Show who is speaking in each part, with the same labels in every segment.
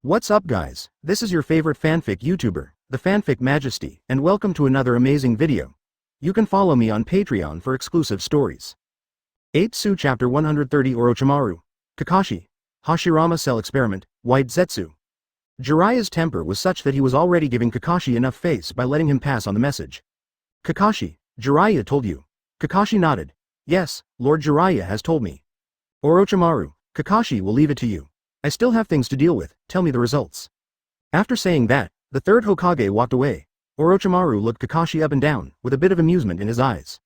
Speaker 1: What's up guys, this is your favorite fanfic YouTuber, the Fanfic Majesty, and welcome to another amazing video. You can follow me on Patreon for exclusive stories. Ōtsutsuki Chapter 130 Orochimaru, Kakashi, Hashirama Cell Experiment, White Zetsu. Jiraiya's temper was such that he was already giving Kakashi enough face by letting him pass on the message. Kakashi, Jiraiya told you. Kakashi nodded. Yes, Lord Jiraiya has told me. Orochimaru, Kakashi will leave it to you. I still have things to deal with, tell me the results. After saying that, the third Hokage walked away. Orochimaru looked Kakashi up and down, with a bit of amusement in his eyes.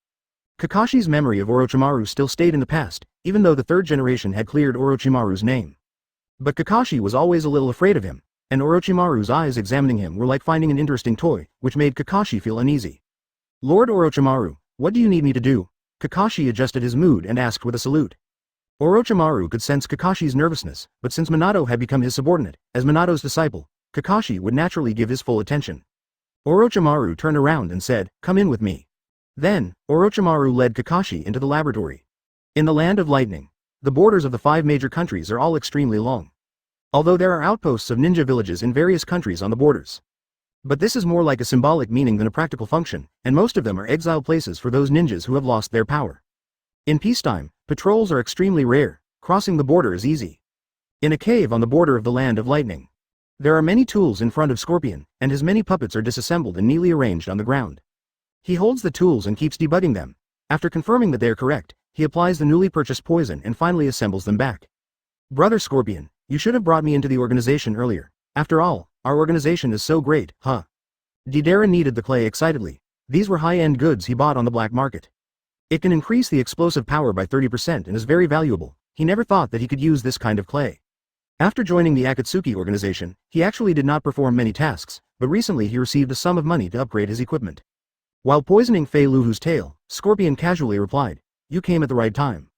Speaker 1: Kakashi's memory of Orochimaru still stayed in the past, even though the third generation had cleared Orochimaru's name. But Kakashi was always a little afraid of him, and Orochimaru's eyes examining him were like finding an interesting toy, which made Kakashi feel uneasy. Lord Orochimaru, what do you need me to do? Kakashi adjusted his mood and asked with a salute. Orochimaru could sense Kakashi's nervousness, but since Minato had become his subordinate, as Minato's disciple, Kakashi would naturally give his full attention. Orochimaru turned around and said, "Come in with me." Then, Orochimaru led Kakashi into the laboratory. In the Land of Lightning, the borders of the 5 major countries are all extremely long. Although there are outposts of ninja villages in various countries on the borders. But this is more like a symbolic meaning than a practical function, and most of them are exile places for those ninjas who have lost their power. In peacetime, patrols are extremely rare, crossing the border is easy. In a cave on the border of the Land of Lightning, there are many tools in front of Scorpion, and his many puppets are disassembled and neatly arranged on the ground. He holds the tools and keeps debugging them. After confirming that they are correct, he applies the newly purchased poison and finally assembles them back. Brother Scorpion, you should have brought me into the organization earlier. After all, our organization is so great, huh? Deidara kneaded the clay excitedly. These were high-end goods he bought on the black market. It can increase the explosive power by 30% and is very valuable. He never thought that he could use this kind of clay. After joining the Akatsuki Organization, he actually did not perform many tasks, but recently he received a sum of money to upgrade his equipment. While poisoning Fei Luhu's tail, Scorpion casually replied, "You came at the right time."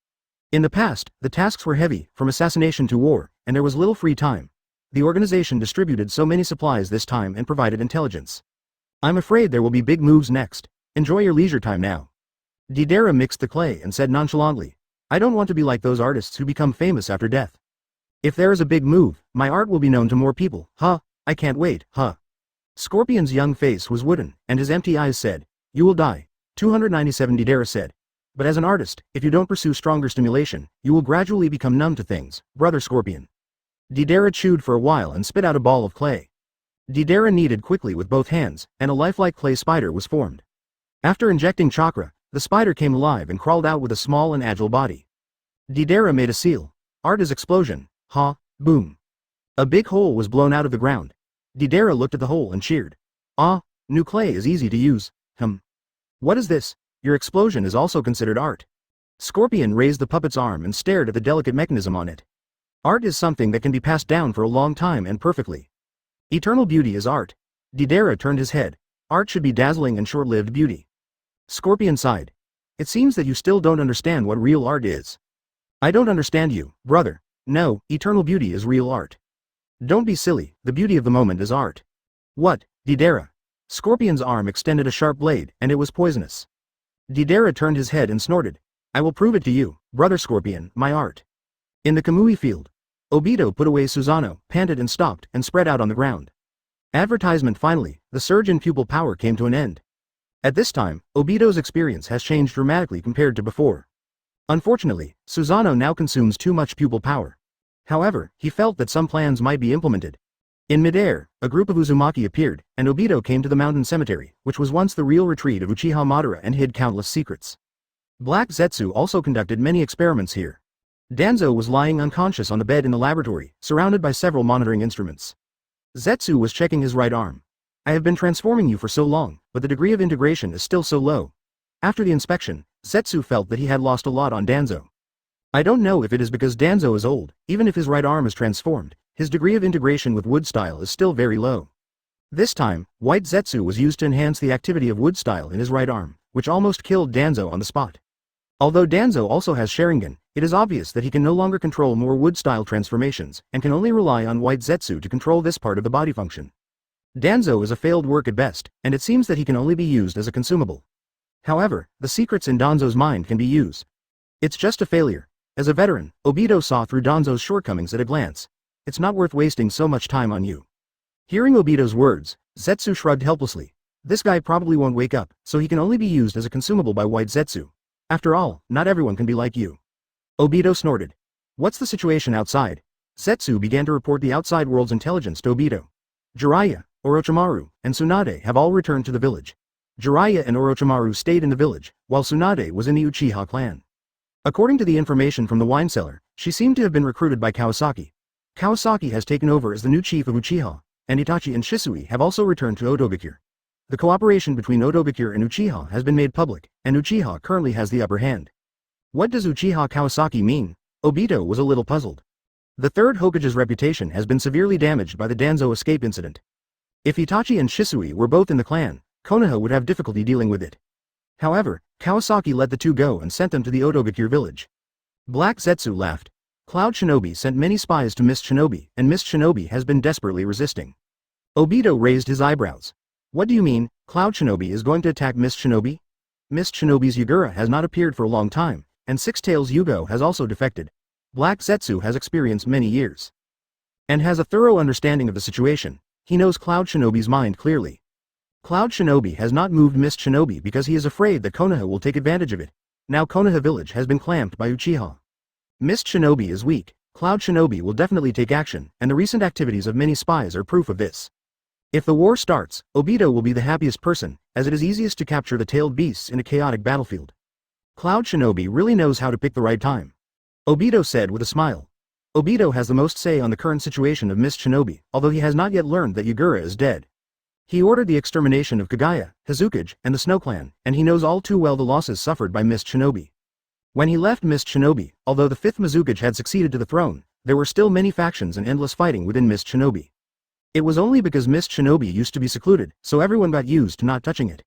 Speaker 1: In the past, the tasks were heavy, from assassination to war, and there was little free time. The organization distributed so many supplies this time and provided intelligence. I'm afraid there will be big moves next. Enjoy your leisure time now. Deidara mixed the clay and said nonchalantly, "I don't want to be like those artists who become famous after death. If there is a big move, my art will be known to more people, huh? I can't wait, huh?" Scorpion's young face was wooden, and his empty eyes said, "You will die." 297 Deidara said. "But as an artist, if you don't pursue stronger stimulation, you will gradually become numb to things, Brother Scorpion." Deidara chewed for a while and spit out a ball of clay. Deidara kneaded quickly with both hands, and a lifelike clay spider was formed. After injecting chakra, the spider came alive and crawled out with a small and agile body. Deidara made a seal. Art is explosion. Ha, boom. A big hole was blown out of the ground. Deidara looked at the hole and cheered. Ah, new clay is easy to use. What is this? Your explosion is also considered art. Scorpion raised the puppet's arm and stared at the delicate mechanism on it. Art is something that can be passed down for a long time and perfectly. Eternal beauty is art. Deidara turned his head. Art should be dazzling and short-lived beauty. Scorpion sighed. It seems that you still don't understand what real art is. I don't understand you, brother. No, eternal beauty is real art. Don't be silly, the beauty of the moment is art. What, Deidara? Scorpion's arm extended a sharp blade, and it was poisonous. Deidara turned his head and snorted. I will prove it to you, brother Scorpion, my art. In the Kamui field, Obito put away Susanoo, panted and stopped, and spread out on the ground. Advertisement finally, the surge in pupil power came to an end. At this time, Obito's experience has changed dramatically compared to before. Unfortunately, Susanoo now consumes too much pupil power. However, he felt that some plans might be implemented. In midair, a group of Uzumaki appeared, and Obito came to the mountain cemetery, which was once the real retreat of Uchiha Madara and hid countless secrets. Black Zetsu also conducted many experiments here. Danzo was lying unconscious on the bed in the laboratory, surrounded by several monitoring instruments. Zetsu was checking his right arm. I have been transforming you for so long, but the degree of integration is still so low. After the inspection, Zetsu felt that he had lost a lot on Danzo. I don't know if it is because Danzo is old, even if his right arm is transformed, his degree of integration with wood style is still very low. This time, white Zetsu was used to enhance the activity of wood style in his right arm, which almost killed Danzo on the spot. Although Danzo also has Sharingan, it is obvious that he can no longer control more wood style transformations, and can only rely on white Zetsu to control this part of the body function. Danzo is a failed work at best, and it seems that he can only be used as a consumable. However, the secrets in Danzo's mind can be used. It's just a failure. As a veteran, Obito saw through Danzo's shortcomings at a glance. It's not worth wasting so much time on you. Hearing Obito's words, Zetsu shrugged helplessly. This guy probably won't wake up, so he can only be used as a consumable by White Zetsu. After all, not everyone can be like you. Obito snorted. What's the situation outside? Zetsu began to report the outside world's intelligence to Obito. Jiraiya, Orochimaru, and Tsunade have all returned to the village. Jiraiya and Orochimaru stayed in the village, while Tsunade was in the Uchiha clan. According to the information from the wine cellar, she seemed to have been recruited by Kawasaki. Kawasaki has taken over as the new chief of Uchiha, and Itachi and Shisui have also returned to Odogakure. The cooperation between Odogakure and Uchiha has been made public, and Uchiha currently has the upper hand. What does Uchiha Kawasaki mean? Obito was a little puzzled. The third Hokage's reputation has been severely damaged by the Danzo escape incident. If Itachi and Shisui were both in the clan, Konoha would have difficulty dealing with it. However, Kawasaki let the two go and sent them to the Odogakure village. Black Zetsu laughed. Cloud Shinobi sent many spies to Mist Shinobi, and Mist Shinobi has been desperately resisting. Obito raised his eyebrows. What do you mean, Cloud Shinobi is going to attack Mist Shinobi? Mist Shinobi's Yagura has not appeared for a long time, and Six Tails Yugo has also defected. Black Zetsu has experienced many years and has a thorough understanding of the situation. He knows Cloud Shinobi's mind clearly. Cloud Shinobi has not moved Mist Shinobi because he is afraid that Konoha will take advantage of it. Now Konoha village has been clamped by Uchiha. Mist Shinobi is weak. Cloud Shinobi will definitely take action, and the recent activities of many spies are proof of this. If the war starts, Obito will be the happiest person, as it is easiest to capture the tailed beasts in a chaotic battlefield. Cloud Shinobi really knows how to pick the right time. Obito said with a smile. Obito has the most say on the current situation of Mist Shinobi, although he has not yet learned that Yagura is dead. He ordered the extermination of Kagaya, Hazukage, and the Snow Clan, and he knows all too well the losses suffered by Mist Shinobi. When he left Mist Shinobi, although the 5th Mizukage had succeeded to the throne, there were still many factions and endless fighting within Mist Shinobi. It was only because Mist Shinobi used to be secluded, so everyone got used to not touching it.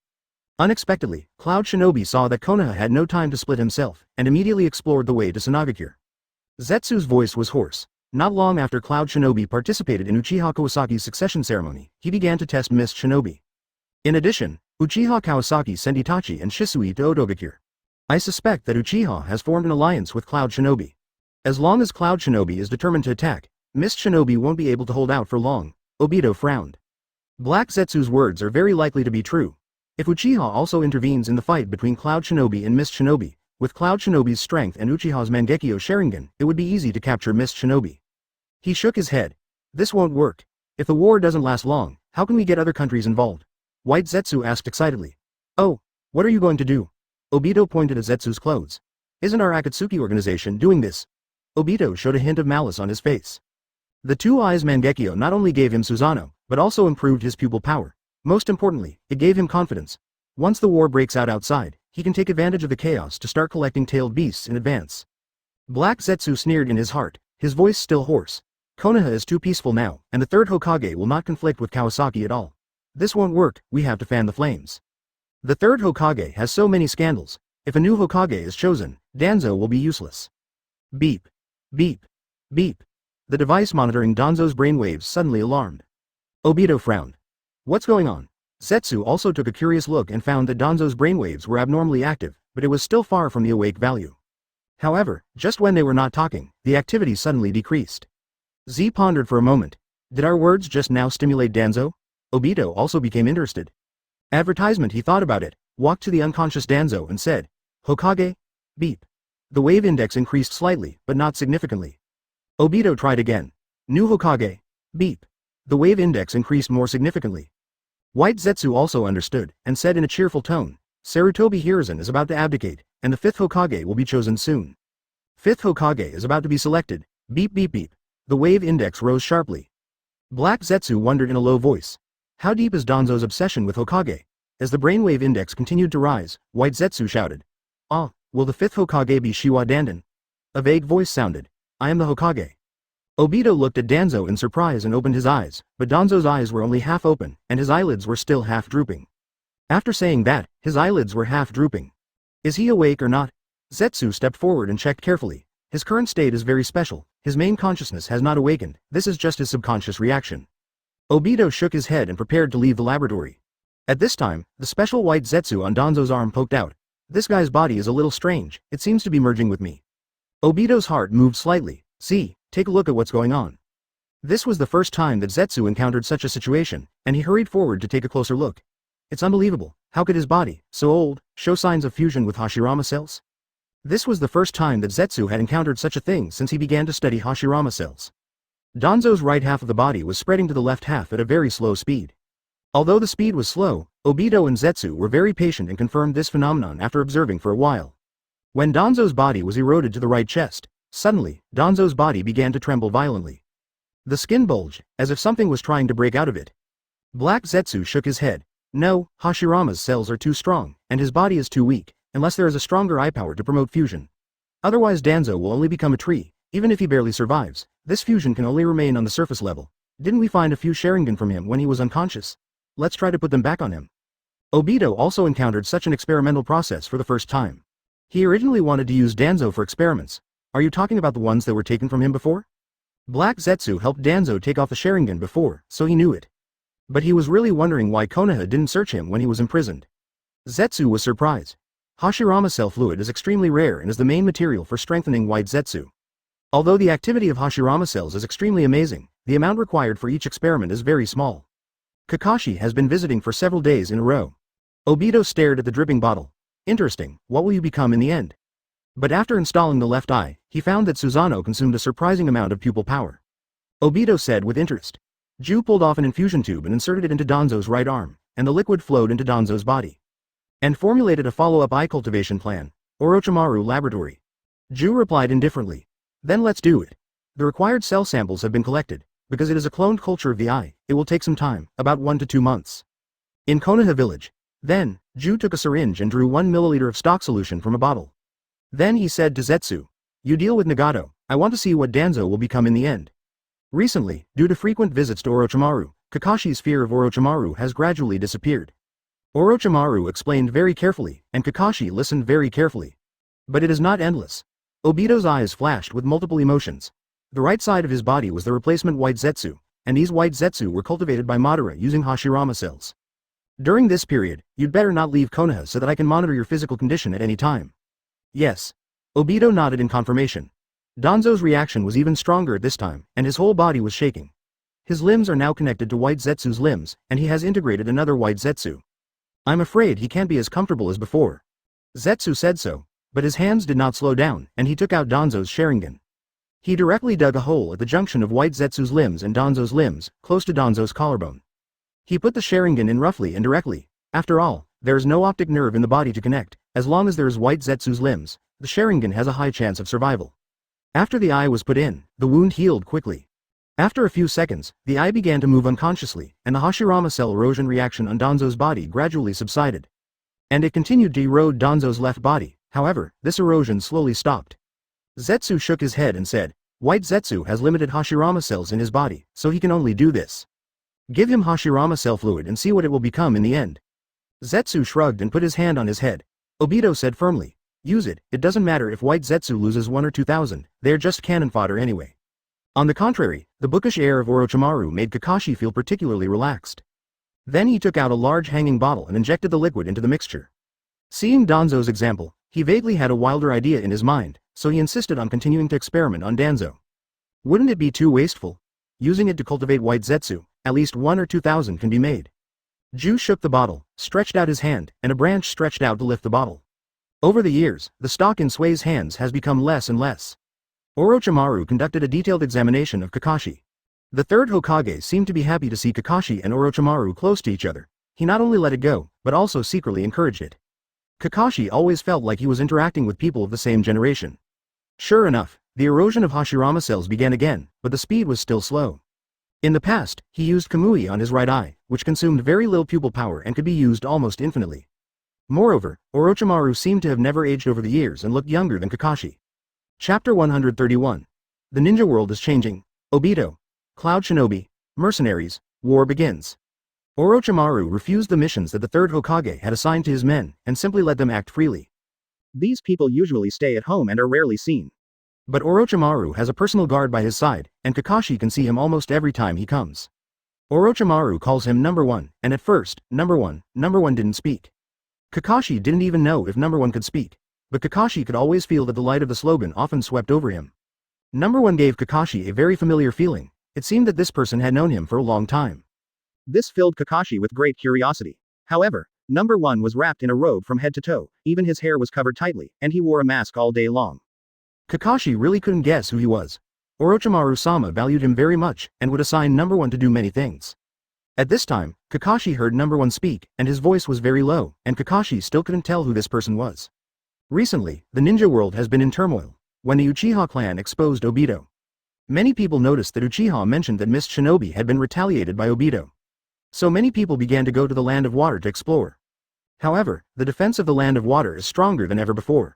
Speaker 1: Unexpectedly, Cloud Shinobi saw that Konoha had no time to split himself, and immediately explored the way to Sunagakure. Zetsu's voice was hoarse. Not long after Cloud Shinobi participated in Uchiha Kawasaki's succession ceremony, he began to test Mist Shinobi. In addition, Uchiha Kawasaki sent Itachi and Shisui to Odogakure. I suspect that Uchiha has formed an alliance with Cloud Shinobi. As long as Cloud Shinobi is determined to attack, Mist Shinobi won't be able to hold out for long. Obito frowned. Black Zetsu's words are very likely to be true. If Uchiha also intervenes in the fight between Cloud Shinobi and Mist Shinobi, with Cloud Shinobi's strength and Uchiha's Mangekyō Sharingan, it would be easy to capture Mist Shinobi. He shook his head. This won't work. If the war doesn't last long, how can we get other countries involved? White Zetsu asked excitedly. Oh, what are you going to do? Obito pointed at Zetsu's clothes. Isn't our Akatsuki organization doing this? Obito showed a hint of malice on his face. The two eyes Mangekyō not only gave him Susanoo, but also improved his pupil power. Most importantly, it gave him confidence. Once the war breaks out outside, he can take advantage of the chaos to start collecting tailed beasts in advance. Black Zetsu sneered in his heart, his voice still hoarse. Konoha is too peaceful now, and the third Hokage will not conflict with Kawasaki at all. This won't work, we have to fan the flames. The third Hokage has so many scandals. If a new Hokage is chosen, Danzo will be useless. Beep. Beep. Beep. The device monitoring Danzo's brainwaves suddenly alarmed. Obito frowned. What's going on? Zetsu also took a curious look and found that Danzo's brainwaves were abnormally active, but it was still far from the awake value. However, just when they were not talking, the activity suddenly decreased. Z pondered for a moment. Did our words just now stimulate Danzo? Obito also became interested. Advertisement. He thought about it, walked to the unconscious Danzo and said, Hokage? Beep. The wave index increased slightly, but not significantly. Obito tried again. New Hokage. Beep. The wave index increased more significantly. White Zetsu also understood, and said in a cheerful tone, Sarutobi Hiruzen is about to abdicate, and the 5th Hokage will be chosen soon. 5th Hokage is about to be selected. Beep beep beep. The wave index rose sharply. Black Zetsu wondered in a low voice. How deep is Danzo's obsession with Hokage? As the brainwave index continued to rise, White Zetsu shouted. Ah, will the 5th Hokage be Shiwa Dandan? A vague voice sounded. I am the Hokage. Obito looked at Danzo in surprise and opened his eyes, but Danzo's eyes were only half open, and his eyelids were still half drooping. After saying that, his eyelids were half drooping. Is he awake or not? Zetsu stepped forward and checked carefully. His current state is very special. His main consciousness has not awakened. This is just his subconscious reaction. Obito shook his head and prepared to leave the laboratory. At this time, the special white Zetsu on Danzo's arm poked out. This guy's body is a little strange. It seems to be merging with me. Obito's heart moved slightly. See, take a look at what's going on. This was the first time that Zetsu encountered such a situation, and he hurried forward to take a closer look. It's unbelievable, how could his body, so old, show signs of fusion with Hashirama cells? This was the first time that Zetsu had encountered such a thing since he began to study Hashirama cells. Danzo's right half of the body was spreading to the left half at a very slow speed. Although the speed was slow, Obito and Zetsu were very patient and confirmed this phenomenon after observing for a while. When Danzo's body was eroded to the right chest, suddenly, Danzo's body began to tremble violently. The skin bulged, as if something was trying to break out of it. Black Zetsu shook his head. No, Hashirama's cells are too strong, and his body is too weak, unless there is a stronger eye power to promote fusion. Otherwise Danzo will only become a tree, even if he barely survives. This fusion can only remain on the surface level. Didn't we find a few Sharingan from him when he was unconscious? Let's try to put them back on him. Obito also encountered such an experimental process for the first time. He originally wanted to use Danzo for experiments. Are you talking about the ones that were taken from him before? Black Zetsu helped Danzo take off the Sharingan before, so he knew it. But he was really wondering why Konoha didn't search him when he was imprisoned. Zetsu was surprised. Hashirama cell fluid is extremely rare and is the main material for strengthening white Zetsu. Although the activity of Hashirama cells is extremely amazing, the amount required for each experiment is very small. Kakashi has been visiting for several days in a row. Obito stared at the dripping bottle. Interesting, what will you become in the end? But after installing the left eye, he found that Susanoo consumed a surprising amount of pupil power. Obito said with interest. Ju pulled off an infusion tube and inserted it into Danzo's right arm, and the liquid flowed into Danzo's body. And formulated a follow-up eye cultivation plan. Orochimaru Laboratory. Ju replied indifferently. Then let's do it. The required cell samples have been collected. Because it is a cloned culture of the eye, it will take some time, about 1 to 2 months. In Konoha village. Then, Ju took a syringe and drew 1 milliliter of stock solution from a bottle. Then he said to Zetsu. You deal with Nagato, I want to see what Danzo will become in the end. Recently, due to frequent visits to Orochimaru, Kakashi's fear of Orochimaru has gradually disappeared. Orochimaru explained very carefully, and Kakashi listened very carefully. But it is not endless. Obito's eyes flashed with multiple emotions. The right side of his body was the replacement white Zetsu, and these white Zetsu were cultivated by Madara using Hashirama cells. During this period, you'd better not leave Konoha so that I can monitor your physical condition at any time. Yes. Obito nodded in confirmation. Danzo's reaction was even stronger at this time, and his whole body was shaking. His limbs are now connected to white Zetsu's limbs, and he has integrated another white Zetsu. I'm afraid he can't be as comfortable as before. Zetsu said so, but his hands did not slow down, and he took out Danzo's Sharingan. He directly dug a hole at the junction of white Zetsu's limbs and Danzo's limbs, close to Danzo's collarbone. He put the Sharingan in roughly and directly. After all, there is no optic nerve in the body to connect. As long as there is white Zetsu's limbs, the Sharingan has a high chance of survival. After the eye was put in, the wound healed quickly. After a few seconds, the eye began to move unconsciously, and the Hashirama cell erosion reaction on Danzo's body gradually subsided. And it continued to erode Danzo's left body. However, this erosion slowly stopped. Zetsu shook his head and said, White Zetsu has limited Hashirama cells in his body, so he can only do this. Give him Hashirama cell fluid and see what it will become in the end. Zetsu shrugged and put his hand on his head. Obito said firmly, use it, it doesn't matter if White Zetsu loses 1 or 2,000, they're just cannon fodder anyway. On the contrary, the bookish air of Orochimaru made Kakashi feel particularly relaxed. Then he took out a large hanging bottle and injected the liquid into the mixture. Seeing Danzo's example, he vaguely had a wilder idea in his mind, so he insisted on continuing to experiment on Danzo. Wouldn't it be too wasteful? Using it to cultivate white Zetsu, at least 1 or 2,000 can be made. Ju shook the bottle, stretched out his hand, and a branch stretched out to lift the bottle. Over the years, the stock in Sui's hands has become less and less. Orochimaru conducted a detailed examination of Kakashi. The third Hokage seemed to be happy to see Kakashi and Orochimaru close to each other. He not only let it go, but also secretly encouraged it. Kakashi always felt like he was interacting with people of the same generation. Sure enough, the erosion of Hashirama cells began again, but the speed was still slow. In the past, he used Kamui on his right eye, which consumed very little pupil power and could be used almost infinitely. Moreover, Orochimaru seemed to have never aged over the years and looked younger than Kakashi. Chapter 131. The ninja world is changing. Obito. Cloud Shinobi. Mercenaries. War begins. Orochimaru refused the missions that the third Hokage had assigned to his men, and simply let them act freely. These people usually stay at home and are rarely seen. But Orochimaru has a personal guard by his side, and Kakashi can see him almost every time he comes. Orochimaru calls him Number 1, and at first, Number 1 didn't speak. Kakashi didn't even know if Number 1 could speak, but Kakashi could always feel that the light of the slogan often swept over him. Number 1 gave Kakashi a very familiar feeling, It seemed that this person had known him for a long time. This filled Kakashi with great curiosity. However, number 1 was wrapped in a robe from head to toe, even his hair was covered tightly, and he wore a mask all day long. Kakashi really couldn't guess who he was. Orochimaru-sama valued him very much, and would assign number 1 to do many things. At this time, Kakashi heard number 1 speak, and his voice was very low, and Kakashi still couldn't tell who this person was. Recently, the ninja world has been in turmoil. When the Uchiha clan exposed Obito, many people noticed that Uchiha mentioned that Mist Shinobi had been retaliated by Obito. So many people began to go to the Land of Water to explore. However, the defense of the Land of Water is stronger than ever before.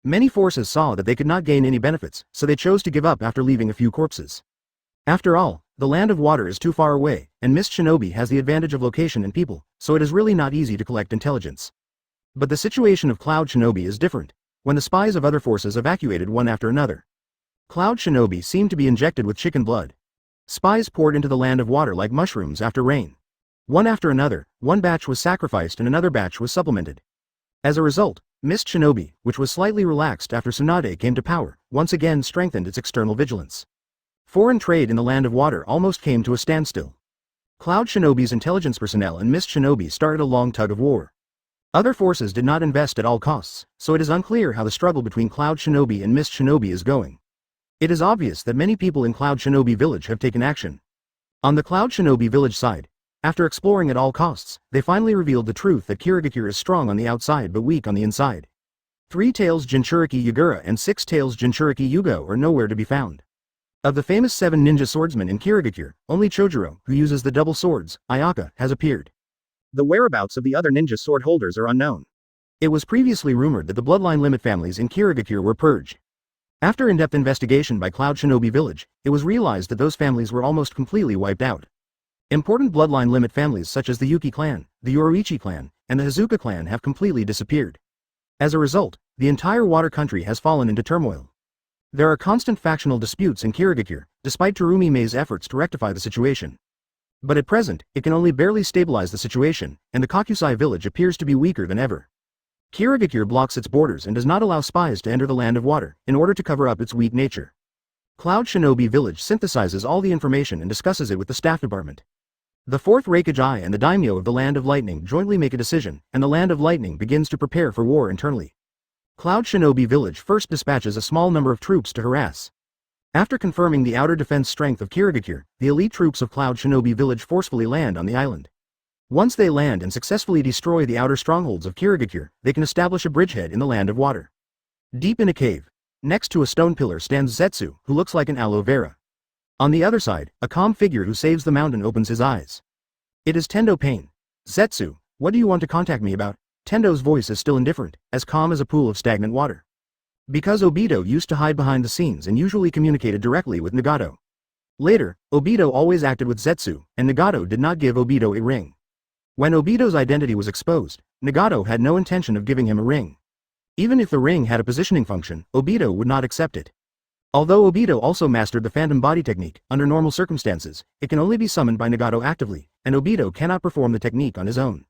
Speaker 1: Many forces saw that they could not gain any benefits, so they chose to give up after leaving a few corpses. After all, the Land of Water is too far away, and Mist Shinobi has the advantage of location and people, so it is really not easy to collect intelligence. But the situation of Cloud Shinobi is different. When the spies of other forces evacuated one after another, Cloud Shinobi seemed to be injected with chicken blood. Spies poured into the Land of Water like mushrooms after rain. One after another, one batch was sacrificed and another batch was supplemented. As a result, Mist Shinobi, which was slightly relaxed after Tsunade came to power, once again strengthened its external vigilance. Foreign trade in the Land of Water almost came to a standstill. Cloud Shinobi's intelligence personnel and Mist Shinobi started a long tug of war. Other forces did not invest at all costs, so it is unclear how the struggle between Cloud Shinobi and Mist Shinobi is going. It is obvious that many people in Cloud Shinobi village have taken action. On the Cloud Shinobi village side, after exploring at all costs, they finally revealed the truth that Kirigakure is strong on the outside but weak on the inside. 3 Tails Jinchuriki Yagura and 6 Tails Jinchuriki Yugo are nowhere to be found. Of the famous 7 ninja swordsmen in Kirigakure, only Chojuro, who uses the double swords, Ayaka, has appeared. The whereabouts of the other ninja sword holders are unknown. It was previously rumored that the bloodline limit families in Kirigakure were purged. After in-depth investigation by Cloud Shinobi Village, it was realized that those families were almost completely wiped out. Important bloodline limit families such as the Yuki clan, the Yoruichi clan, and the Hazuka clan have completely disappeared. As a result, the entire water country has fallen into turmoil. There are constant factional disputes in Kirigakure, despite Terumi Mei's efforts to rectify the situation. But at present, it can only barely stabilize the situation, and the Kakusai village appears to be weaker than ever. Kirigakure blocks its borders and does not allow spies to enter the Land of Water, in order to cover up its weak nature. Cloud Shinobi Village synthesizes all the information and discusses it with the staff department. The 4th Reikage and the daimyo of the Land of Lightning jointly make a decision, and the Land of Lightning begins to prepare for war internally. Cloud Shinobi Village first dispatches a small number of troops to harass. After confirming the outer defense strength of Kirigakure, the elite troops of Cloud Shinobi Village forcefully land on the island. Once they land and successfully destroy the outer strongholds of Kirigakure, they can establish a bridgehead in the Land of Water. Deep in a cave, next to a stone pillar stands Zetsu, who looks like an aloe vera. On the other side, a calm figure who saves the mountain opens his eyes. It is Tendo Pain. Zetsu, what do you want to contact me about? Tendo's voice is still indifferent, as calm as a pool of stagnant water. Because Obito used to hide behind the scenes and usually communicated directly with Nagato. Later, Obito always acted with Zetsu, and Nagato did not give Obito a ring. When Obito's identity was exposed, Nagato had no intention of giving him a ring. Even if the ring had a positioning function, Obito would not accept it. Although Obito also mastered the phantom body technique, under normal circumstances, it can only be summoned by Nagato actively, and Obito cannot perform the technique on his own.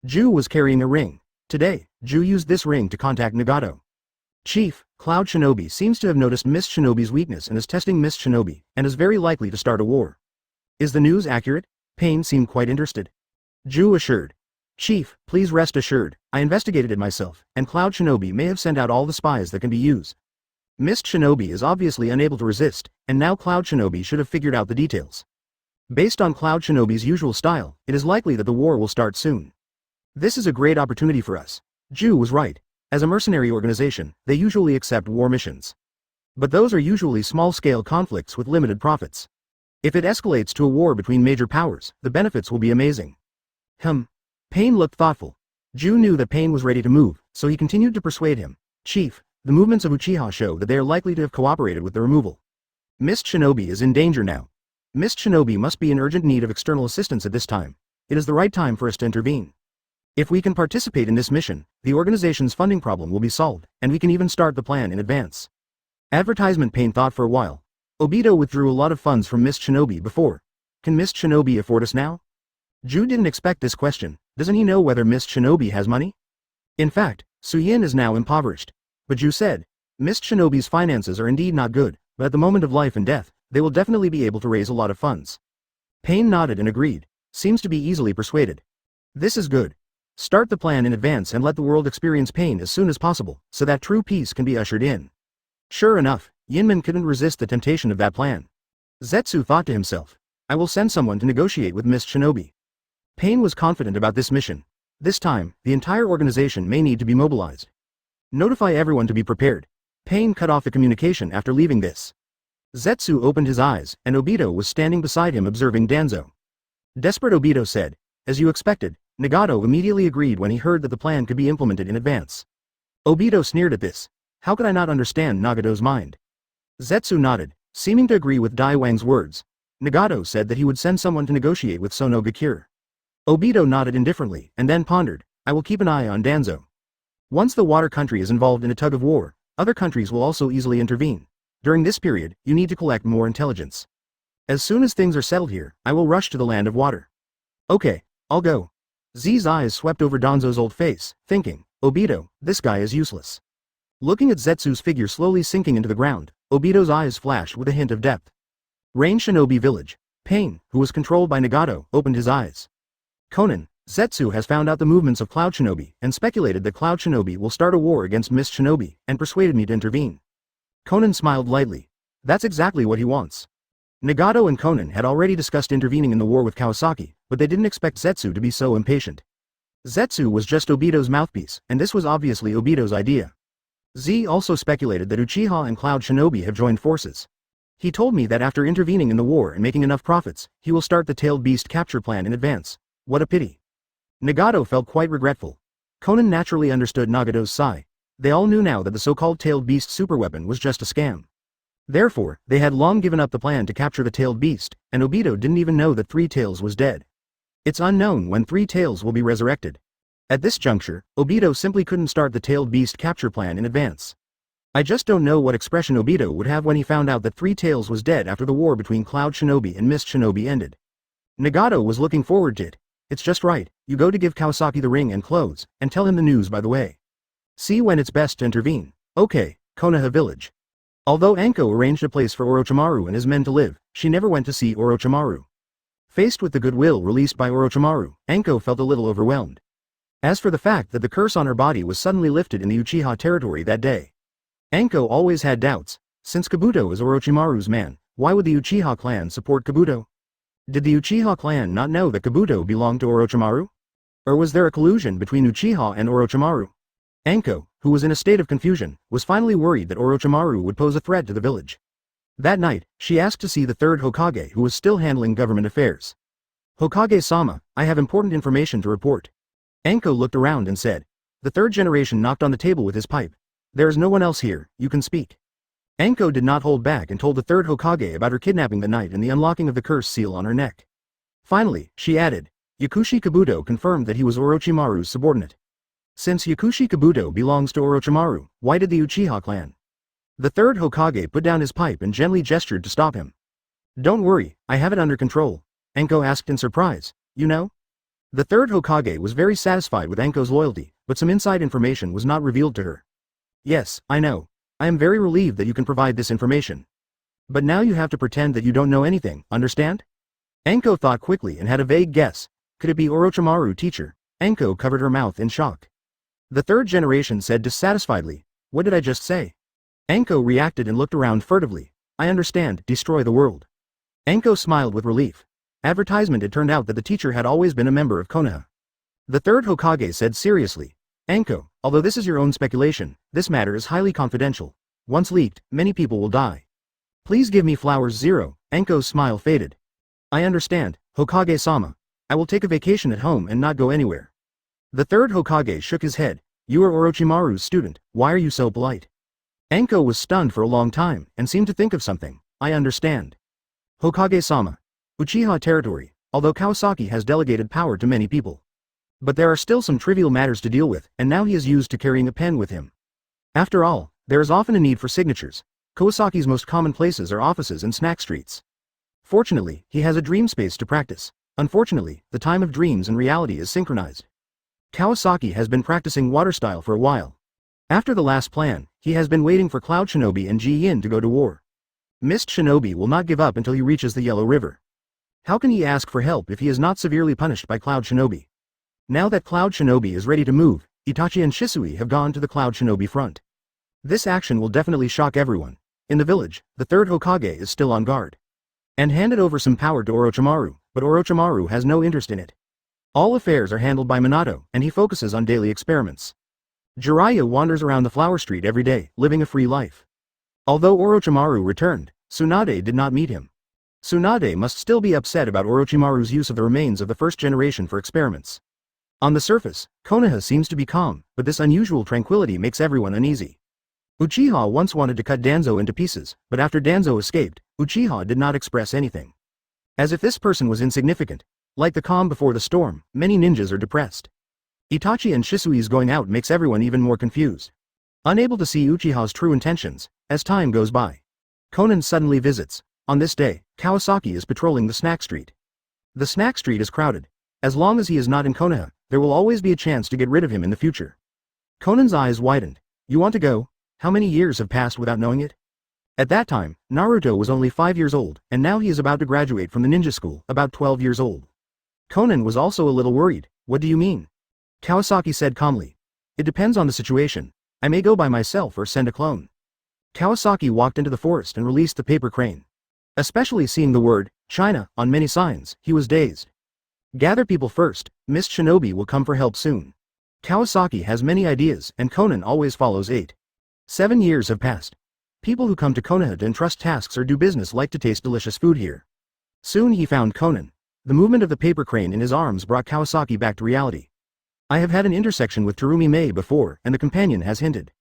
Speaker 1: Ju was carrying a ring. Today, Ju used this ring to contact Nagato. Chief, Cloud Shinobi seems to have noticed Mist Shinobi's weakness and is testing Mist Shinobi, and is very likely to start a war. Is the news accurate? Pain seemed quite interested. Ju assured. Chief, please rest assured, I investigated it myself, and Cloud Shinobi may have sent out all the spies that can be used. Mist Shinobi is obviously unable to resist, and now Cloud Shinobi should have figured out the details. Based on Cloud Shinobi's usual style, it is likely that the war will start soon. This is a great opportunity for us. Ju was right. As a mercenary organization, they usually accept war missions. But those are usually small-scale conflicts with limited profits. If it escalates to a war between major powers, the benefits will be amazing. Pain looked thoughtful. Ju knew that Pain was ready to move, so he continued to persuade him. Chief, the movements of Uchiha show that they are likely to have cooperated with the removal. Mist Shinobi is in danger now. Mist Shinobi must be in urgent need of external assistance at this time. It is the right time for us to intervene. If we can participate in this mission, the organization's funding problem will be solved, and we can even start the plan in advance. Advertisement Pain thought for a while. Obito withdrew a lot of funds from Mist Shinobi before. Can Mist Shinobi afford us now? Ju didn't expect this question. Doesn't he know whether Mist Shinobi has money? In fact, Suyin is now impoverished. But Ju said, Mist Shinobi's finances are indeed not good, but at the moment of life and death, they will definitely be able to raise a lot of funds. Pain nodded and agreed. Seems to be easily persuaded. This is good. Start the plan in advance and let the world experience pain as soon as possible, so that true peace can be ushered in. Sure enough, Yinman couldn't resist the temptation of that plan. Zetsu thought to himself, I will send someone to negotiate with Miss Shinobi. Pain was confident about this mission. This time, the entire organization may need to be mobilized. Notify everyone to be prepared. Pain cut off the communication after leaving this. Zetsu opened his eyes, and Obito was standing beside him observing Danzo. Desperate Obito said, as you expected. Nagato immediately agreed when he heard that the plan could be implemented in advance. Obito sneered at this. How could I not understand Nagato's mind? Zetsu nodded, seeming to agree with Dai Wang's words. Nagato said that he would send someone to negotiate with Sonogakure. Obito nodded indifferently, and then pondered, I will keep an eye on Danzo. Once the water country is involved in a tug of war, other countries will also easily intervene. During this period, you need to collect more intelligence. As soon as things are settled here, I will rush to the land of water. Okay, I'll go. Z's eyes swept over Danzo's old face, thinking, Obito, this guy is useless. Looking at Zetsu's figure slowly sinking into the ground, Obito's eyes flashed with a hint of depth. Rain Shinobi Village. Pain, who was controlled by Nagato, opened his eyes. Conan, Zetsu has found out the movements of Cloud Shinobi and speculated that Cloud Shinobi will start a war against Miss Shinobi and persuaded me to intervene. Conan smiled lightly. That's exactly what he wants. Nagato and Conan had already discussed intervening in the war with Kawasaki, but they didn't expect Zetsu to be so impatient. Zetsu was just Obito's mouthpiece, and this was obviously Obito's idea. Z also speculated that Uchiha and Cloud Shinobi have joined forces. He told me that after intervening in the war and making enough profits, he will start the tailed beast capture plan in advance. What a pity. Nagato felt quite regretful. Conan naturally understood Nagato's sigh. They all knew now that the so-called tailed beast superweapon was just a scam. Therefore, they had long given up the plan to capture the tailed beast, and Obito didn't even know that Three Tails was dead. It's unknown when Three Tails will be resurrected. At this juncture, Obito simply couldn't start the tailed beast capture plan in advance. I just don't know what expression Obito would have when he found out that Three Tails was dead after the war between Cloud Shinobi and Mist Shinobi ended. Nagato was looking forward to it. It's just right, you go to give Kawasaki the ring and clothes, and tell him the news by the way. See when it's best to intervene. Okay, Konoha village. Although Anko arranged a place for Orochimaru and his men to live, she never went to see Orochimaru. Faced with the goodwill released by Orochimaru, Anko felt a little overwhelmed. As for the fact that the curse on her body was suddenly lifted in the Uchiha territory that day, Anko always had doubts. Since Kabuto is Orochimaru's man, why would the Uchiha clan support Kabuto? Did the Uchiha clan not know that Kabuto belonged to Orochimaru? Or was there a collusion between Uchiha and Orochimaru? Anko, who was in a state of confusion, was finally worried that Orochimaru would pose a threat to the village. That night, she asked to see the third Hokage who was still handling government affairs. Hokage-sama, I have important information to report. Anko looked around and said. The third generation knocked on the table with his pipe. There is no one else here, you can speak. Anko did not hold back and told the third Hokage about her kidnapping that night and the unlocking of the curse seal on her neck. Finally, she added, Yakushi Kabuto confirmed that he was Orochimaru's subordinate. Since Yakushi Kabuto belongs to Orochimaru, why did the Uchiha clan? The third Hokage put down his pipe and gently gestured to stop him. Don't worry, I have it under control, Anko asked in surprise. You know? The third Hokage was very satisfied with Anko's loyalty, but some inside information was not revealed to her. Yes, I know. I am very relieved that you can provide this information. But now you have to pretend that you don't know anything, understand? Anko thought quickly and had a vague guess. Could it be Orochimaru teacher? Anko covered her mouth in shock. The third generation said dissatisfiedly, what did I just say? Anko reacted and looked around furtively. I understand, destroy the world. Anko smiled with relief. Advertisement had turned out that the teacher had always been a member of Konoha. The third Hokage said seriously, Anko, although this is your own speculation, this matter is highly confidential. Once leaked, many people will die. Please give me flowers 0, Anko's smile faded. I understand, Hokage-sama. I will take a vacation at home and not go anywhere. The third Hokage shook his head. You are Orochimaru's student, why are you so polite? Anko was stunned for a long time, and seemed to think of something. I understand. Hokage-sama. Uchiha territory, although Kawasaki has delegated power to many people. But there are still some trivial matters to deal with, and now he is used to carrying a pen with him. After all, there is often a need for signatures. Kawasaki's most common places are offices and snack streets. Fortunately, he has a dream space to practice. Unfortunately, the time of dreams and reality is synchronized. Kawasaki has been practicing water style for a while. After the last plan, he has been waiting for Cloud Shinobi and Ji Yin to go to war. Mist Shinobi will not give up until he reaches the Yellow River. How can he ask for help if he is not severely punished by Cloud Shinobi? Now that Cloud Shinobi is ready to move, Itachi and Shisui have gone to the Cloud Shinobi front. This action will definitely shock everyone. In the village, the third Hokage is still on guard. And handed over some power to Orochimaru, but Orochimaru has no interest in it. All affairs are handled by Minato, and he focuses on daily experiments. Jiraiya wanders around the Flower Street every day, living a free life. Although Orochimaru returned, Tsunade did not meet him. Tsunade must still be upset about Orochimaru's use of the remains of the first generation for experiments. On the surface, Konoha seems to be calm, but this unusual tranquility makes everyone uneasy. Uchiha once wanted to cut Danzo into pieces, but after Danzo escaped, Uchiha did not express anything. As if this person was insignificant. Like the calm before the storm, many ninjas are depressed. Itachi and Shisui's going out makes everyone even more confused. Unable to see Uchiha's true intentions, as time goes by. Konan suddenly visits. On this day, Kawasaki is patrolling the snack street. The snack street is crowded. As long as he is not in Konoha, there will always be a chance to get rid of him in the future. Konan's eyes widened. You want to go? How many years have passed without knowing it? At that time, Naruto was only 5 years old, and now he is about to graduate from the ninja school, about 12 years old. Konan was also a little worried. What do you mean? Kawasaki said calmly. It depends on the situation. I may go by myself or send a clone. Kawasaki walked into the forest and released the paper crane. Especially seeing the word, China, on many signs, he was dazed. Gather people first, Mist Shinobi will come for help soon. Kawasaki has many ideas, and Konan always follows 8. 7 years have passed. People who come to Konoha to entrust tasks or do business like to taste delicious food here. Soon he found Konan. The movement of the paper crane in his arms brought Kawasaki back to reality. I have had an intersection with Terumi Mei before, and the companion has hinted.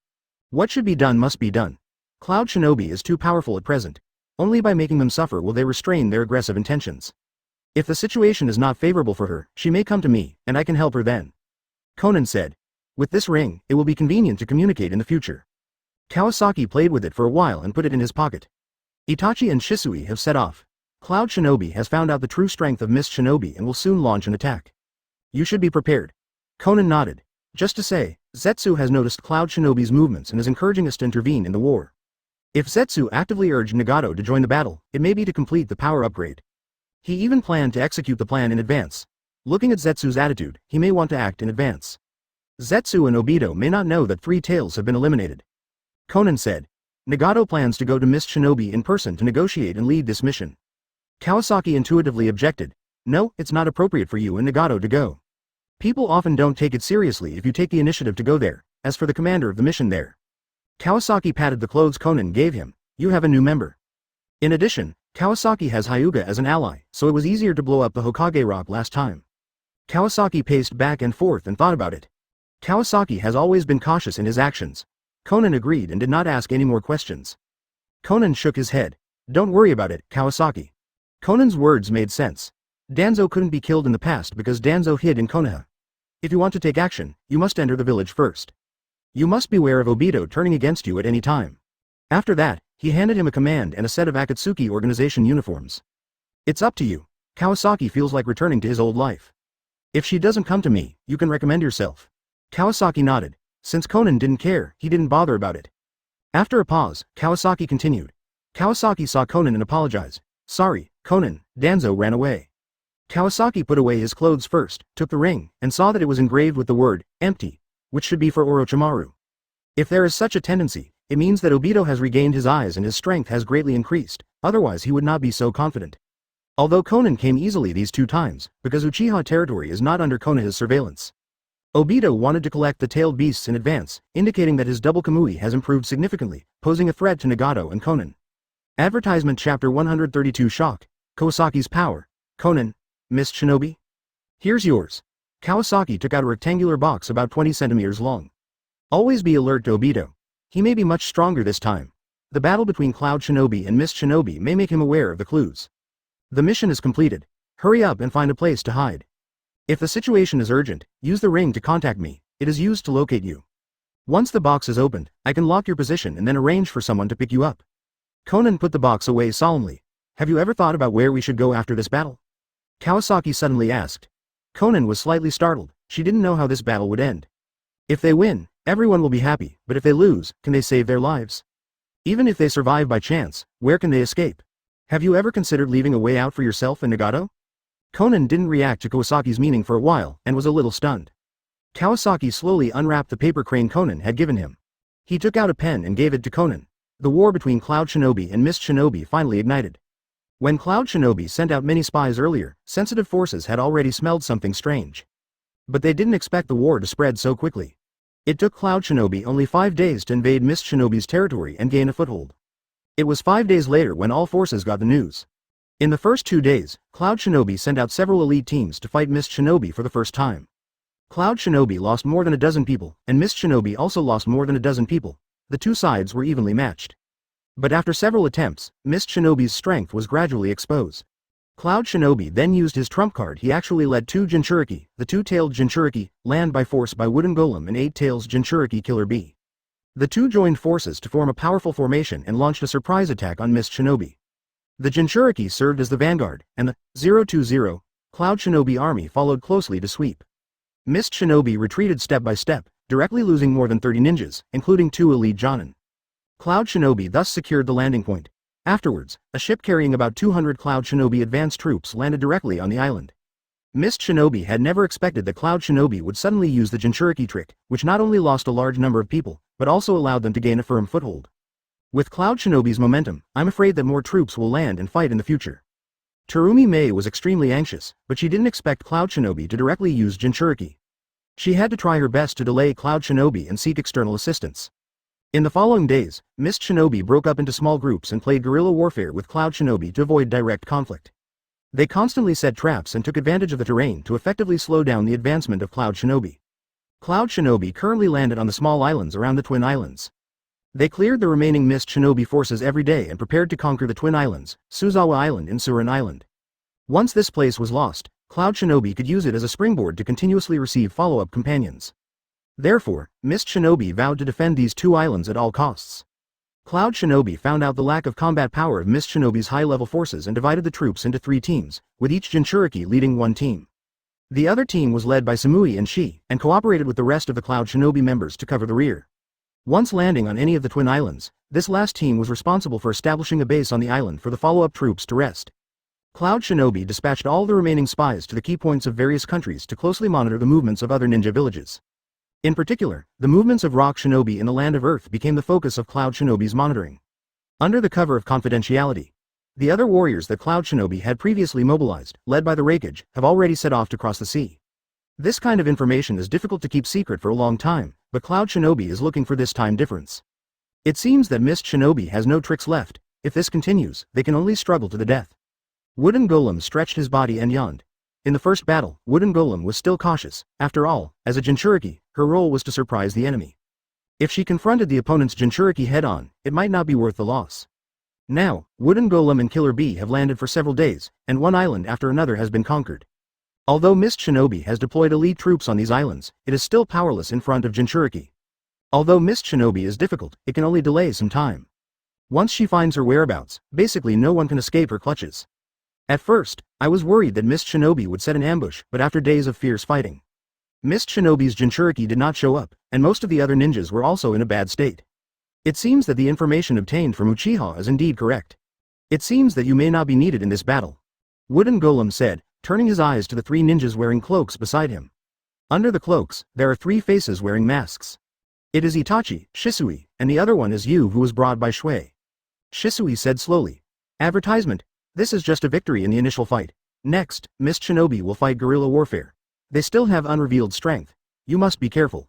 Speaker 1: What should be done must be done. Cloud Shinobi is too powerful at present. Only by making them suffer will they restrain their aggressive intentions. If the situation is not favorable for her, she may come to me, and I can help her then. Konan said. With this ring, it will be convenient to communicate in the future. Kawasaki played with it for a while and put it in his pocket. Itachi and Shisui have set off. Cloud Shinobi has found out the true strength of Mist Shinobi and will soon launch an attack. You should be prepared. Konan nodded. Just to say, Zetsu has noticed Cloud Shinobi's movements and is encouraging us to intervene in the war. If Zetsu actively urged Nagato to join the battle, it may be to complete the power upgrade. He even planned to execute the plan in advance. Looking at Zetsu's attitude, he may want to act in advance. Zetsu and Obito may not know that 3 tails have been eliminated. Konan said. Nagato plans to go to Mist Shinobi in person to negotiate and lead this mission. Kawasaki intuitively objected. No, it's not appropriate for you and Nagato to go. People often don't take it seriously if you take the initiative to go there, as for the commander of the mission there. Kawasaki patted the clothes Konan gave him. You have a new member. In addition, Kawasaki has Hyuga as an ally, so it was easier to blow up the Hokage rock last time. Kawasaki paced back and forth and thought about it. Kawasaki has always been cautious in his actions. Konan agreed and did not ask any more questions. Konan shook his head. Don't worry about it, Kawasaki. Konan's words made sense. Danzo couldn't be killed in the past because Danzo hid in Konoha. If you want to take action, you must enter the village first. You must beware of Obito turning against you at any time. After that, he handed him a command and a set of Akatsuki Organization uniforms. It's up to you. Kawasaki feels like returning to his old life. If she doesn't come to me, you can recommend yourself. Kawasaki nodded. Since Konan didn't care, he didn't bother about it. After a pause, Kawasaki continued. Kawasaki saw Konan and apologized. Sorry, Konan, Danzo ran away. Kawasaki put away his clothes first, took the ring, and saw that it was engraved with the word, empty, which should be for Orochimaru. If there is such a tendency, it means that Obito has regained his eyes and his strength has greatly increased, otherwise he would not be so confident. Although Konan came easily these 2 times, because Uchiha territory is not under Konoha's surveillance. Obito wanted to collect the tailed beasts in advance, indicating that his double Kamui has improved significantly, posing a threat to Nagato and Konan. Advertisement Chapter 132 Shock. Kawasaki's power. Konan. Mist Shinobi? Here's yours. Kawasaki took out a rectangular box about 20 centimeters long. Always be alert to Obito. He may be much stronger this time. The battle between Cloud Shinobi and Mist Shinobi may make him aware of the clues. The mission is completed. Hurry up and find a place to hide. If the situation is urgent, use the ring to contact me. It is used to locate you. Once the box is opened, I can lock your position and then arrange for someone to pick you up. Konan put the box away solemnly. Have you ever thought about where we should go after this battle? Kawasaki suddenly asked. Konan was slightly startled. She didn't know how this battle would end. If they win, everyone will be happy, but if they lose, can they save their lives? Even if they survive by chance, where can they escape? Have you ever considered leaving a way out for yourself and Nagato? Konan didn't react to Kawasaki's meaning for a while, and was a little stunned. Kawasaki slowly unwrapped the paper crane Konan had given him. He took out a pen and gave it to Konan. The war between Cloud Shinobi and Mist Shinobi finally ignited. When Cloud Shinobi sent out many spies earlier, sensitive forces had already smelled something strange. But they didn't expect the war to spread so quickly. It took Cloud Shinobi only 5 days to invade Mist Shinobi's territory and gain a foothold. It was 5 days later when all forces got the news. In the first 2 days, Cloud Shinobi sent out several elite teams to fight Mist Shinobi for the first time. Cloud Shinobi lost more than a dozen people, and Mist Shinobi also lost more than a dozen people. The two sides were evenly matched. But after several attempts, Mist Shinobi's strength was gradually exposed. Cloud Shinobi then used his trump card. He actually led 2 Jinchuriki, the 2-tailed Jinchuriki, land by force by Wooden Golem, and 8 tails Jinchuriki Killer Bee. The two joined forces to form a powerful formation and launched a surprise attack on Mist Shinobi. The Jinchuriki served as the vanguard, and the 020 Cloud Shinobi army followed closely to sweep. Mist Shinobi retreated step by step, directly losing more than 30 ninjas, including 2 elite Jonin. Cloud Shinobi thus secured the landing point. Afterwards, a ship carrying about 200 Cloud Shinobi advance troops landed directly on the island. Mist Shinobi had never expected that Cloud Shinobi would suddenly use the Jinchuriki trick, which not only lost a large number of people, but also allowed them to gain a firm foothold. With Cloud Shinobi's momentum, I'm afraid that more troops will land and fight in the future. Terumi Mei was extremely anxious, but she didn't expect Cloud Shinobi to directly use Jinchuriki. She had to try her best to delay Cloud Shinobi and seek external assistance. In the following days, Mist Shinobi broke up into small groups and played guerrilla warfare with Cloud Shinobi to avoid direct conflict. They constantly set traps and took advantage of the terrain to effectively slow down the advancement of Cloud Shinobi. Cloud Shinobi currently landed on the small islands around the Twin Islands. They cleared the remaining Mist Shinobi forces every day and prepared to conquer the Twin Islands, Suzawa Island and Surin Island. Once this place was lost, Cloud Shinobi could use it as a springboard to continuously receive follow-up companions. Therefore, Mist Shinobi vowed to defend these 2 islands at all costs. Cloud Shinobi found out the lack of combat power of Mist Shinobi's high-level forces and divided the troops into 3 teams, with each Jinchuriki leading 1 team. The other team was led by Samui and Shi, and cooperated with the rest of the Cloud Shinobi members to cover the rear. Once landing on any of the Twin Islands, this last team was responsible for establishing a base on the island for the follow-up troops to rest. Cloud Shinobi dispatched all the remaining spies to the key points of various countries to closely monitor the movements of other ninja villages. In particular, the movements of Rock Shinobi in the Land of Earth became the focus of Cloud Shinobi's monitoring. Under the cover of confidentiality, the other warriors that Cloud Shinobi had previously mobilized, led by the Raikage, have already set off to cross the sea. This kind of information is difficult to keep secret for a long time, but Cloud Shinobi is looking for this time difference. It seems that Mist Shinobi has no tricks left. If this continues, they can only struggle to the death. Wooden Golem stretched his body and yawned. In the first battle, Wooden Golem was still cautious. After all, as a Jinchuriki, her role was to surprise the enemy. If she confronted the opponent's Jinchuriki head-on, it might not be worth the loss. Now, Wooden Golem and Killer Bee have landed for several days, and one island after another has been conquered. Although Mist Shinobi has deployed elite troops on these islands, it is still powerless in front of Jinchuriki. Although Mist Shinobi is difficult, it can only delay some time. Once she finds her whereabouts, basically no one can escape her clutches. At first, I was worried that Mist Shinobi would set an ambush, but after days of fierce fighting, Mist Shinobi's Jinchuriki did not show up, and most of the other ninjas were also in a bad state. It seems that the information obtained from Uchiha is indeed correct. It seems that you may not be needed in this battle, Wooden Golem said, turning his eyes to the 3 ninjas wearing cloaks beside him. Under the cloaks, there are 3 faces wearing masks. It is Itachi, Shisui, and the other one is Yu, who was brought by Shui. Shisui said slowly. Advertisement. This is just a victory in the initial fight. Next, Mist Shinobi will fight guerrilla warfare. They still have unrevealed strength. You must be careful.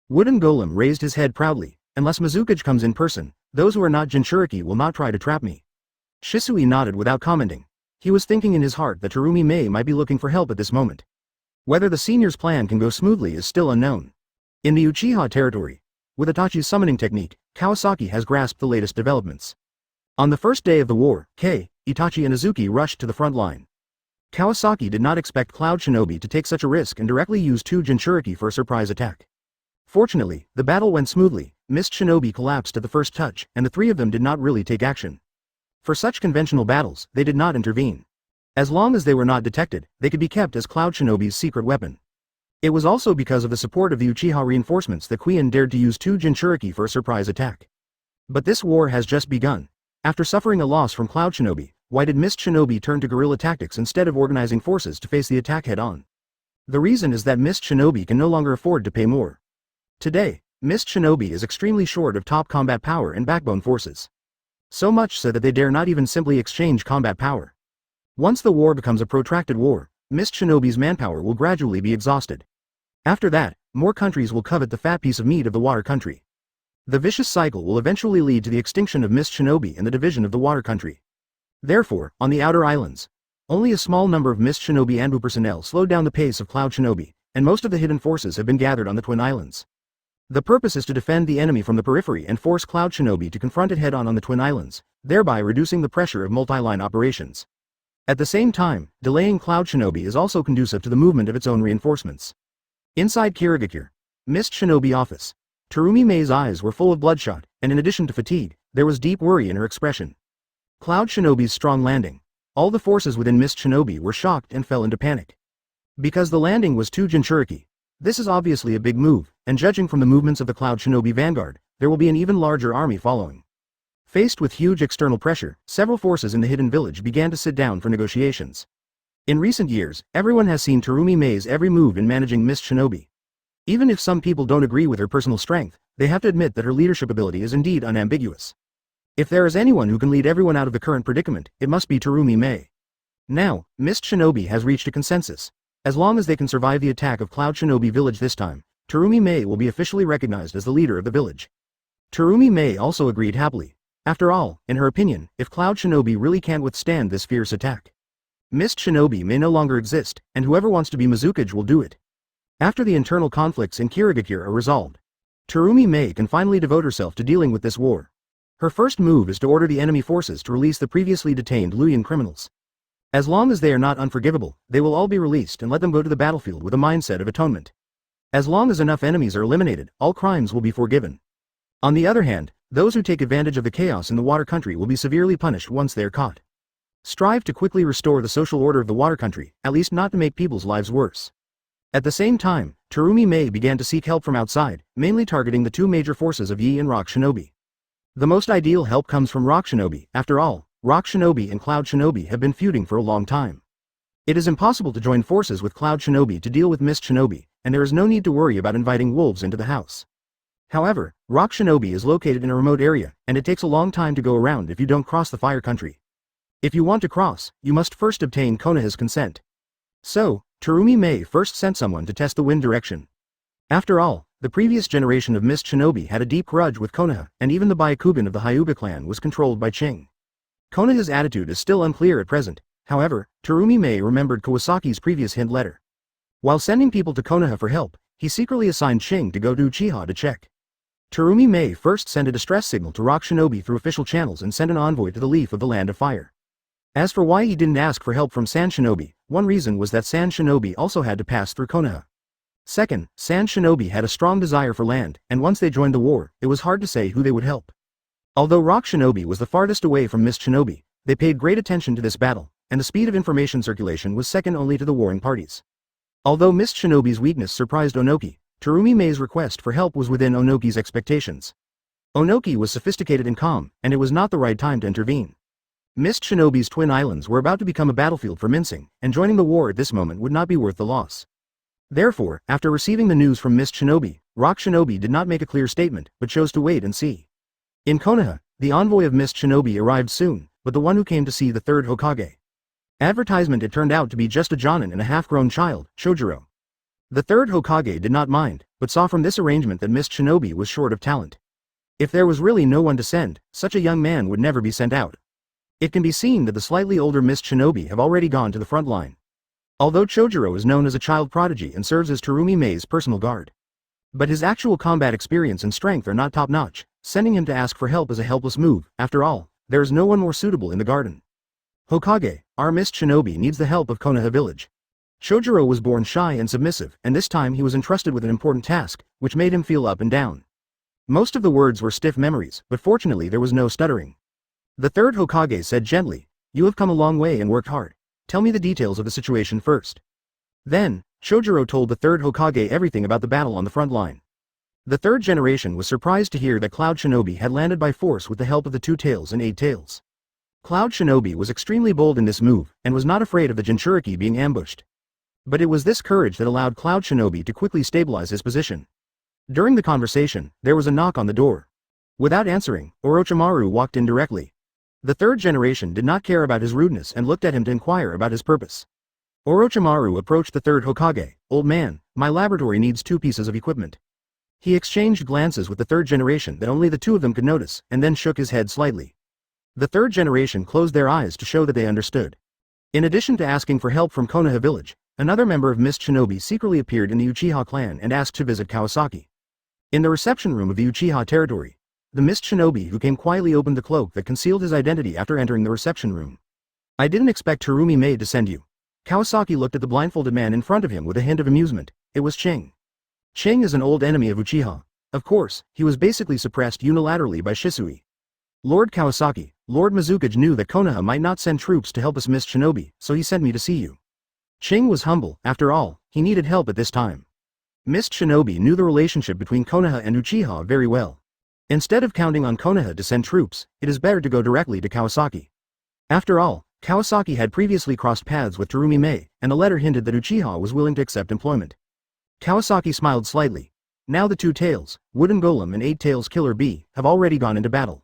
Speaker 1: Wooden Golem raised his head proudly. Unless Mizukage comes in person, those who are not Jinchuriki will not try to trap me. Shisui nodded without commenting. He was thinking in his heart that Terumi Mei might be looking for help at this moment. Whether the senior's plan can go smoothly is still unknown. In the Uchiha territory, with Itachi's summoning technique, Kawasaki has grasped the latest developments. On the first day of the war, Itachi and Izuki rushed to the front line. Kawasaki did not expect Cloud Shinobi to take such a risk and directly use 2 Jinchuriki for a surprise attack. Fortunately, the battle went smoothly. Mist Shinobi collapsed at the first touch, and the 3 of them did not really take action. For such conventional battles, they did not intervene. As long as they were not detected, they could be kept as Cloud Shinobi's secret weapon. It was also because of the support of the Uchiha reinforcements that Quien dared to use 2 Jinchuriki for a surprise attack. But this war has just begun. After suffering a loss from Cloud Shinobi, why did Mist Shinobi turn to guerrilla tactics instead of organizing forces to face the attack head-on? The reason is that Mist Shinobi can no longer afford to pay more. Today, Mist Shinobi is extremely short of top combat power and backbone forces. So much so that they dare not even simply exchange combat power. Once the war becomes a protracted war, Mist Shinobi's manpower will gradually be exhausted. After that, more countries will covet the fat piece of meat of the water country. The vicious cycle will eventually lead to the extinction of Mist Shinobi and the division of the water country. Therefore, on the outer islands, only a small number of Mist Shinobi Anbu personnel slowed down the pace of Cloud Shinobi, and most of the hidden forces have been gathered on the Twin Islands. The purpose is to defend the enemy from the periphery and force Cloud Shinobi to confront it head-on on the Twin Islands, thereby reducing the pressure of multi-line operations. At the same time, delaying Cloud Shinobi is also conducive to the movement of its own reinforcements. Inside Kirigakure, Mist Shinobi office, Terumi Mei's eyes were full of bloodshot, and in addition to fatigue, there was deep worry in her expression. Cloud Shinobi's strong landing. All the forces within Mist Shinobi were shocked and fell into panic. Because the landing was too Jinchuriki. This is obviously a big move, and judging from the movements of the Cloud Shinobi vanguard, there will be an even larger army following. Faced with huge external pressure, several forces in the hidden village began to sit down for negotiations. In recent years, everyone has seen Terumi Mei's every move in managing Mist Shinobi. Even if some people don't agree with her personal strength, they have to admit that her leadership ability is indeed unambiguous. If there is anyone who can lead everyone out of the current predicament, it must be Terumi Mei. Now, Mist Shinobi has reached a consensus. As long as they can survive the attack of Cloud Shinobi village this time, Terumi Mei will be officially recognized as the leader of the village. Terumi Mei also agreed happily. After all, in her opinion, if Cloud Shinobi really can't withstand this fierce attack, Mist Shinobi may no longer exist, and whoever wants to be Mizukage will do it. After the internal conflicts in Kirigakure are resolved, Terumi Mei can finally devote herself to dealing with this war. Her first move is to order the enemy forces to release the previously detained Luyan criminals. As long as they are not unforgivable, they will all be released and let them go to the battlefield with a mindset of atonement. As long as enough enemies are eliminated, all crimes will be forgiven. On the other hand, those who take advantage of the chaos in the water country will be severely punished once they are caught. Strive to quickly restore the social order of the water country, at least not to make people's lives worse. At the same time, Terumi Mei began to seek help from outside, mainly targeting the two major forces of Yi and Rock Shinobi. The most ideal help comes from Rock Shinobi. After all, Rock Shinobi and Cloud Shinobi have been feuding for a long time. It is impossible to join forces with Cloud Shinobi to deal with Mist Shinobi, and there is no need to worry about inviting wolves into the house. However, Rock Shinobi is located in a remote area, and it takes a long time to go around if you don't cross the fire country. If you want to cross, you must first obtain Konoha's consent. So, Terumi Mei first sent someone to test the wind direction. After all, the previous generation of Mist Shinobi had a deep grudge with Konoha, and even the Byakugan of the Hyuga clan was controlled by Ching. Konoha's attitude is still unclear at present. However, Terumi Mei remembered Kawasaki's previous hint letter. While sending people to Konoha for help, he secretly assigned Ching to go to Uchiha to check. Terumi Mei first sent a distress signal to Rock Shinobi through official channels and sent an envoy to the Leaf of the Land of Fire. As for why he didn't ask for help from Sand Shinobi, one reason was that Sand Shinobi also had to pass through Konoha. Second, Sand Shinobi had a strong desire for land, and once they joined the war, it was hard to say who they would help. Although Rock Shinobi was the farthest away from Mist Shinobi, they paid great attention to this battle, and the speed of information circulation was second only to the warring parties. Although Mist Shinobi's weakness surprised Onoki, Terumi Mei's request for help was within Onoki's expectations. Onoki was sophisticated and calm, and it was not the right time to intervene. Mist Shinobi's Twin Islands were about to become a battlefield for mincing, and joining the war at this moment would not be worth the loss. Therefore, after receiving the news from Mist Shinobi, Rock Shinobi did not make a clear statement, but chose to wait and see. In Konoha, the envoy of Mist Shinobi arrived soon, but the one who came to see the third Hokage. Advertisement it turned out to be just a jonin and a half-grown child, Shojiro. The third Hokage did not mind, but saw from this arrangement that Mist Shinobi was short of talent. If there was really no one to send, such a young man would never be sent out. It can be seen that the slightly older Mist Shinobi have already gone to the front line. Although Chojiro is known as a child prodigy and serves as Terumi Mei's personal guard. But his actual combat experience and strength are not top-notch, sending him to ask for help is a helpless move. After all, there is no one more suitable in the garden. Hokage, our Mist Shinobi needs the help of Konoha village. Chojiro was born shy and submissive, and this time he was entrusted with an important task, which made him feel up and down. Most of the words were stiff memories, but fortunately there was no stuttering. The third Hokage said gently, "You have come a long way and worked hard. Tell me the details of the situation first." Then, Chojiro told the third Hokage everything about the battle on the front line. The third generation was surprised to hear that Cloud Shinobi had landed by force with the help of the 2 tails and 8 tails. Cloud Shinobi was extremely bold in this move, and was not afraid of the Jinchuriki being ambushed. But it was this courage that allowed Cloud Shinobi to quickly stabilize his position. During the conversation, there was a knock on the door. Without answering, Orochimaru walked in directly. The third generation did not care about his rudeness and looked at him to inquire about his purpose. Orochimaru approached the third Hokage. "Old man, my laboratory needs 2 pieces of equipment." He exchanged glances with the third generation that only the 2 of them could notice, and then shook his head slightly. The third generation closed their eyes to show that they understood. In addition to asking for help from Konoha village, another member of Mist Shinobi secretly appeared in the Uchiha clan and asked to visit Kawasaki. In the reception room of the Uchiha territory, the Mist Shinobi who came quietly opened the cloak that concealed his identity after entering the reception room. "I didn't expect Terumi Mei to send you." Kawasaki looked at the blindfolded man in front of him with a hint of amusement. It was Ching. Ching is an old enemy of Uchiha. Of course, he was basically suppressed unilaterally by Shisui. "Lord Kawasaki, Lord Mizukage knew that Konoha might not send troops to help us Mist Shinobi, so he sent me to see you." Ching was humble. After all, he needed help at this time. Mist Shinobi knew the relationship between Konoha and Uchiha very well. Instead of counting on Konoha to send troops, it is better to go directly to Kawasaki. After all, Kawasaki had previously crossed paths with Terumi Mei, and the letter hinted that Uchiha was willing to accept employment. Kawasaki smiled slightly. Now the 2 tails, Wooden Golem and 8 tails Killer Bee, have already gone into battle.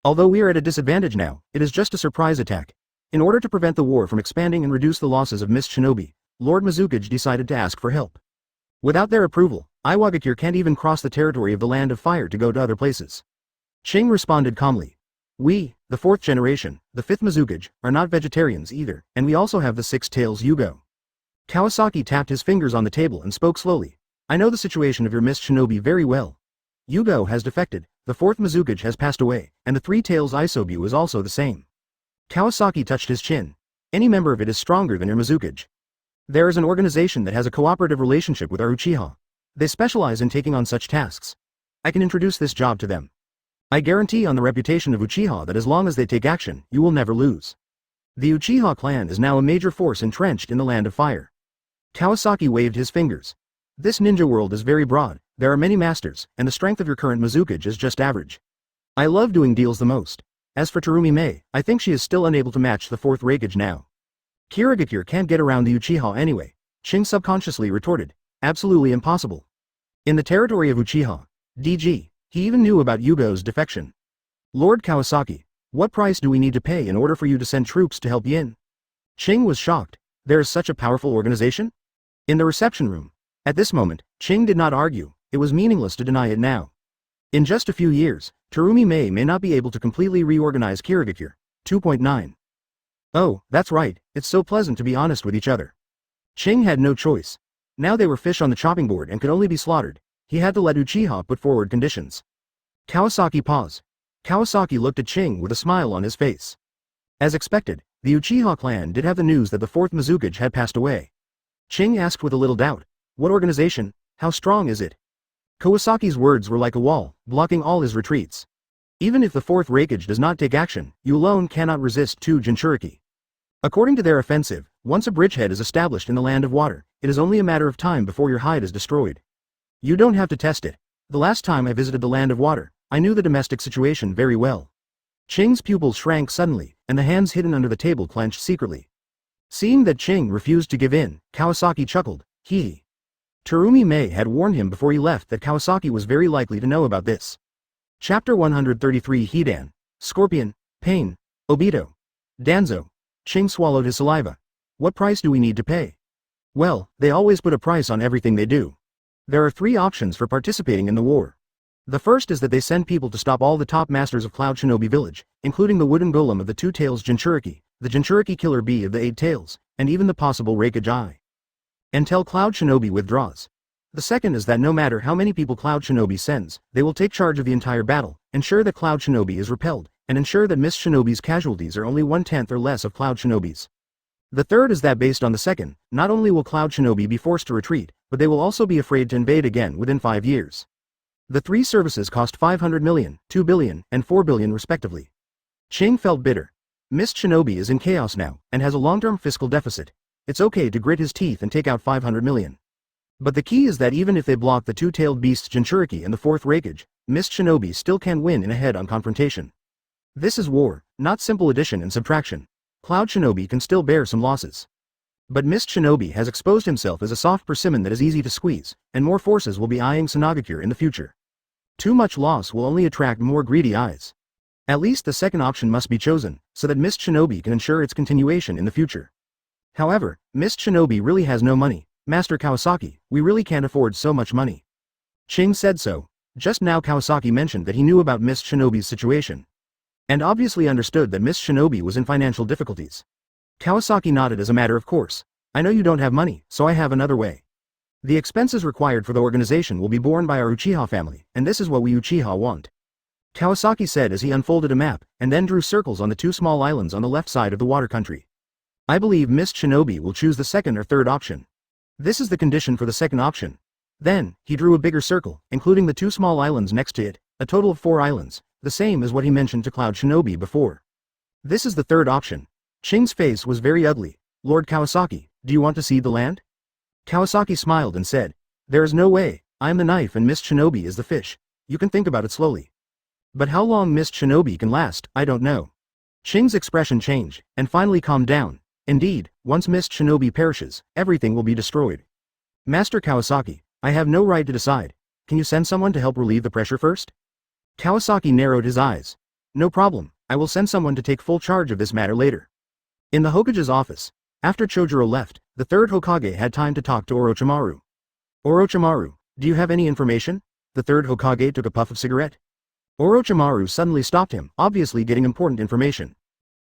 Speaker 1: Although we are at a disadvantage now, it is just a surprise attack. In order to prevent the war from expanding and reduce the losses of Mist Shinobi, Lord Mizukage decided to ask for help. Without their approval, Iwagakure can't even cross the territory of the Land of Fire to go to other places. Ching responded calmly. "We, the 4th generation, the 5th Mizukage, are not vegetarians either, and we also have the 6 tails Yugo." Kawasaki tapped his fingers on the table and spoke slowly. "I know the situation of your Mist Shinobi very well. Yugo has defected, the 4th Mizukage has passed away, and the 3 tails Isobu is also the same." Kawasaki touched his chin. "Any member of it is stronger than your Mizukage. There is an organization that has a cooperative relationship with our Uchiha. They specialize in taking on such tasks. I can introduce this job to them. I guarantee on the reputation of Uchiha that as long as they take action, you will never lose. The Uchiha clan is now a major force entrenched in the Land of Fire." Kawasaki waved his fingers. "This ninja world is very broad, there are many masters, and the strength of your current Mizukage is just average. I love doing deals the most. As for Terumi Mei, I think she is still unable to match the 4th Raikage now." "Kirigakure can't get around the Uchiha anyway," Ching subconsciously retorted. "Absolutely impossible. In the territory of Uchiha, DG, he even knew about Yugo's defection." "Lord Kawasaki, what price do we need to pay in order for you to send troops to help Yin?" Ching was shocked. There is such a powerful organization? In the reception room. At this moment, Ching did not argue. It was meaningless to deny it now. In just a few years, Terumi Mei may not be able to completely reorganize Kirigakure. 2.9. "Oh, that's right, it's so pleasant to be honest with each other." Ching had no choice. Now they were fish on the chopping board and could only be slaughtered. He had to let Uchiha put forward conditions. Kawasaki paused. Kawasaki looked at Ching with a smile on his face. As expected, the Uchiha clan did have the news that the 4th Mizukage had passed away. Ching asked with a little doubt, "What organization? How strong is it?" Kawasaki's words were like a wall, blocking all his retreats. "Even if the 4th Raikage does not take action, you alone cannot resist 2 Jinchuriki. According to their offensive, once a bridgehead is established in the Land of Water, it is only a matter of time before your hide is destroyed. You don't have to test it. The last time I visited the Land of Water, I knew the domestic situation very well." Ching's pupils shrank suddenly, and the hands hidden under the table clenched secretly. Seeing that Ching refused to give in, Kawasaki chuckled. He. Terumi Mei had warned him before he left that Kawasaki was very likely to know about this. Chapter 133 Hidan, Scorpion, Pain, Obito, Danzo. Ching swallowed his saliva. "What price do we need to pay?" "Well, they always put a price on everything they do. There are 3 options for participating in the war. The first is that they send people to stop all the top masters of Cloud Shinobi village, including the Wooden Golem of the 2 tails Jinchuriki, the Jinchuriki Killer Bee of the 8 tails, and even the possible Raikage Eye. Until Cloud Shinobi withdraws. The second is that no matter how many people Cloud Shinobi sends, they will take charge of the entire battle, ensure that Cloud Shinobi is repelled, and ensure that Mist Shinobi's casualties are only 1/10 or less of Cloud Shinobi's. The third is that based on the second, not only will Cloud Shinobi be forced to retreat, but they will also be afraid to invade again within 5 years. The 3 services cost 500 million, 2 billion, and 4 billion respectively. Ching felt bitter. Mist Shinobi is in chaos now, and has a long-term fiscal deficit. It's okay to grit his teeth and take out 500 million. But the key is that even if they block the two-tailed beast's Jinchuriki and the fourth Raikage, Mist Shinobi still can win in a head-on confrontation. This is war, not simple addition and subtraction. Cloud Shinobi can still bear some losses. But Mist Shinobi has exposed himself as a soft persimmon that is easy to squeeze, and more forces will be eyeing Sunagakure in the future. Too much loss will only attract more greedy eyes. At least the second option must be chosen, so that Mist Shinobi can ensure its continuation in the future. However, Mist Shinobi really has no money. Master Kawasaki, we really can't afford so much money. Ching said so. Just now Kawasaki mentioned that he knew about Mist Shinobi's situation. And obviously understood that Mist Shinobi was in financial difficulties. Kawasaki nodded as a matter of course. I know you don't have money, so I have another way. The expenses required for the organization will be borne by our Uchiha family, and this is what we Uchiha want. Kawasaki said as he unfolded a map, and then drew circles on the two small islands on the left side of the water country. I believe Mist Shinobi will choose the second or third option. This is the condition for the second option. Then, he drew a bigger circle, including the two small islands next to it, a total of 4 islands, the same as what he mentioned to Cloud Shinobi before. This is the third option. Ching's face was very ugly. Lord Kawasaki, do you want to see the land? Kawasaki smiled and said, there is no way, I am the knife and Mist Shinobi is the fish. You can think about it slowly. But how long Mist Shinobi can last, I don't know. Ching's expression changed, and finally calmed down. Indeed, once Mist Shinobi perishes, everything will be destroyed. Master Kawasaki, I have no right to decide. Can you send someone to help relieve the pressure first? Kawasaki narrowed his eyes. No problem, I will send someone to take full charge of this matter later. In the Hokage's office, after Chojuro left, the third Hokage had time to talk to Orochimaru. Orochimaru, do you have any information? The third Hokage took a puff of cigarette. Orochimaru suddenly stopped him, obviously getting important information.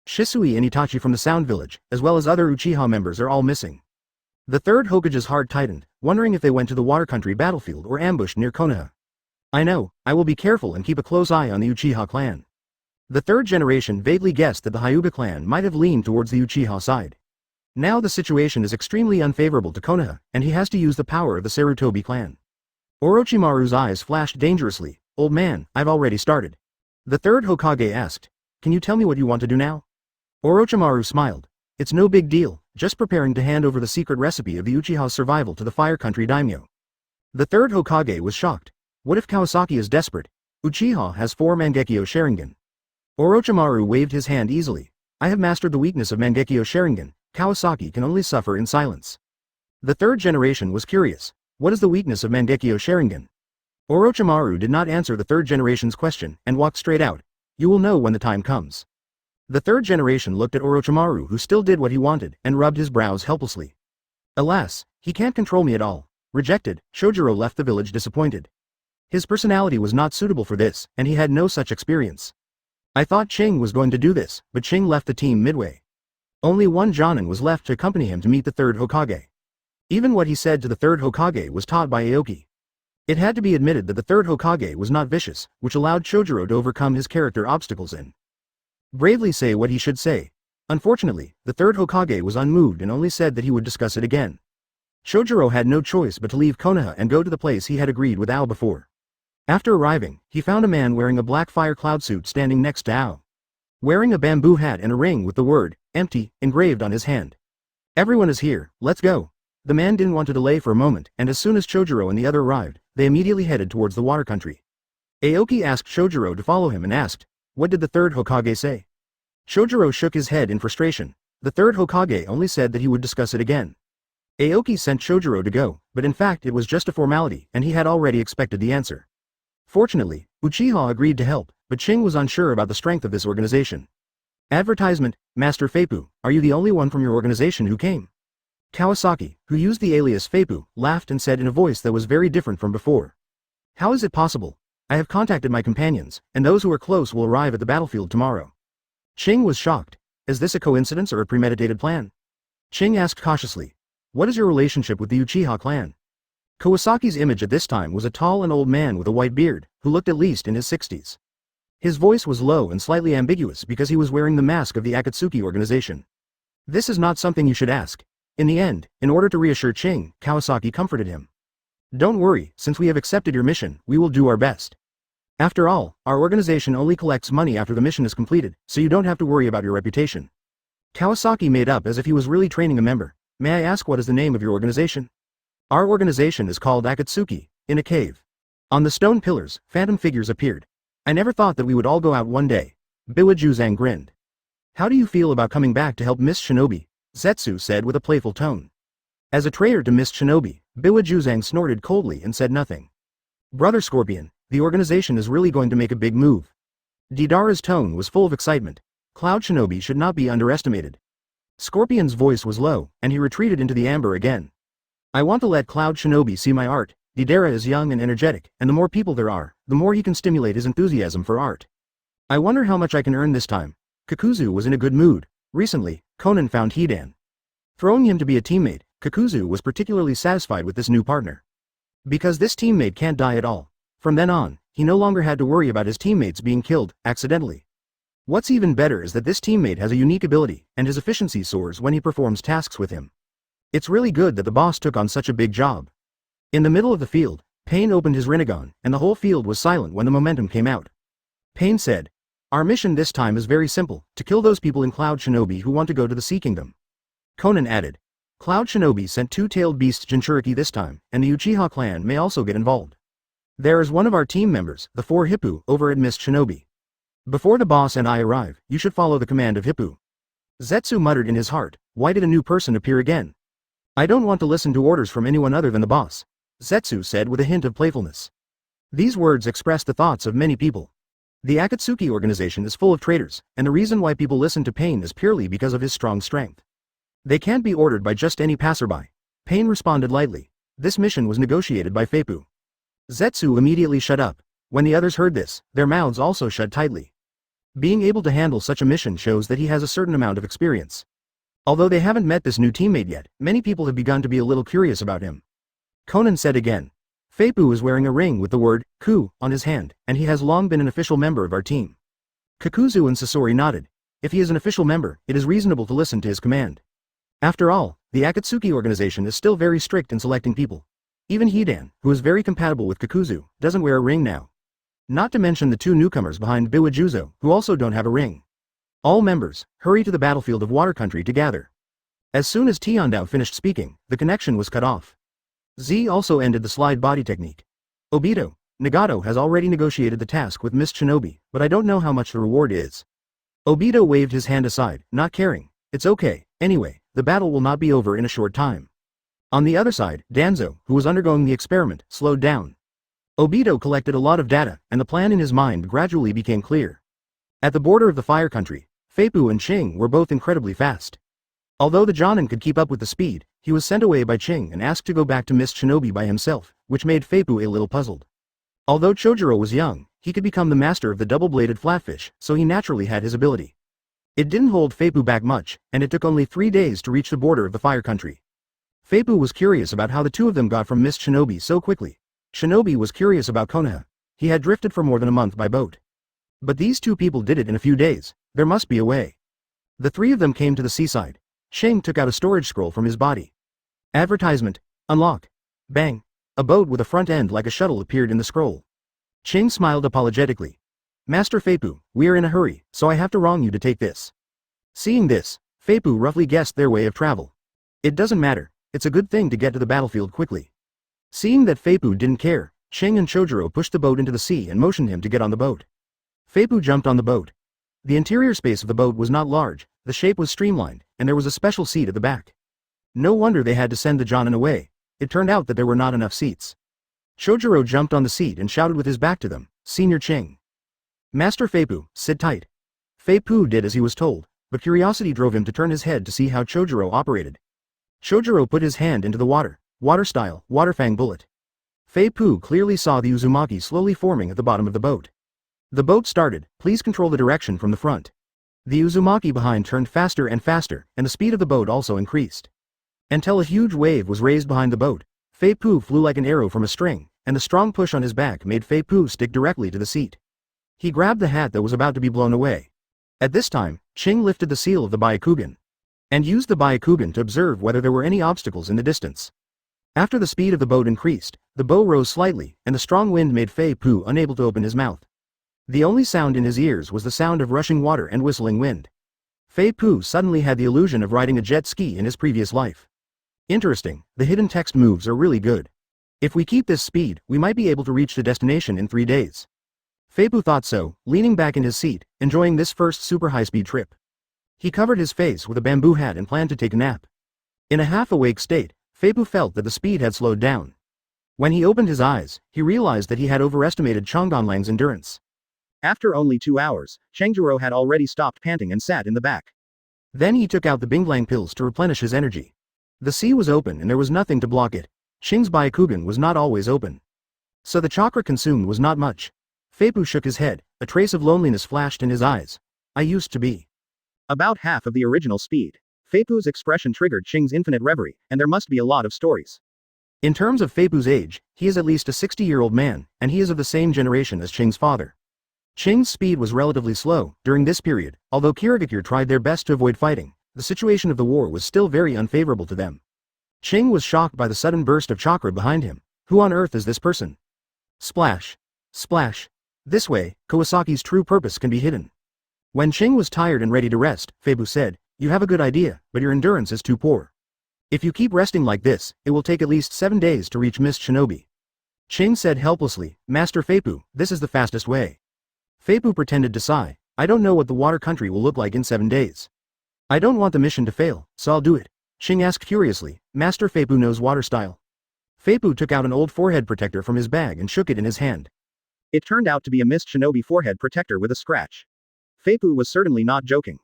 Speaker 1: Shisui and Itachi from the Sound Village, as well as other Uchiha members are all missing. The third Hokage's heart tightened, wondering if they went to the water country battlefield or ambushed near Konoha. I know, I will be careful and keep a close eye on the Uchiha clan. The third generation vaguely guessed that the Hyuga clan might have leaned towards the Uchiha side. Now the situation is extremely unfavorable to Konoha, and he has to use the power of the Sarutobi clan. Orochimaru's eyes flashed dangerously. Old man, I've already started. The third Hokage asked, can you tell me what you want to do now? Orochimaru smiled. It's no big deal, just preparing to hand over the secret recipe of the Uchiha's survival to the Fire Country daimyo. The third Hokage was shocked. What if Kawasaki is desperate? Uchiha has 4 Mangekyō Sharingan. Orochimaru waved his hand easily. I have mastered the weakness of Mangekyō Sharingan. Kawasaki can only suffer in silence. The third generation was curious. What is the weakness of Mangekyō Sharingan? Orochimaru did not answer the third generation's question and walked straight out. You will know when the time comes. The third generation looked at Orochimaru, who still did what he wanted, and rubbed his brows helplessly. Alas, he can't control me at all. Rejected, Chojuro left the village disappointed. His personality was not suitable for this, and he had no such experience. I thought Ching was going to do this, but Ching left the team midway. Only one Jonin was left to accompany him to meet the third Hokage. Even what he said to the third Hokage was taught by Aoki. It had to be admitted that the third Hokage was not vicious, which allowed Chojuro to overcome his character obstacles and bravely say what he should say. Unfortunately, the third Hokage was unmoved and only said that he would discuss it again. Chojuro had no choice but to leave Konoha and go to the place he had agreed with Ao before. After arriving, he found a man wearing a black fire cloud suit standing next to Ao. Wearing a bamboo hat and a ring with the word, empty, engraved on his hand. Everyone is here, let's go. The man didn't want to delay for a moment, and as soon as Chojuro and the other arrived, they immediately headed towards the water country. Aoki asked Chojuro to follow him and asked, what did the third Hokage say? Chojuro shook his head in frustration. The third Hokage only said that he would discuss it again. Aoki sent Chojuro to go, but in fact it was just a formality and he had already expected the answer. Fortunately, Uchiha agreed to help, but Ching was unsure about the strength of this organization. Advertisement, Master Feipu, are you the only one from your organization who came? Kawasaki, who used the alias Feipu, laughed and said in a voice that was very different from before. How is it possible? I have contacted my companions, and those who are close will arrive at the battlefield tomorrow. Ching was shocked. Is this a coincidence or a premeditated plan? Ching asked cautiously. What is your relationship with the Uchiha clan? Kawasaki's image at this time was a tall and old man with a white beard, who looked at least in his 60s. His voice was low and slightly ambiguous because he was wearing the mask of the Akatsuki Organization. This is not something you should ask. In the end, in order to reassure Ching, Kawasaki comforted him. Don't worry, since we have accepted your mission, we will do our best. After all, our organization only collects money after the mission is completed, so you don't have to worry about your reputation. Kawasaki made up as if he was really training a member. May I ask what is the name of your organization? Our organization is called Akatsuki, in a cave. On the stone pillars, phantom figures appeared. I never thought that we would all go out one day. Biwa-Juzang grinned. How do you feel about coming back to help Miss Shinobi? Zetsu said with a playful tone. As a traitor to Miss Shinobi, Biwa-Juzang snorted coldly and said nothing. Brother Scorpion, the organization is really going to make a big move. Deidara's tone was full of excitement. Cloud Shinobi should not be underestimated. Scorpion's voice was low, and he retreated into the amber again. I want to let Cloud Shinobi see my art. Deidara is young and energetic, and the more people there are, the more he can stimulate his enthusiasm for art. I wonder how much I can earn this time. Kakuzu was in a good mood. Recently, Conan found Hidan. Throwing him to be a teammate, Kakuzu was particularly satisfied with this new partner. Because this teammate can't die at all. From then on, he no longer had to worry about his teammates being killed, accidentally. What's even better is that this teammate has a unique ability, and his efficiency soars when he performs tasks with him. It's really good that the boss took on such a big job. In the middle of the field, Pain opened his Rinnegan, and the whole field was silent when the momentum came out. Pain said, our mission this time is very simple, to kill those people in Cloud Shinobi who want to go to the Sea Kingdom. Conan added, Cloud Shinobi sent two-tailed beasts Jinchuriki this time, and the Uchiha clan may also get involved. There is one of our team members, the 4 Hippo, over at Miss Shinobi. Before the boss and I arrive, you should follow the command of Hippo. Zetsu muttered in his heart, why did a new person appear again? I don't want to listen to orders from anyone other than the boss, Zetsu said with a hint of playfulness. These words expressed the thoughts of many people. The Akatsuki Organization is full of traitors, and the reason why people listen to Pain is purely because of his strong strength. They can't be ordered by just any passerby. Pain responded lightly. This mission was negotiated by Feipu. Zetsu immediately shut up. When the others heard this, their mouths also shut tightly. Being able to handle such a mission shows that he has a certain amount of experience. Although they haven't met this new teammate yet, many people have begun to be a little curious about him. Conan said again. Feipu is wearing a ring with the word, Ku, on his hand, and he has long been an official member of our team. Kakuzu and Sasori nodded. If he is an official member, it is reasonable to listen to his command. After all, the Akatsuki Organization is still very strict in selecting people. Even Hidan, who is very compatible with Kakuzu, doesn't wear a ring now. Not to mention the 2 newcomers behind Biwa-Juzo, who also don't have a ring. All members, hurry to the battlefield of Water Country to gather. As soon as Tiandao finished speaking, the connection was cut off. Z also ended the slide body technique. Obito, Nagato has already negotiated the task with Miss Shinobi, but I don't know how much the reward is. Obito waved his hand aside, not caring. It's okay, anyway, the battle will not be over in a short time. On the other side, Danzo, who was undergoing the experiment, slowed down. Obito collected a lot of data, and the plan in his mind gradually became clear. At the border of the Fire Country, Feipu and Ching were both incredibly fast. Although the Jonin could keep up with the speed, he was sent away by Ching and asked to go back to Miss Shinobi by himself, which made Feipu a little puzzled. Although Chojuro was young, he could become the master of the double-bladed flatfish, so he naturally had his ability. It didn't hold Feipu back much, and it took only 3 days to reach the border of the Fire Country. Feipu was curious about how the 2 of them got from Miss Shinobi so quickly. Shinobi was curious about Konoha. He had drifted for more than a month by boat. But these 2 people did it in a few days. There must be a way. The 3 of them came to the seaside. Ching took out a storage scroll from his body. Advertisement. Unlock. Bang. A boat with a front end like a shuttle appeared in the scroll. Ching smiled apologetically. Master Feipu, we are in a hurry, so I have to wrong you to take this. Seeing this, Feipu roughly guessed their way of travel. It doesn't matter. It's a good thing to get to the battlefield quickly. Seeing that Feipu didn't care, Ching and Chojuro pushed the boat into the sea and motioned him to get on the boat. Feipu jumped on the boat. The interior space of the boat was not large, the shape was streamlined, and there was a special seat at the back. No wonder they had to send the Jonin away. It turned out that there were not enough seats. Chojuro jumped on the seat and shouted with his back to them, Senior Ching. Master Feipu, sit tight. Feipu did as he was told, but curiosity drove him to turn his head to see how Chojuro operated. Chojuro put his hand into the water, water-style, water-fang bullet. Feipu clearly saw the Uzumaki slowly forming at the bottom of the boat. The boat started, please control the direction from the front. The Uzumaki behind turned faster and faster, and the speed of the boat also increased. Until a huge wave was raised behind the boat, Feipu flew like an arrow from a string, and the strong push on his back made Feipu stick directly to the seat. He grabbed the hat that was about to be blown away. At this time, Ching lifted the seal of the Byakugan and used the Byakugan to observe whether there were any obstacles in the distance. After the speed of the boat increased, the bow rose slightly, and the strong wind made Feipu unable to open his mouth. The only sound in his ears was the sound of rushing water and whistling wind. Feipu suddenly had the illusion of riding a jet ski in his previous life. Interesting, the hidden text moves are really good. If we keep this speed, we might be able to reach the destination in 3 days. Feipu thought so, leaning back in his seat, enjoying this first super high-speed trip. He covered his face with a bamboo hat and planned to take a nap. In a half-awake state, Feipu felt that the speed had slowed down. When he opened his eyes, he realized that he had overestimated Changdanlang's endurance. After only 2 hours, Changjuro had already stopped panting and sat in the back. Then he took out the Binglang pills to replenish his energy. The sea was open and there was nothing to block it. Shing's Byakugan was not always open. So the chakra consumed was not much. Feipu shook his head, a trace of loneliness flashed in his eyes. I used to be about half of the original speed. Feipu's expression triggered Shing's infinite reverie, and there must be a lot of stories. In terms of Feipu's age, he is at least a 60-year-old man, and he is of the same generation as Shing's father. Shing's speed was relatively slow during this period, although Kirigakure tried their best to avoid fighting. The situation of the war was still very unfavorable to them. Shing was shocked by the sudden burst of chakra behind him. Who on earth is this person? Splash. Splash. This way, Kawasaki's true purpose can be hidden. When Shing was tired and ready to rest, Feipu said, You have a good idea, but your endurance is too poor. If you keep resting like this, it will take at least 7 days to reach Mist Shinobi. Shing said helplessly, Master Feipu, this is the fastest way. Feipu pretended to sigh, I don't know what the water country will look like in 7 days. I don't want the mission to fail, so I'll do it. Shing asked curiously, Master Feipu knows water style. Feipu took out an old forehead protector from his bag and shook it in his hand. It turned out to be a Mist Shinobi forehead protector with a scratch. Feipu was certainly not joking.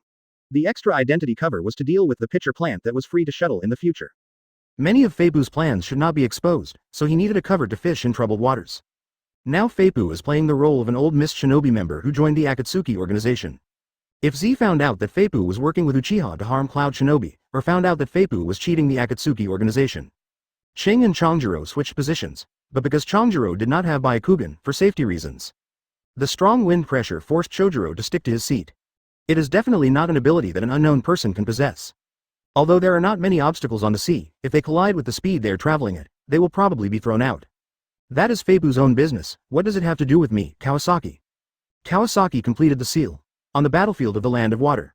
Speaker 1: The extra identity cover was to deal with the pitcher plant that was free to shuttle in the future. Many of Feipu's plans should not be exposed, so he needed a cover to fish in troubled waters. Now Feipu is playing the role of an old Mist Shinobi member who joined the Akatsuki Organization. If Z found out that Feipu was working with Uchiha to harm Cloud Shinobi, or found out that Feipu was cheating the Akatsuki Organization, Shing and Changjuro switched positions, but because Changjuro did not have Byakugan for safety reasons, the strong wind pressure forced Chojuro to stick to his seat. It is definitely not an ability that an unknown person can possess. Although there are not many obstacles on the sea, if they collide with the speed they are traveling at, they will probably be thrown out. That is Feipu's own business. What does it have to do with me, Kawasaki? Kawasaki completed the seal on the battlefield of the Land of Water.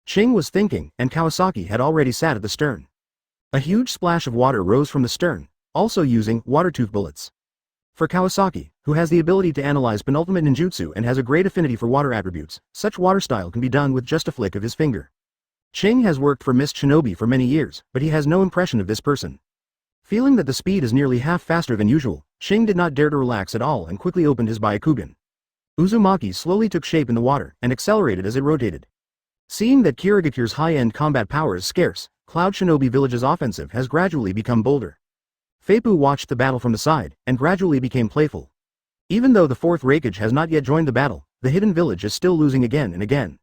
Speaker 1: Shing was thinking, and Kawasaki had already sat at the stern. A huge splash of water rose from the stern, also using water tooth bullets. For Kawasaki, who has the ability to analyze penultimate ninjutsu and has a great affinity for water attributes, such water style can be done with just a flick of his finger. Shing has worked for Mist Shinobi for many years, but he has no impression of this person. Feeling that the speed is nearly half faster than usual, Shing did not dare to relax at all and quickly opened his Byakugan. Uzumaki slowly took shape in the water and accelerated as it rotated. Seeing that Kirigakure's high-end combat power is scarce, Cloud Shinobi Village's offensive has gradually become bolder. Feipu watched the battle from the side, and gradually became playful. Even though the 4th Raikage has not yet joined the battle, the hidden village is still losing again and again.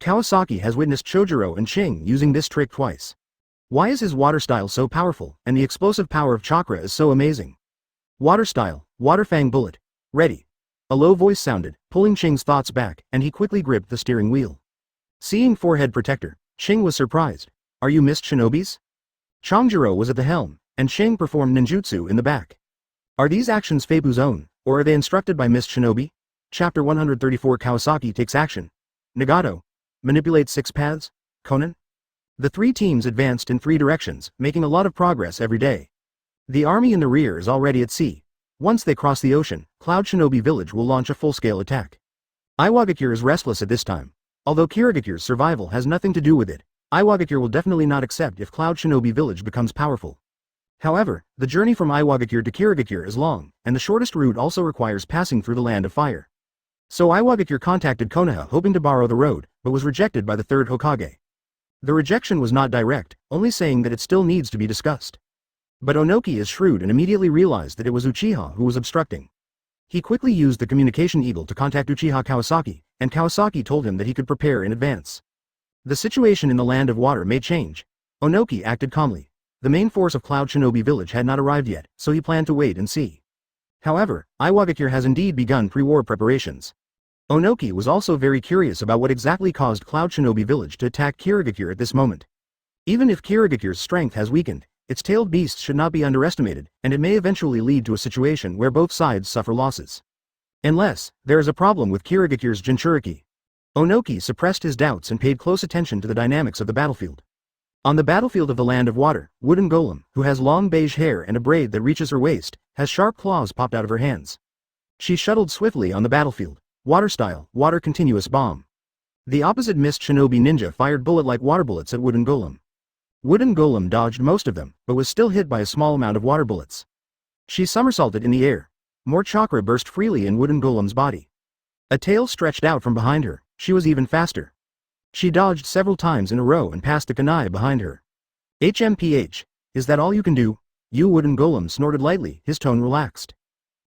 Speaker 1: Kawasaki has witnessed Chojuro and Shing using this trick twice. Why is his water style so powerful, and the explosive power of chakra is so amazing? Water style, Water Fang Bullet. Ready. A low voice sounded, pulling Shing's thoughts back, and he quickly gripped the steering wheel. Seeing forehead protector, Shing was surprised. Are you Mist Shinobis? Changjuro was at the helm, and Shing performed ninjutsu in the back. Are these actions Feipu's own, or are they instructed by Mist Shinobi? Chapter 134 Kawasaki takes action. Nagato. Manipulates 6 paths. Conan. The 3 teams advanced in 3 directions, making a lot of progress every day. The army in the rear is already at sea. Once they cross the ocean, Cloud Shinobi Village will launch a full-scale attack. Iwagakure is restless at this time. Although Kirigakure's survival has nothing to do with it, Iwagakure will definitely not accept if Cloud Shinobi Village becomes powerful. However, the journey from Iwagakure to Kirigakure is long, and the shortest route also requires passing through the Land of Fire. So Iwagakure contacted Konoha hoping to borrow the road, but was rejected by the 3rd Hokage. The rejection was not direct, only saying that it still needs to be discussed. But Onoki is shrewd and immediately realized that it was Uchiha who was obstructing. He quickly used the communication eagle to contact Uchiha Kawasaki, and Kawasaki told him that he could prepare in advance. The situation in the Land of Water may change. Onoki acted calmly. The main force of Cloud Shinobi Village had not arrived yet, so he planned to wait and see. However, Iwagakure has indeed begun pre-war preparations. Onoki was also very curious about what exactly caused Cloud Shinobi Village to attack Kirigakure at this moment. Even if Kirigakure's strength has weakened, its tailed beasts should not be underestimated, and it may eventually lead to a situation where both sides suffer losses. Unless, there is a problem with Kirigakure's Jinchuriki. Onoki suppressed his doubts and paid close attention to the dynamics of the battlefield. On the battlefield of the Land of Water, Wooden Golem, who has long beige hair and a braid that reaches her waist, has sharp claws popped out of her hands. She shuttled swiftly on the battlefield. Water style, water continuous bomb. The opposite Mist Shinobi ninja fired bullet-like water bullets at Wooden Golem. Wooden Golem dodged most of them, but was still hit by a small amount of water bullets. She somersaulted in the air. More chakra burst freely in Wooden Golem's body. A tail stretched out from behind her. She was even faster. She dodged several times in a row and passed the kunai behind her. HMPH, is that all you can do? You Wooden Golem snorted lightly, his tone relaxed.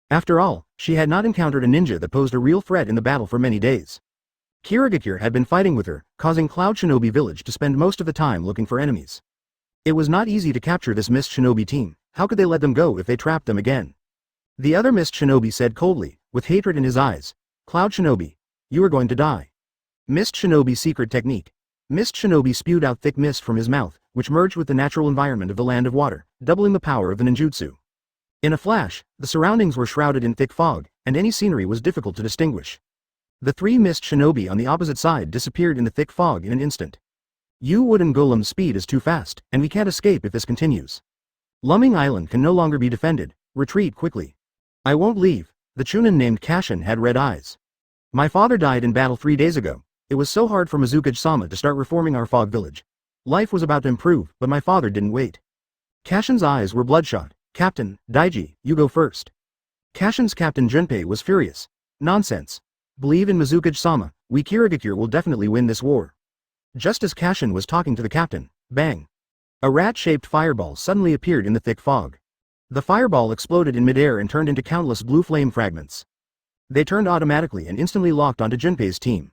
Speaker 1: After all, she had not encountered a ninja that posed a real threat in the battle for many days. Kirigakure had been fighting with her, causing Cloud Shinobi Village to spend most of the time looking for enemies. It was not easy to capture this Mist Shinobi team. How could they let them go if they trapped them again? The other Mist Shinobi said coldly, with hatred in his eyes, Cloud Shinobi, you are going to die. Mist Shinobi secret technique. Mist Shinobi spewed out thick mist from his mouth, which merged with the natural environment of the Land of Water, doubling the power of the ninjutsu. In a flash, the surroundings were shrouded in thick fog, and any scenery was difficult to distinguish. The three Mist Shinobi on the opposite side disappeared in the thick fog in an instant. You Wooden Golem's speed is too fast, and we can't escape if this continues. Lumming Island can no longer be defended. Retreat quickly. I won't leave. The Chunin named Kashin had red eyes. My father died in battle 3 days ago. It was so hard for Mizukage-sama to start reforming our fog village. Life was about to improve, but my father didn't wait. Kashin's eyes were bloodshot. Captain, Daiji, you go first. Kashin's Captain Junpei was furious. Nonsense. Believe in Mizukage-sama, we Kirigakure will definitely win this war. Just as Kashin was talking to the captain, bang. A rat-shaped fireball suddenly appeared in the thick fog. The fireball exploded in midair and turned into countless blue flame fragments. They turned automatically and instantly locked onto Junpei's team.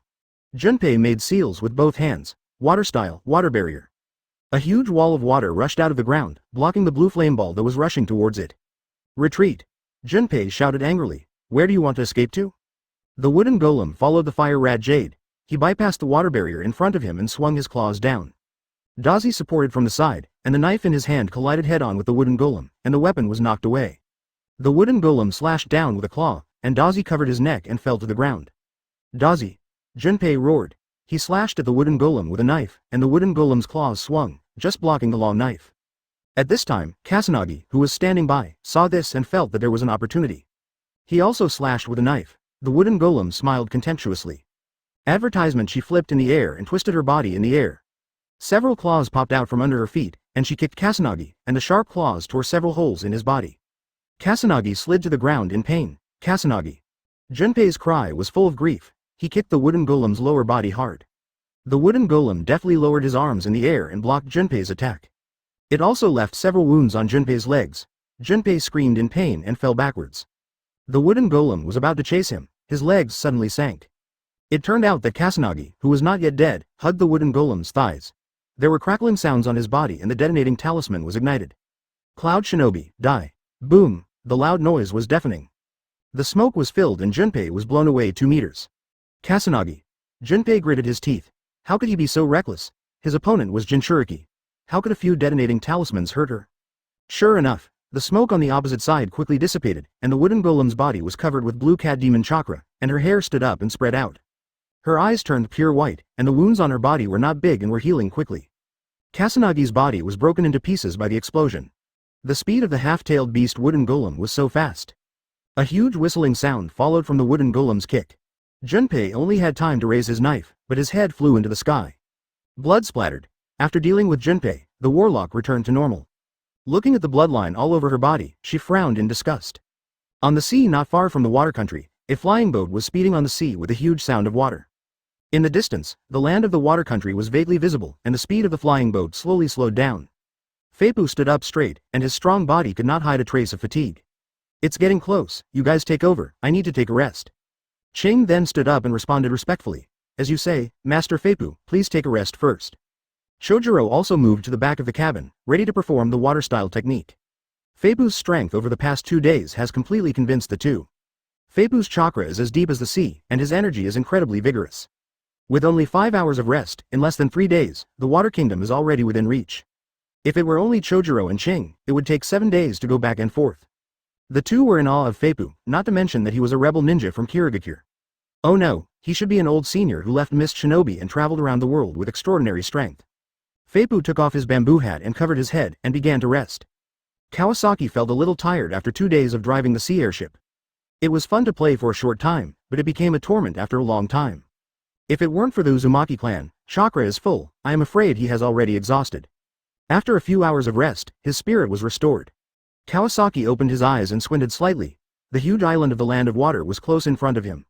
Speaker 1: Junpei made seals with both hands, water style, water barrier. A huge wall of water rushed out of the ground, blocking the blue flame ball that was rushing towards it. Retreat! Junpei shouted angrily. Where do you want to escape to? The Wooden Golem followed the fire rat Jade. He bypassed the water barrier in front of him and swung his claws down. Dazi supported from the side, and the knife in his hand collided head-on with the Wooden Golem, and the weapon was knocked away. The Wooden Golem slashed down with a claw, and Dazi covered his neck and fell to the ground. Dazi! Junpei roared. He slashed at the Wooden Golem with a knife, and the Wooden Golem's claws swung, just blocking the long knife. At this time, Kasanagi, who was standing by, saw this and felt that there was an opportunity. He also slashed with a knife. The Wooden Golem smiled contemptuously. Advertisement. She flipped in the air and twisted her body in the air. Several claws popped out from under her feet, and she kicked Kasanagi, and the sharp claws tore several holes in his body. Kasanagi slid to the ground in pain. Kasanagi! Junpei's cry was full of grief. He kicked the Wooden Golem's lower body hard. The Wooden Golem deftly lowered his arms in the air and blocked Junpei's attack. It also left several wounds on Junpei's legs. Junpei screamed in pain and fell backwards. The Wooden Golem was about to chase him. His legs suddenly sank. It turned out that Kasanagi, who was not yet dead, hugged the Wooden Golem's thighs. There were crackling sounds on his body and the detonating talisman was ignited. Cloud Shinobi, die. Boom! The loud noise was deafening. The smoke was filled and Junpei was blown away 2 meters. Kasanagi. Junpei gritted his teeth. How could he be so reckless? His opponent was Jinchuriki. How could a few detonating talismans hurt her? Sure enough, the smoke on the opposite side quickly dissipated, and the Wooden Golem's body was covered with blue cat demon chakra, and her hair stood up and spread out. Her eyes turned pure white, and the wounds on her body were not big and were healing quickly. Kasanagi's body was broken into pieces by the explosion. The speed of the half-tailed beast Wooden Golem was so fast. A huge whistling sound followed from the Wooden Golem's kick. Junpei only had time to raise his knife, but his head flew into the sky. Blood splattered. After dealing with Junpei, the warlock returned to normal. Looking at the bloodline all over her body, she frowned in disgust. On the sea not far from the water country, a flying boat was speeding on the sea with a huge sound of water. In the distance, the land of the water country was vaguely visible, and the speed of the flying boat slowly slowed down. Feipu stood up straight, and his strong body could not hide a trace of fatigue. It's getting close, you guys take over, I need to take a rest. Ching then stood up and responded respectfully. As you say, Master Feipu, please take a rest first. Chojuro also moved to the back of the cabin, ready to perform the water-style technique. Feipu's strength over the past 2 days has completely convinced the two. Feipu's chakra is as deep as the sea, and his energy is incredibly vigorous. With only 5 hours of rest, in less than 3 days, the Water Kingdom is already within reach. If it were only Chojuro and Ching, it would take 7 days to go back and forth. The two were in awe of Feipu, not to mention that he was a rebel ninja from Kirigakure. Oh no, he should be an old senior who left Mist Shinobi and traveled around the world with extraordinary strength. Feipu took off his bamboo hat and covered his head and began to rest. Kawasaki felt a little tired after 2 days of driving the sea airship. It was fun to play for a short time, but it became a torment after a long time. If it weren't for the Uzumaki clan, chakra is full, I am afraid he has already exhausted. After a few hours of rest, his spirit was restored. Kawasaki opened his eyes and squinted slightly. The huge island of the land of water was close in front of him.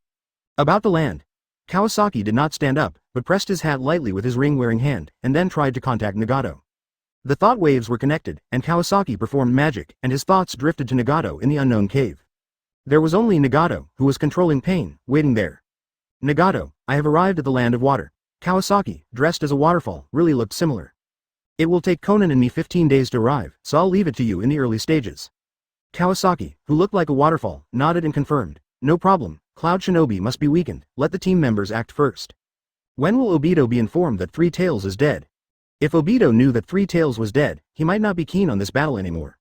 Speaker 1: About the land. Kawasaki did not stand up, but pressed his hat lightly with his ring-wearing hand, and then tried to contact Nagato. The thought waves were connected, and Kawasaki performed magic, and his thoughts drifted to Nagato in the unknown cave. There was only Nagato, who was controlling pain, waiting there. Nagato, I have arrived at the land of water. Kawasaki, dressed as a waterfall, really looked similar. It will take Conan and me 15 days to arrive, so I'll leave it to you in the early stages. Kawasaki, who looked like a waterfall, nodded and confirmed. No problem, Cloud Shinobi must be weakened, let the team members act first. When will Obito be informed that Three Tails is dead? If Obito knew that Three Tails was dead, he might not be keen on this battle anymore.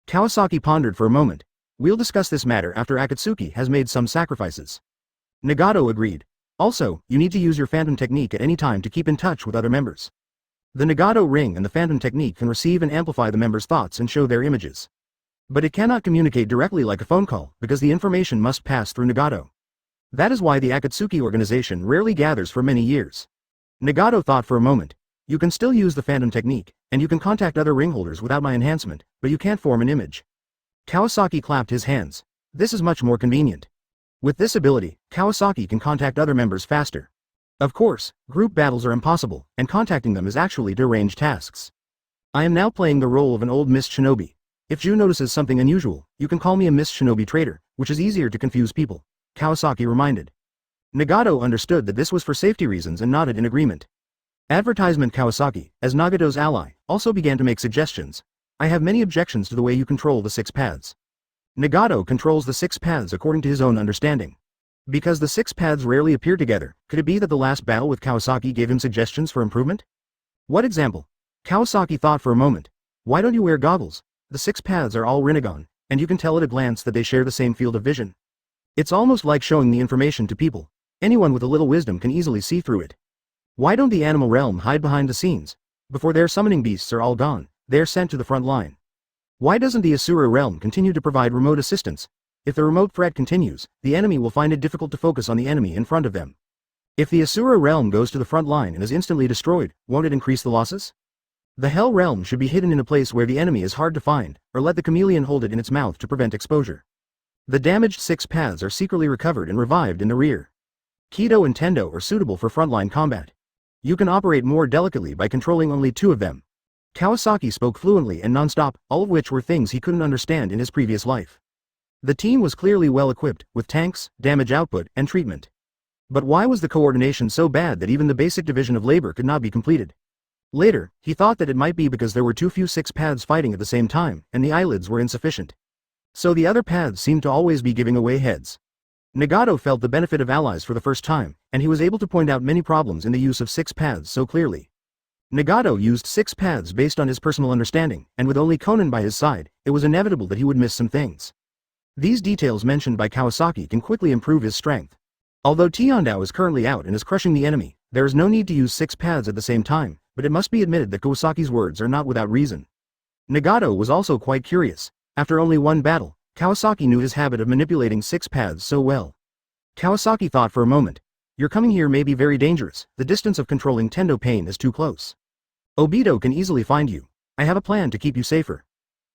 Speaker 1: Kawasaki pondered for a moment. We'll discuss this matter after Akatsuki has made some sacrifices. Nagato agreed. Also, you need to use your phantom technique at any time to keep in touch with other members. The Nagato ring and the phantom technique can receive and amplify the members' thoughts and show their images. But it cannot communicate directly like a phone call, because the information must pass through Nagato. That is why the Akatsuki Organization rarely gathers for many years. Nagato thought for a moment. You can still use the phantom technique, and you can contact other ringholders without my enhancement, but you can't form an image. Kawasaki clapped his hands. This is much more convenient. With this ability, Kawasaki can contact other members faster. Of course, group battles are impossible, and contacting them is actually deranged tasks. I am now playing the role of an old Miss Shinobi. If Ju notices something unusual, you can call me a Miss Shinobi traitor, which is easier to confuse people, Kawasaki reminded. Nagato understood that this was for safety reasons and nodded in agreement. Advertisement Kawasaki, as Nagato's ally, also began to make suggestions. I have many objections to the way you control the 6 paths. Nagato controls the 6 paths according to his own understanding. Because the 6 paths rarely appear together, could it be that the last battle with Kawasaki gave him suggestions for improvement? What example? Kawasaki thought for a moment. Why don't you wear goggles? The 6 paths are all Rinnegan, and you can tell at a glance that they share the same field of vision. It's almost like showing the information to people. Anyone with a little wisdom can easily see through it. Why don't the animal realm hide behind the scenes? Before their summoning beasts are all gone, they are sent to the front line. Why doesn't the Asura realm continue to provide remote assistance? If the remote threat continues, the enemy will find it difficult to focus on the enemy in front of them. If the Asura realm goes to the front line and is instantly destroyed, won't it increase the losses? The Hell realm should be hidden in a place where the enemy is hard to find, or let the chameleon hold it in its mouth to prevent exposure. The damaged 6 paths are secretly recovered and revived in the rear. Kido and Tendo are suitable for frontline combat. You can operate more delicately by controlling only 2 of them. Kawasaki spoke fluently and non-stop, all of which were things he couldn't understand in his previous life. The team was clearly well equipped, with tanks, damage output, and treatment. But why was the coordination so bad that even the basic division of labor could not be completed? Later, he thought that it might be because there were too few 6 paths fighting at the same time, and the eyelids were insufficient. So the other paths seemed to always be giving away heads. Nagato felt the benefit of allies for the first time, and he was able to point out many problems in the use of 6 paths so clearly. Nagato used 6 paths based on his personal understanding, and with only Conan by his side, it was inevitable that he would miss some things. These details mentioned by Kawasaki can quickly improve his strength. Although Tiandao is currently out and is crushing the enemy, there is no need to use 6 paths at the same time, but it must be admitted that Kawasaki's words are not without reason. Nagato was also quite curious. After only one battle, Kawasaki knew his habit of manipulating 6 paths so well. Kawasaki thought for a moment. Your coming here may be very dangerous, the distance of controlling Tendo Pain is too close. Obito can easily find you. I have a plan to keep you safer.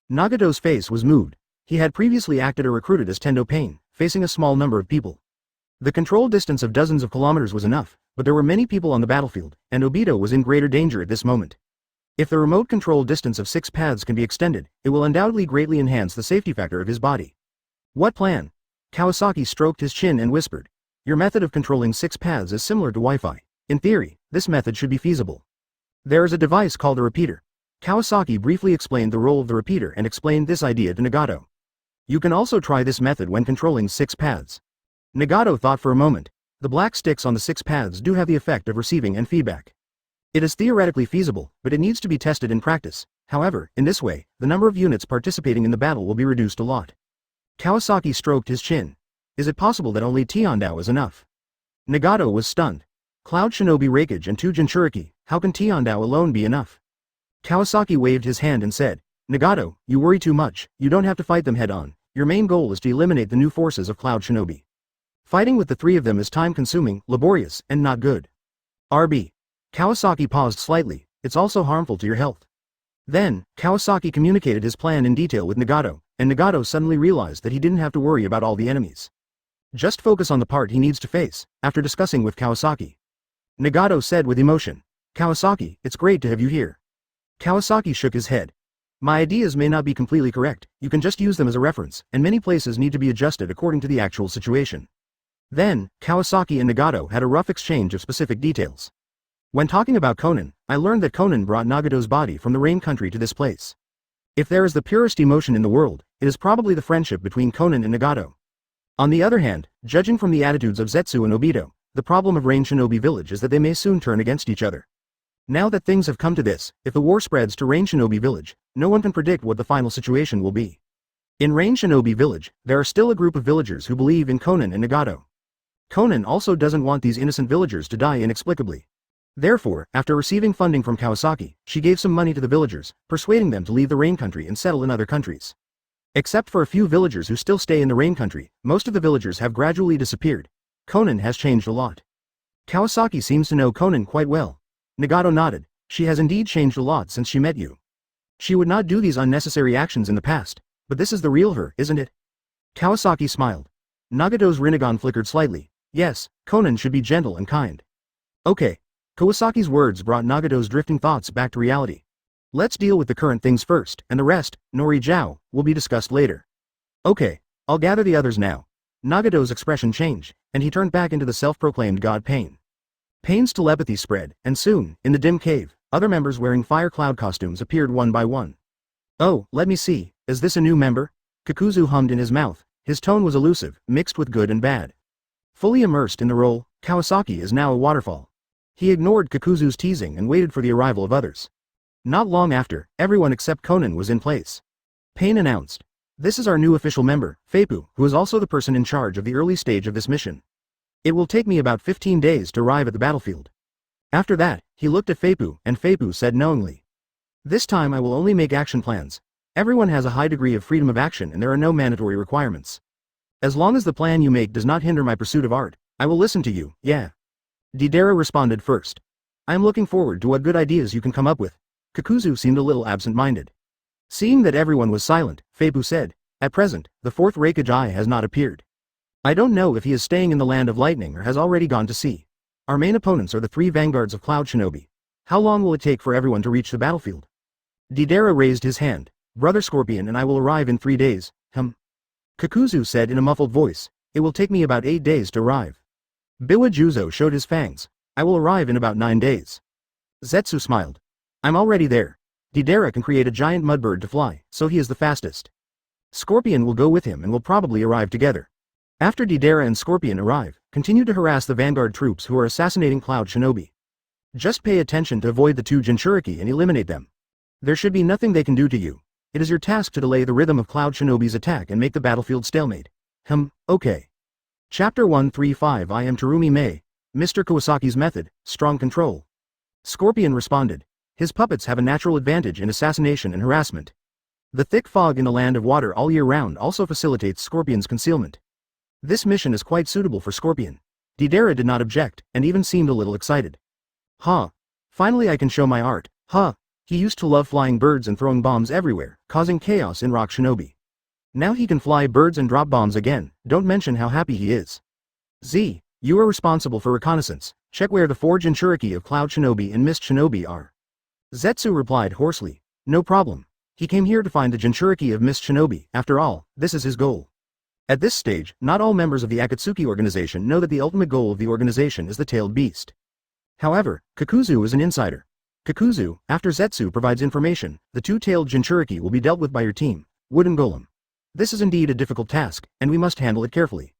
Speaker 1: Nagato's face was moved. He had previously acted or recruited as Tendo Pain, facing a small number of people. The control distance of dozens of kilometers was enough, but there were many people on the battlefield, and Obito was in greater danger at this moment. If the remote control distance of 6 paths can be extended, it will undoubtedly greatly enhance the safety factor of his body. What plan? Kawasaki stroked his chin and whispered. Your method of controlling 6 paths is similar to Wi-Fi. In theory, this method should be feasible. There is a device called a repeater. Kawasaki briefly explained the role of the repeater and explained this idea to Nagato. You can also try this method when controlling 6 paths. Nagato thought for a moment. The black sticks on the 6 paths do have the effect of receiving and feedback. It is theoretically feasible, but it needs to be tested in practice. However, in this way, the number of units participating in the battle will be reduced a lot. Kawasaki stroked his chin. Is it possible that only Tiandao is enough? Nagato was stunned. Cloud Shinobi Raikage and 2 Jinchuriki, how can Tiandao alone be enough? Kawasaki waved his hand and said, Nagato, you worry too much, you don't have to fight them head-on, your main goal is to eliminate the new forces of Cloud Shinobi. Fighting with the three of them is time-consuming, laborious, and not good. RB. Kawasaki paused slightly, it's also harmful to your health. Then, Kawasaki communicated his plan in detail with Nagato, and Nagato suddenly realized that he didn't have to worry about all the enemies. Just focus on the part he needs to face, after discussing with Kawasaki. Nagato said with emotion, Kawasaki, it's great to have you here. Kawasaki shook his head. My ideas may not be completely correct, you can just use them as a reference, and many places need to be adjusted according to the actual situation. Then, Kawasaki and Nagato had a rough exchange of specific details. When talking about Konan, I learned that Konan brought Nagato's body from the Rain Country to this place. If there is the purest emotion in the world, it is probably the friendship between Konan and Nagato. On the other hand, judging from the attitudes of Zetsu and Obito, the problem of Rain Shinobi Village is that they may soon turn against each other. Now that things have come to this, if the war spreads to Rain Shinobi Village, no one can predict what the final situation will be. In Rain Shinobi Village, there are still a group of villagers who believe in Konan and Nagato. Konan also doesn't want these innocent villagers to die inexplicably. Therefore, after receiving funding from Kawasaki, she gave some money to the villagers, persuading them to leave the Rain Country and settle in other countries. Except for a few villagers who still stay in the Rain Country, most of the villagers have gradually disappeared. Konan has changed a lot. Kawasaki seems to know Konan quite well. Nagato nodded. She has indeed changed a lot since she met you. She would not do these unnecessary actions in the past, but this is the real her, isn't it? Kawasaki smiled. Nagato's Rinnegan flickered slightly. Yes, Konan should be gentle and kind. Okay. Kawasaki's words brought Nagato's drifting thoughts back to reality. Let's deal with the current things first, and the rest, Nori Zhao, will be discussed later. Okay, I'll gather the others now. Nagato's expression changed, and he turned back into the self-proclaimed god Pain. Pain's telepathy spread, and soon, in the dim cave, other members wearing fire cloud costumes appeared one by one. Oh, let me see, is this a new member? Kakuzu hummed in his mouth, his tone was elusive, mixed with good and bad. Fully immersed in the role, Kawasaki is now a waterfall. He ignored Kakuzu's teasing and waited for the arrival of others. Not long after, everyone except Konan was in place. Pain announced, this is our new official member, Feipu, who is also the person in charge of the early stage of this mission. It will take me about 15 days to arrive at the battlefield. After that, he looked at Feipu, and Feipu said knowingly. This time I will only make action plans. Everyone has a high degree of freedom of action and there are no mandatory requirements. As long as the plan you make does not hinder my pursuit of art, I will listen to you, yeah. Deidara responded first. I am looking forward to what good ideas you can come up with. Kakuzu seemed a little absent-minded. Seeing that everyone was silent, Feipu said, at present, the fourth Reikage has not appeared. I don't know if he is staying in the Land of Lightning or has already gone to sea. Our main opponents are the three vanguards of Cloud Shinobi. How long will it take for everyone to reach the battlefield? Deidara raised his hand. Brother Scorpion and I will arrive in 3 days, Kakuzu said in a muffled voice, it will take me about 8 days to arrive. Biwa Juzo showed his fangs. I will arrive in about 9 days. Zetsu smiled. I'm already there. Deidara can create a giant mudbird to fly, so he is the fastest. Scorpion will go with him and will probably arrive together. After Deidara and Scorpion arrive, continue to harass the vanguard troops who are assassinating Cloud Shinobi. Just pay attention to avoid the two Jinchuriki and eliminate them. There should be nothing they can do to you. It is your task to delay the rhythm of Cloud Shinobi's attack and make the battlefield stalemate. Okay. Chapter 135 I am Terumi Mei, Mr. Kawasaki's method, strong control. Scorpion responded. His puppets have a natural advantage in assassination and harassment. The thick fog in the land of water all year round also facilitates Scorpion's concealment. This mission is quite suitable for Scorpion. Deidara did not object, and even seemed a little excited. Finally I can show my art, He used to love flying birds and throwing bombs everywhere, causing chaos in Rock Shinobi. Now he can fly birds and drop bombs again, don't mention how happy he is. Z, you are responsible for reconnaissance, check where the 4 Jinchuriki of Cloud Shinobi and Mist Shinobi are. Zetsu replied hoarsely, no problem. He came here to find the Jinchuriki of Mist Shinobi, after all, this is his goal. At this stage, not all members of the Akatsuki Organization know that the ultimate goal of the organization is the tailed beast. However, Kakuzu is an insider. Kakuzu, after Zetsu provides information, the 2-tailed Jinchuriki will be dealt with by your team, Wooden Golem. This is indeed a difficult task, and we must handle it carefully.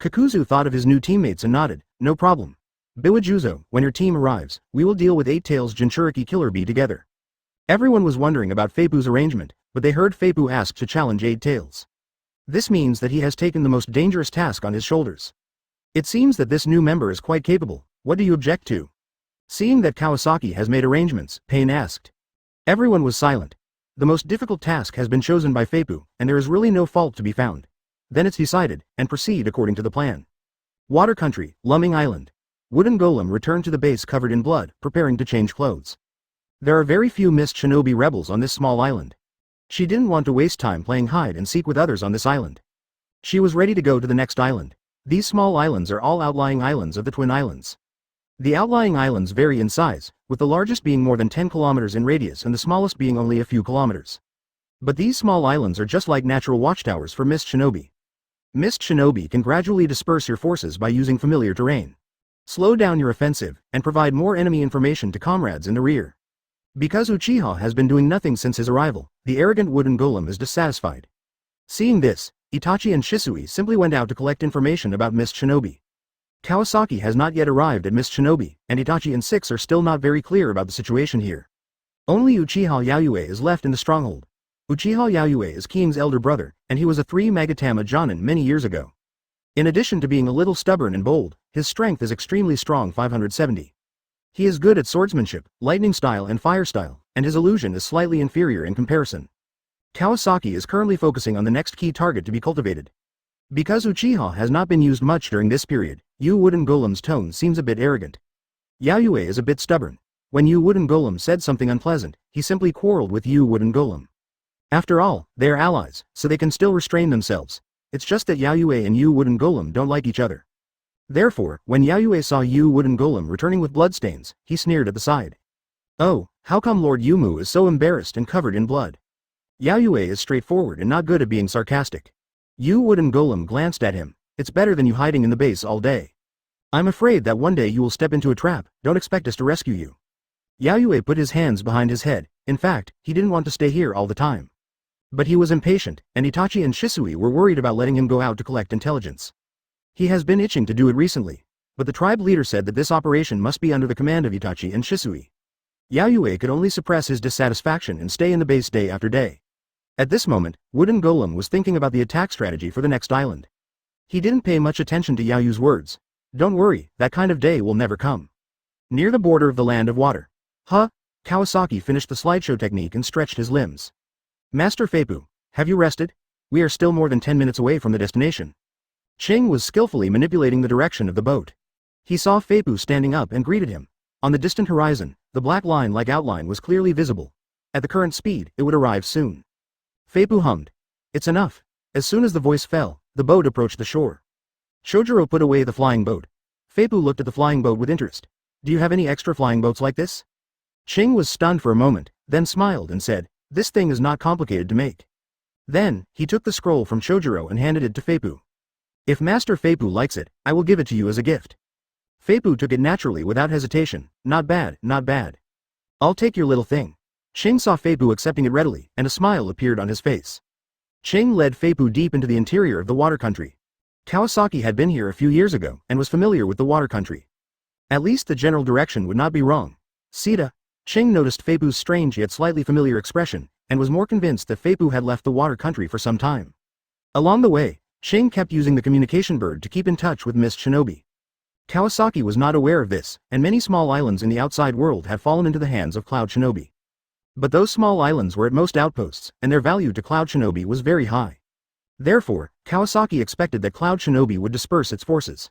Speaker 1: Kakuzu thought of his new teammates and nodded, no problem. Biwa Juzo, when your team arrives, we will deal with 8 tails Jinchuriki Killer Bee together. Everyone was wondering about Feipu's arrangement, but they heard Feipu ask to challenge 8 tails. This means that he has taken the most dangerous task on his shoulders. It seems that this new member is quite capable, what do you object to? Seeing that Kawasaki has made arrangements, Pain asked. Everyone was silent. The most difficult task has been chosen by Feipu, and there is really no fault to be found. Then it's decided, and proceed according to the plan. Water Country, Lumming Island. Wooden Golem returned to the base covered in blood, preparing to change clothes. There are very few mist shinobi rebels on this small island. She didn't want to waste time playing hide and seek with others on this island. She was ready to go to the next island. These small islands are all outlying islands of the Twin Islands. The outlying islands vary in size, with the largest being more than 10 kilometers in radius and the smallest being only a few kilometers. But these small islands are just like natural watchtowers for mist shinobi. Mist shinobi can gradually disperse your forces by using familiar terrain. Slow down your offensive, and provide more enemy information to comrades in the rear. Because Uchiha has been doing nothing since his arrival, the arrogant wooden golem is dissatisfied. Seeing this, Itachi and Shisui simply went out to collect information about Mist Shinobi. Kawasaki has not yet arrived at Mist Shinobi, and Itachi and Six are still not very clear about the situation here. Only Uchiha Yayue is left in the stronghold. Uchiha Yayue is King's elder brother, and he was a 3 Magatama Jonin many years ago. In addition to being a little stubborn and bold, his strength is extremely strong 570. He is good at swordsmanship, lightning style and fire style, and his illusion is slightly inferior in comparison. Kawasaki is currently focusing on the next key target to be cultivated. Because Uchiha has not been used much during this period, Yu Wooden Golem's tone seems a bit arrogant. Yayue is a bit stubborn. When Yu Wooden Golem said something unpleasant, he simply quarreled with Yu Wooden Golem. After all, they are allies, so they can still restrain themselves. It's just that Yayue and Yu Wooden Golem don't like each other. Therefore, when Yayue saw Yu Wooden Golem returning with bloodstains, he sneered at the side. Oh, how come Lord Yumu is so embarrassed and covered in blood? Yayue is straightforward and not good at being sarcastic. Yu Wooden Golem glanced at him. It's better than you hiding in the base all day. I'm afraid that one day you will step into a trap, don't expect us to rescue you. Yayue put his hands behind his head. In fact, he didn't want to stay here all the time. But he was impatient, and Itachi and Shisui were worried about letting him go out to collect intelligence. He has been itching to do it recently. But the tribe leader said that this operation must be under the command of Itachi and Shisui. Yayue could only suppress his dissatisfaction and stay in the base day after day. At this moment, Wooden Golem was thinking about the attack strategy for the next island. He didn't pay much attention to Yayu's words. Don't worry, that kind of day will never come. Near the border of the land of water. Kawasaki finished the slideshow technique and stretched his limbs. Master Feipu, have you rested? We are still more than 10 minutes away from the destination. Ching was skillfully manipulating the direction of the boat. He saw Feipu standing up and greeted him. On the distant horizon, the black line-like outline was clearly visible. At the current speed, it would arrive soon. Feipu hummed. It's enough. As soon as the voice fell, the boat approached the shore. Shojiro put away the flying boat. Feipu looked at the flying boat with interest. Do you have any extra flying boats like this? Ching was stunned for a moment, then smiled and said, this thing is not complicated to make. Then, he took the scroll from Shojiro and handed it to Feipu. If Master Feipu likes it, I will give it to you as a gift. Feipu took it naturally without hesitation. Not bad, not bad. I'll take your little thing. Ching saw Feipu accepting it readily, and a smile appeared on his face. Ching led Feipu deep into the interior of the water country. Kawasaki had been here a few years ago, and was familiar with the water country. At least the general direction would not be wrong. Sita. Ching noticed Feipu's strange yet slightly familiar expression, and was more convinced that Feipu had left the water country for some time. Along the way, Ching kept using the communication bird to keep in touch with Mist Shinobi. Kawasaki was not aware of this, and many small islands in the outside world had fallen into the hands of Cloud Shinobi. But those small islands were at most outposts, and their value to Cloud Shinobi was very high. Therefore, Kawasaki expected that Cloud Shinobi would disperse its forces.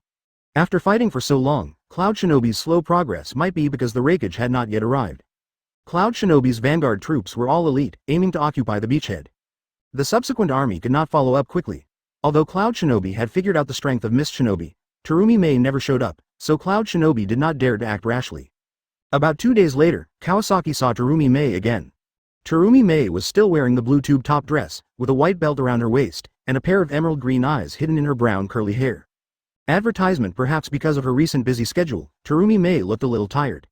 Speaker 1: After fighting for so long, Cloud Shinobi's slow progress might be because the wreckage had not yet arrived. Cloud Shinobi's vanguard troops were all elite, aiming to occupy the beachhead. The subsequent army could not follow up quickly. Although Cloud Shinobi had figured out the strength of Mist Shinobi, Terumi Mei never showed up, so Cloud Shinobi did not dare to act rashly. About 2 days later, Kawasaki saw Terumi Mei again. Terumi Mei was still wearing the blue tube top dress, with a white belt around her waist, and a pair of emerald green eyes hidden in her brown curly hair. Advertisement perhaps because of her recent busy schedule, Terumi Mei looked a little tired.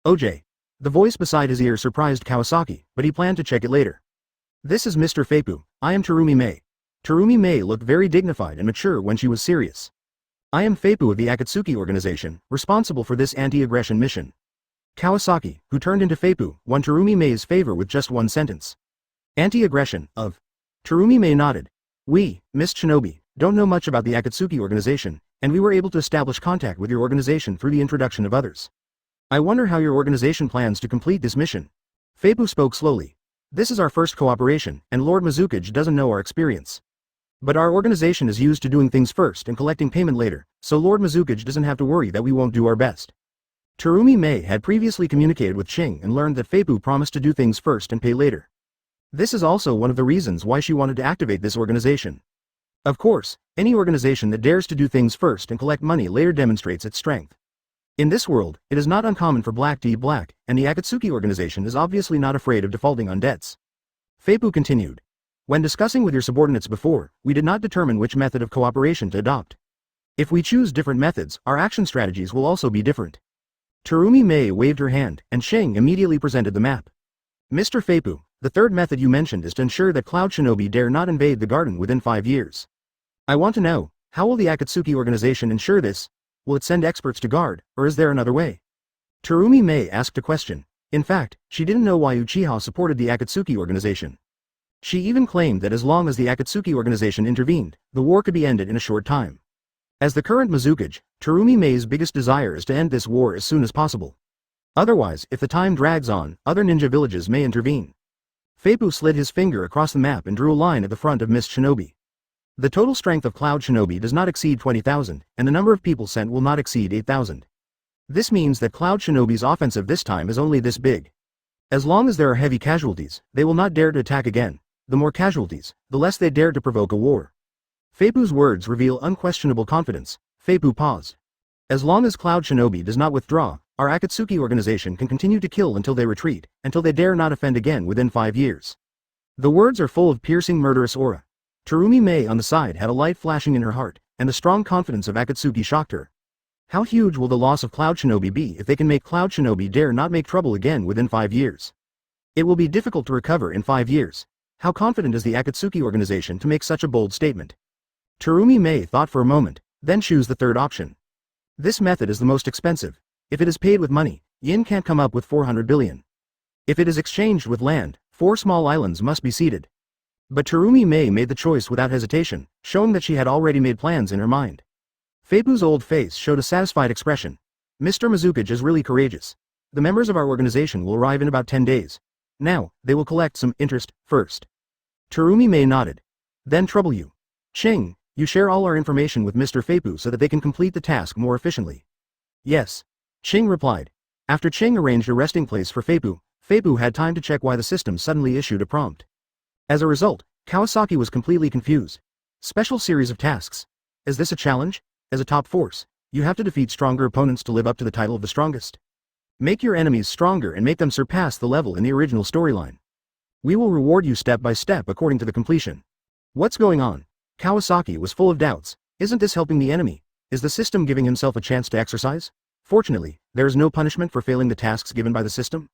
Speaker 1: OJ. The voice beside his ear surprised Kawasaki, but he planned to check it later. This is Mr. Feipu, I am Terumi Mei. Terumi Mei looked very dignified and mature when she was serious. I am Feipu of the Akatsuki Organization, responsible for this anti-aggression mission. Kawasaki, who turned into Feipu, won Terumi Mei's favor with just one sentence. Anti-aggression, of. Terumi Mei nodded. We, Mist Shinobi, don't know much about the Akatsuki Organization, and we were able to establish contact with your organization through the introduction of others. I wonder how your organization plans to complete this mission. Feibu spoke slowly. This is our first cooperation, and Lord Mizukage doesn't know our experience. But our organization is used to doing things first and collecting payment later, so Lord Mizukage doesn't have to worry that we won't do our best. Terumi Mei had previously communicated with Ching and learned that Feibu promised to do things first and pay later. This is also one of the reasons why she wanted to activate this organization. Of course, any organization that dares to do things first and collect money later demonstrates its strength. In this world, it is not uncommon for black to eat black, and the Akatsuki Organization is obviously not afraid of defaulting on debts. Feibu continued. When discussing with your subordinates before, we did not determine which method of cooperation to adopt. If we choose different methods, our action strategies will also be different. Terumi Mei waved her hand, and Shing immediately presented the map. Mr. Feibu, the third method you mentioned is to ensure that Cloud Shinobi dare not invade the garden within 5 years. I want to know, how will the Akatsuki Organization ensure this? Will it send experts to guard, or is there another way? Terumi Mei asked a question. In fact, she didn't know why Uchiha supported the Akatsuki Organization. She even claimed that as long as the Akatsuki Organization intervened, the war could be ended in a short time. As the current Mizukage, Terumi Mei's biggest desire is to end this war as soon as possible. Otherwise, if the time drags on, other ninja villages may intervene. Feibu slid his finger across the map and drew a line at the front of Mist Shinobi. The total strength of Cloud Shinobi does not exceed 20,000, and the number of people sent will not exceed 8,000. This means that Cloud Shinobi's offensive this time is only this big. As long as there are heavy casualties, they will not dare to attack again. The more casualties, the less they dare to provoke a war. Feibu's words reveal unquestionable confidence. Feibu paused. As long as Cloud Shinobi does not withdraw, our Akatsuki Organization can continue to kill until they retreat, until they dare not offend again within 5 years. The words are full of piercing murderous aura. Terumi Mei on the side had a light flashing in her heart, and the strong confidence of Akatsuki shocked her. How huge will the loss of Cloud Shinobi be if they can make Cloud Shinobi dare not make trouble again within 5 years? It will be difficult to recover in 5 years. How confident is the Akatsuki Organization to make such a bold statement? Terumi Mei thought for a moment, then chose the third option. This method is the most expensive. If it is paid with money, yin can't come up with 400 billion. If it is exchanged with land, 4 small islands must be ceded. But Terumi Mei made the choice without hesitation, showing that she had already made plans in her mind. Feibu's old face showed a satisfied expression. Mr. Mizukage is really courageous. The members of our organization will arrive in about 10 days. Now, they will collect some interest first. Terumi Mei nodded. Then trouble you. Ching, you share all our information with Mr. Feibu so that they can complete the task more efficiently. Yes. Ching replied. After Ching arranged a resting place for Feibu, Feibu had time to check why the system suddenly issued a prompt. As a result, Kawasaki was completely confused. Special series of tasks. Is this a challenge? As a top force, you have to defeat stronger opponents to live up to the title of the strongest. Make your enemies stronger and make them surpass the level in the original storyline. We will reward you step by step according to the completion. What's going on? Kawasaki was full of doubts. Isn't this helping the enemy? Is the system giving himself a chance to exercise? Fortunately, there is no punishment for failing the tasks given by the system.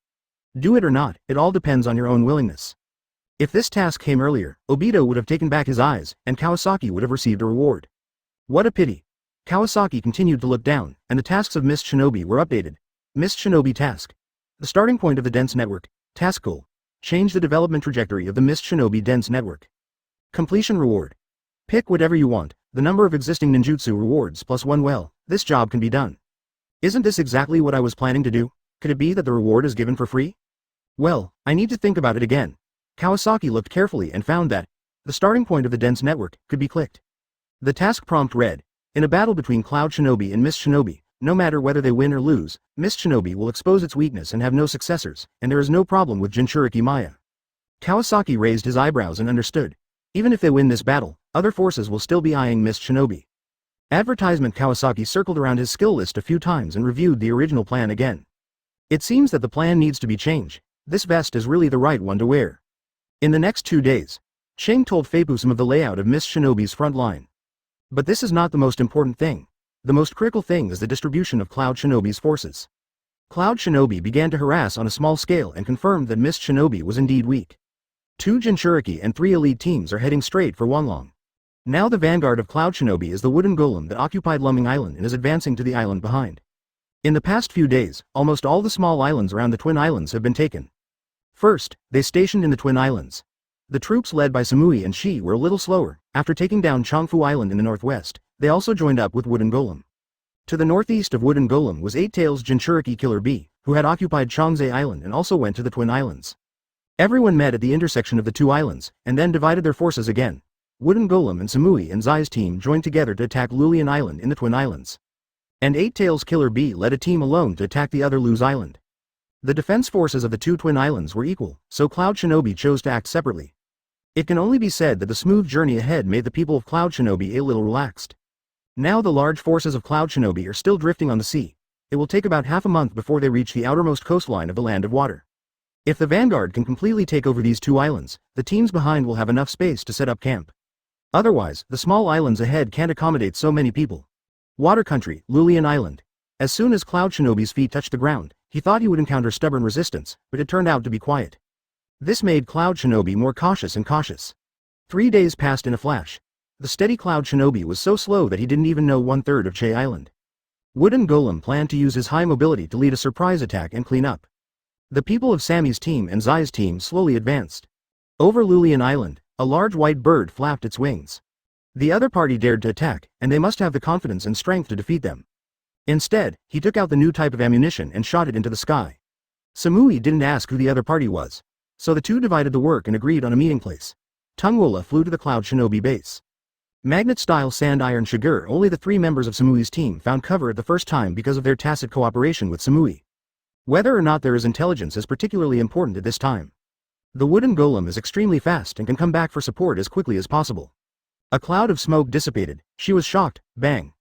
Speaker 1: Do it or not, it all depends on your own willingness. If this task came earlier, Obito would have taken back his eyes, and Kawasaki would have received a reward. What a pity. Kawasaki continued to look down, and the tasks of Mist Shinobi were updated. Mist Shinobi task. The starting point of the dense network. Task goal. Change the development trajectory of the Mist Shinobi dense network. Completion reward. Pick whatever you want, the number of existing ninjutsu rewards plus 1. Well, this job can be done. Isn't this exactly what I was planning to do? Could it be that the reward is given for free? Well, I need to think about it again. Kawasaki looked carefully and found that the starting point of the dense network could be clicked. The task prompt read, in a battle between Cloud Shinobi and Mist Shinobi, no matter whether they win or lose, Mist Shinobi will expose its weakness and have no successors, and there is no problem with Jinchuriki Maya. Kawasaki raised his eyebrows and understood. Even if they win this battle, other forces will still be eyeing Mist Shinobi. Advertisement. Kawasaki circled around his skill list a few times and reviewed the original plan again. It seems that the plan needs to be changed. This vest is really the right one to wear. In the next 2 days, Ching told Feibu some of the layout of Mist Shinobi's front line. But this is not the most important thing. The most critical thing is the distribution of Cloud Shinobi's forces. Cloud Shinobi began to harass on a small scale and confirmed that Mist Shinobi was indeed weak. 2 Jinchuriki and 3 elite teams are heading straight for Wanlong. Now the vanguard of Cloud Shinobi is the wooden golem that occupied Lumming Island and is advancing to the island behind. In the past few days, almost all the small islands around the Twin Islands have been taken. First, they stationed in the Twin Islands. The troops led by Samui and Shi were a little slower. After taking down Chongfu Island in the northwest, they also joined up with Wooden Golem. To the northeast of Wooden Golem was 8 Tails Jinchuriki Killer B, who had occupied Changzhe Island and also went to the Twin Islands. Everyone met at the intersection of the two islands, and then divided their forces again. Wooden Golem and Samui and Zai's team joined together to attack Lulian Island in the Twin Islands. And Eight Tails Killer Bee led a team alone to attack the other Luz Island. The defense forces of the two Twin Islands were equal, so Cloud Shinobi chose to act separately. It can only be said that the smooth journey ahead made the people of Cloud Shinobi a little relaxed. Now the large forces of Cloud Shinobi are still drifting on the sea. It will take about half a month before they reach the outermost coastline of the Land of Water. If the vanguard can completely take over these two islands, the teams behind will have enough space to set up camp. Otherwise, the small islands ahead can't accommodate so many people. Water Country, Lulian Island. As soon as Cloud Shinobi's feet touched the ground, he thought he would encounter stubborn resistance, but it turned out to be quiet. This made Cloud Shinobi more cautious and cautious. 3 days passed in a flash. The steady Cloud Shinobi was so slow that he didn't even know 1/3 of Che Island. Wooden Golem planned to use his high mobility to lead a surprise attack and clean up. The people of Sammy's team and Zai's team slowly advanced. Over Lulian Island, a large white bird flapped its wings. The other party dared to attack, and they must have the confidence and strength to defeat them. Instead, he took out the new type of ammunition and shot it into the sky. Samui didn't ask who the other party was, so the two divided the work and agreed on a meeting place. Tungwola flew to the Cloud Shinobi base. Magnet-style sand iron Shigur. Only the 3 members of Samui's team found cover at the first time because of their tacit cooperation with Samui. Whether or not there is intelligence is particularly important at this time. The Wooden Golem is extremely fast and can come back for support as quickly as possible. A cloud of smoke dissipated. She was shocked. Bang.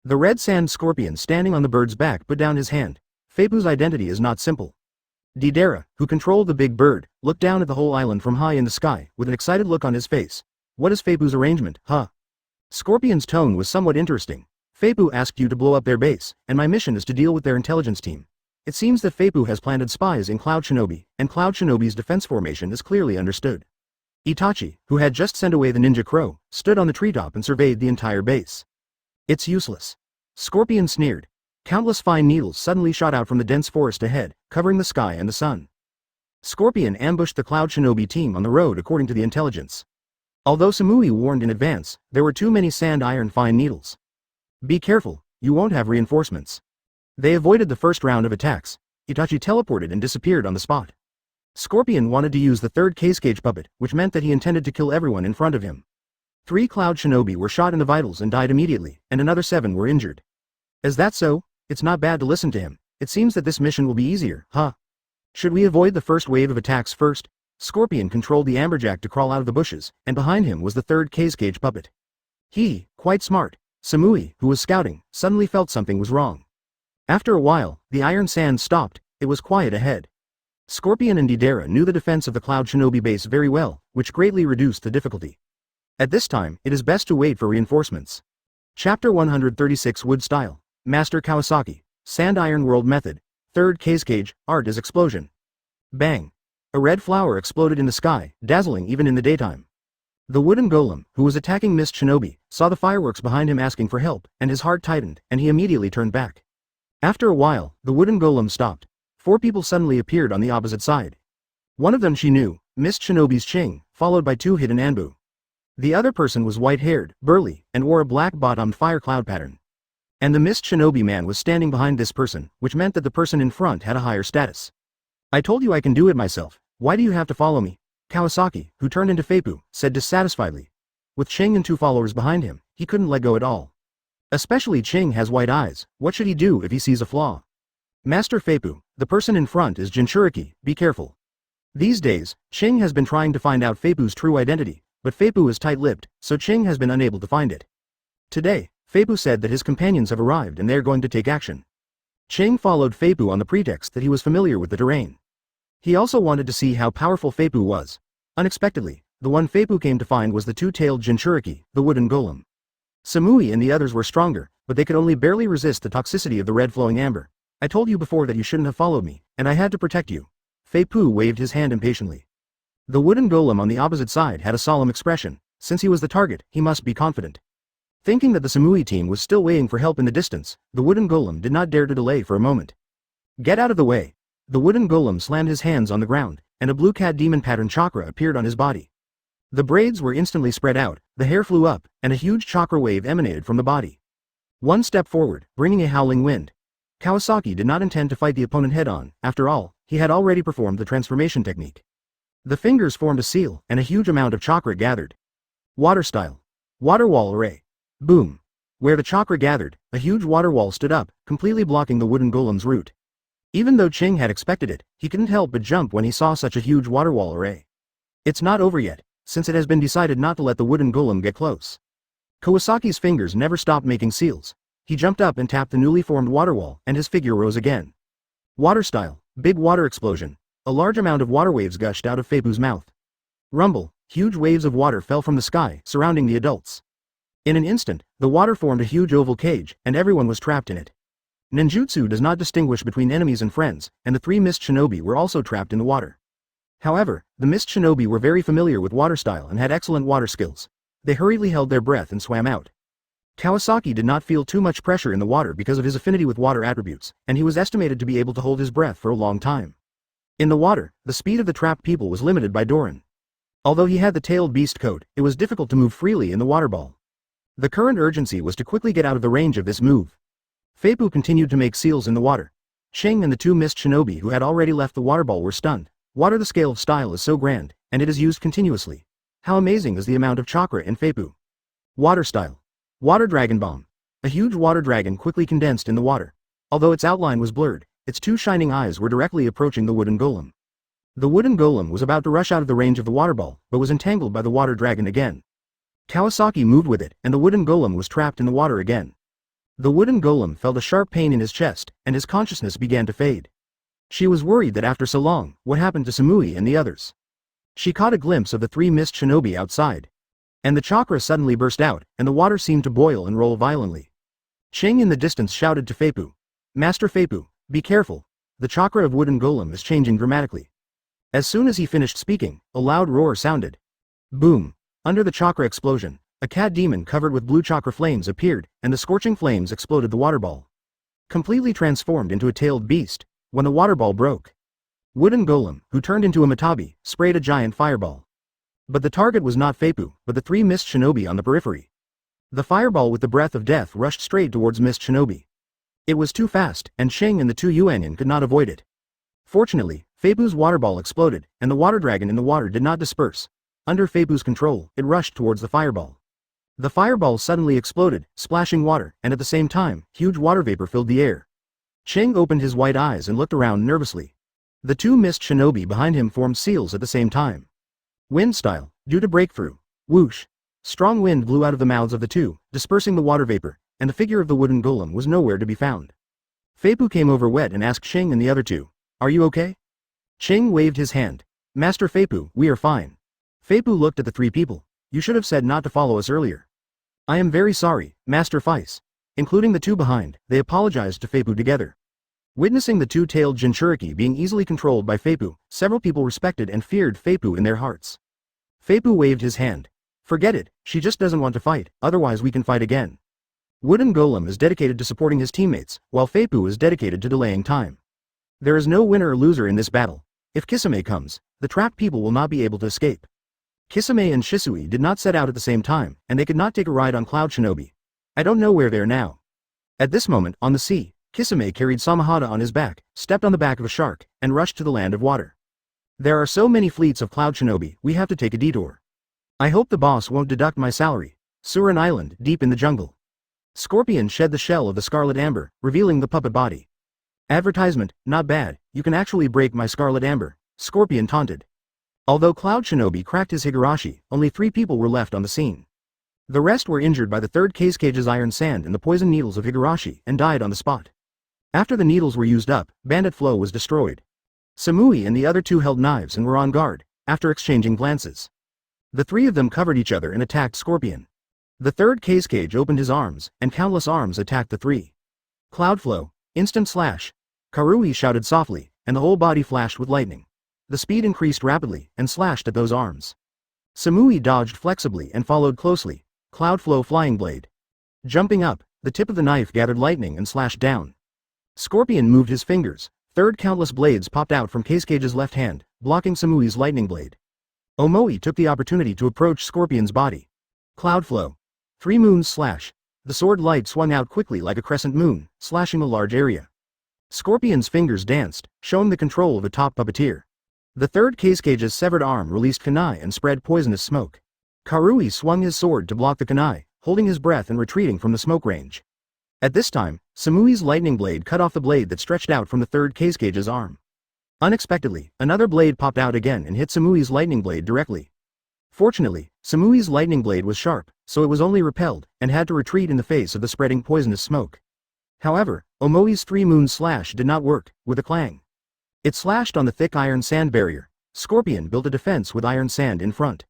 Speaker 1: The red sand scorpion standing on the bird's back put down his hand. Feipu's identity is not simple. Deidara, who controlled the big bird, looked down at the whole island from high in the sky, with an excited look on his face. What is Feipu's arrangement, huh? Scorpion's tone was somewhat interesting. Feipu asked you to blow up their base, and my mission is to deal with their intelligence team. It seems that Feipu has planted spies in Cloud Shinobi, and Cloud Shinobi's defense formation is clearly understood. Itachi, who had just sent away the ninja crow, stood on the treetop and surveyed the entire base. It's useless. Scorpion sneered. Countless fine needles suddenly shot out from the dense forest ahead, covering the sky and the sun. Scorpion ambushed the Cloud Shinobi team on the road according to the intelligence. Although Samui warned in advance, there were too many sand iron fine needles. Be careful, you won't have reinforcements. They avoided the first round of attacks. Itachi teleported and disappeared on the spot. Scorpion wanted to use the third case cage puppet, which meant that he intended to kill everyone in front of him. 3 Cloud Shinobi were shot in the vitals and died immediately, and another 7 were injured. Is that so? It's not bad to listen to him. It seems that this mission will be easier, huh? Should we avoid the first wave of attacks first? Scorpion controlled the amberjack to crawl out of the bushes, and behind him was the third case cage puppet. He, quite smart. Samui, who was scouting, suddenly felt something was wrong. After a while, the iron sand stopped. It was quiet ahead. Scorpion and Deidara knew the defense of the Cloud Shinobi base very well, which greatly reduced the difficulty. At this time, it is best to wait for reinforcements. Chapter 136 Wood Style. Master Kawasaki. Sand Iron World Method. Third case cage. Art is explosion. Bang. A red flower exploded in the sky, dazzling even in the daytime. The Wooden Golem, who was attacking Mist Shinobi, saw the fireworks behind him asking for help, and his heart tightened, and he immediately turned back. After a while, the Wooden Golem stopped. 4 people suddenly appeared on the opposite side. One of them she knew, Mist Shinobi's Ching, followed by 2 hidden Anbu. The other person was white-haired, burly, and wore a black-bottomed fire cloud pattern. And the Mist Shinobi man was standing behind this person, which meant that the person in front had a higher status. I told you I can do it myself. Why do you have to follow me? Kawasaki, who turned into Feipu, said dissatisfiedly. With Ching and 2 followers behind him, he couldn't let go at all. Especially Ching has white eyes. What should he do if he sees a flaw? Master Feipu, the person in front is Jinchuriki, be careful. These days, Ching has been trying to find out Feipu's true identity, but Feipu is tight-lipped, so Ching has been unable to find it. Today, Feipu said that his companions have arrived and they are going to take action. Ching followed Feipu on the pretext that he was familiar with the terrain. He also wanted to see how powerful Feipu was. Unexpectedly, the one Feipu came to find was the 2-tailed Jinchuriki, the Wooden Golem. Samui and the others were stronger, but they could only barely resist the toxicity of the red flowing amber. I told you before that you shouldn't have followed me, and I had to protect you. Feipu waved his hand impatiently. The Wooden Golem on the opposite side had a solemn expression. Since he was the target, he must be confident. Thinking that the Samui team was still waiting for help in the distance, the Wooden Golem did not dare to delay for a moment. Get out of the way. The Wooden Golem slammed his hands on the ground, and a blue cat demon pattern chakra appeared on his body. The braids were instantly spread out, the hair flew up, and a huge chakra wave emanated from the body. One step forward, bringing a howling wind. Kawasaki did not intend to fight the opponent head-on, after all, he had already performed the transformation technique. The fingers formed a seal, and a huge amount of chakra gathered. Water style. Water wall array. Boom. Where the chakra gathered, a huge water wall stood up, completely blocking the wooden golem's route. Even though Ching had expected it, he couldn't help but jump when he saw such a huge water wall array. It's not over yet, since it has been decided not to let the wooden golem get close. Kawasaki's fingers never stopped making seals. He jumped up and tapped the newly formed water wall, and his figure rose again. Water style. Big water explosion. A large amount of water waves gushed out of Feipu's mouth. Rumble. Huge waves of water fell from the sky, surrounding the adults. In an instant, the water formed a huge oval cage, and everyone was trapped in it. Ninjutsu does not distinguish between enemies and friends, and the 3 mist shinobi were also trapped in the water. However, the mist shinobi were very familiar with water style and had excellent water skills. They hurriedly held their breath and swam out. Kawasaki did not feel too much pressure in the water because of his affinity with water attributes, and he was estimated to be able to hold his breath for a long time. In the water, the speed of the trapped people was limited by Doran. Although he had the tailed beast coat, it was difficult to move freely in the water ball. The current urgency was to quickly get out of the range of this move. Feipu continued to make seals in the water. Ching and the 2 mist shinobi who had already left the water ball were stunned. Water, the scale of style is so grand, and it is used continuously. How amazing is the amount of chakra in Feipu. Water style. Water dragon bomb. A huge water dragon quickly condensed in the water. Although its outline was blurred, its 2 shining eyes were directly approaching the wooden golem. The wooden golem was about to rush out of the range of the water ball, but was entangled by the water dragon again. Kawasaki moved with it, and the wooden golem was trapped in the water again. The wooden golem felt a sharp pain in his chest, and his consciousness began to fade. She was worried that after so long, what happened to Samui and the others? She caught a glimpse of the 3 mist shinobi outside. And the chakra suddenly burst out, and the water seemed to boil and roll violently. Ching in the distance shouted to Feipu. Master Feipu, be careful. The chakra of wooden golem is changing dramatically. As soon as he finished speaking, a loud roar sounded. Boom. Under the chakra explosion, a cat demon covered with blue chakra flames appeared, and the scorching flames exploded the water ball. Completely transformed into a tailed beast, when the water ball broke. Wooden golem, who turned into a matabi, sprayed a giant fireball. But the target was not Feipu, but the 3 mist shinobi on the periphery. The fireball with the breath of death rushed straight towards mist shinobi. It was too fast, and Ching and the 2 Yuanshen could not avoid it. Fortunately, Feipu's water ball exploded, and the water dragon in the water did not disperse. Under Feipu's control, it rushed towards the fireball. The fireball suddenly exploded, splashing water, and at the same time, huge water vapor filled the air. Ching opened his white eyes and looked around nervously. The 2 mist shinobi behind him formed seals at the same time. Wind style, due to breakthrough. Whoosh. Strong wind blew out of the mouths of the 2, dispersing the water vapor, and the figure of the wooden golem was nowhere to be found. Feipu came over wet and asked Ching and the other 2, "Are you okay?" Ching waved his hand. "Master Feipu, we are fine." Feipu looked at the 3 people. "You should have said not to follow us earlier." "I am very sorry, Master Feiss." Including the 2 behind, they apologized to Feipu together. Witnessing the 2-tailed Jinchuriki being easily controlled by Feipu, several people respected and feared Feipu in their hearts. Feipu waved his hand. "Forget it, she just doesn't want to fight, otherwise we can fight again." Wooden golem is dedicated to supporting his teammates, while Feipu is dedicated to delaying time. There is no winner or loser in this battle. If Kisame comes, the trapped people will not be able to escape. Kisame and Shisui did not set out at the same time, and they could not take a ride on Cloud Shinobi. I don't know where they are now. At this moment, on the sea, Kisame carried Samahada on his back, stepped on the back of a shark, and rushed to the land of water. "There are so many fleets of Cloud Shinobi, we have to take a detour. I hope the boss won't deduct my salary." Surin Island, deep in the jungle. Scorpion shed the shell of the scarlet amber, revealing the puppet body. "Advertisement, not bad, you can actually break my scarlet amber," Scorpion taunted. Although Cloud Shinobi cracked his Higurashi, only 3 people were left on the scene. The rest were injured by the 3rd cage's iron sand and the poison needles of Higurashi, and died on the spot. After the needles were used up, Bandit Flow was destroyed. Samui and the other 2 held knives and were on guard, after exchanging glances. The 3 of them covered each other and attacked Scorpion. The 3rd cage opened his arms, and countless arms attacked the 3. Cloud Flow, instant slash. Karui shouted softly, and the whole body flashed with lightning. The speed increased rapidly, and slashed at those arms. Samui dodged flexibly and followed closely. Cloud Flow flying blade. Jumping up, the tip of the knife gathered lightning and slashed down. Scorpion moved his fingers. 3rd countless blades popped out from Cage's left hand, blocking Samui's lightning blade. Omoi took the opportunity to approach Scorpion's body. Cloud Flow. 3 moons slash. The sword light swung out quickly like a crescent moon, slashing a large area. Scorpion's fingers danced, showing the control of a top puppeteer. The third Kasage's severed arm released kunai and spread poisonous smoke. Karui swung his sword to block the kunai, holding his breath and retreating from the smoke range. At this time, Samui's lightning blade cut off the blade that stretched out from the third Kasage's arm. Unexpectedly, another blade popped out again and hit Samui's lightning blade directly. Fortunately, Samui's lightning blade was sharp, so it was only repelled, and had to retreat in the face of the spreading poisonous smoke. However, Omoi's three-moon slash did not work, with a clang. It slashed on the thick iron sand barrier. Scorpion built a defense with iron sand in front.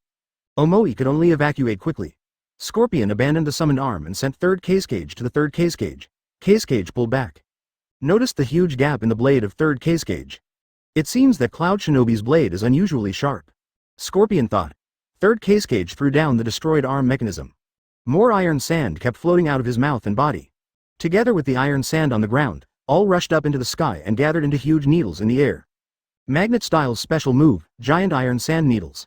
Speaker 1: Omoi could only evacuate quickly. Scorpion abandoned the summoned arm and sent third Kasage to the third Kasage. Kasage pulled back. Noticed the huge gap in the blade of third Kasage. It seems that Cloud Shinobi's blade is unusually sharp. Scorpion thought. Third Kasage threw down the destroyed arm mechanism. More iron sand kept floating out of his mouth and body. Together with the iron sand on the ground, all rushed up into the sky and gathered into huge needles in the air. Magnet-Style's special move, giant iron sand needles.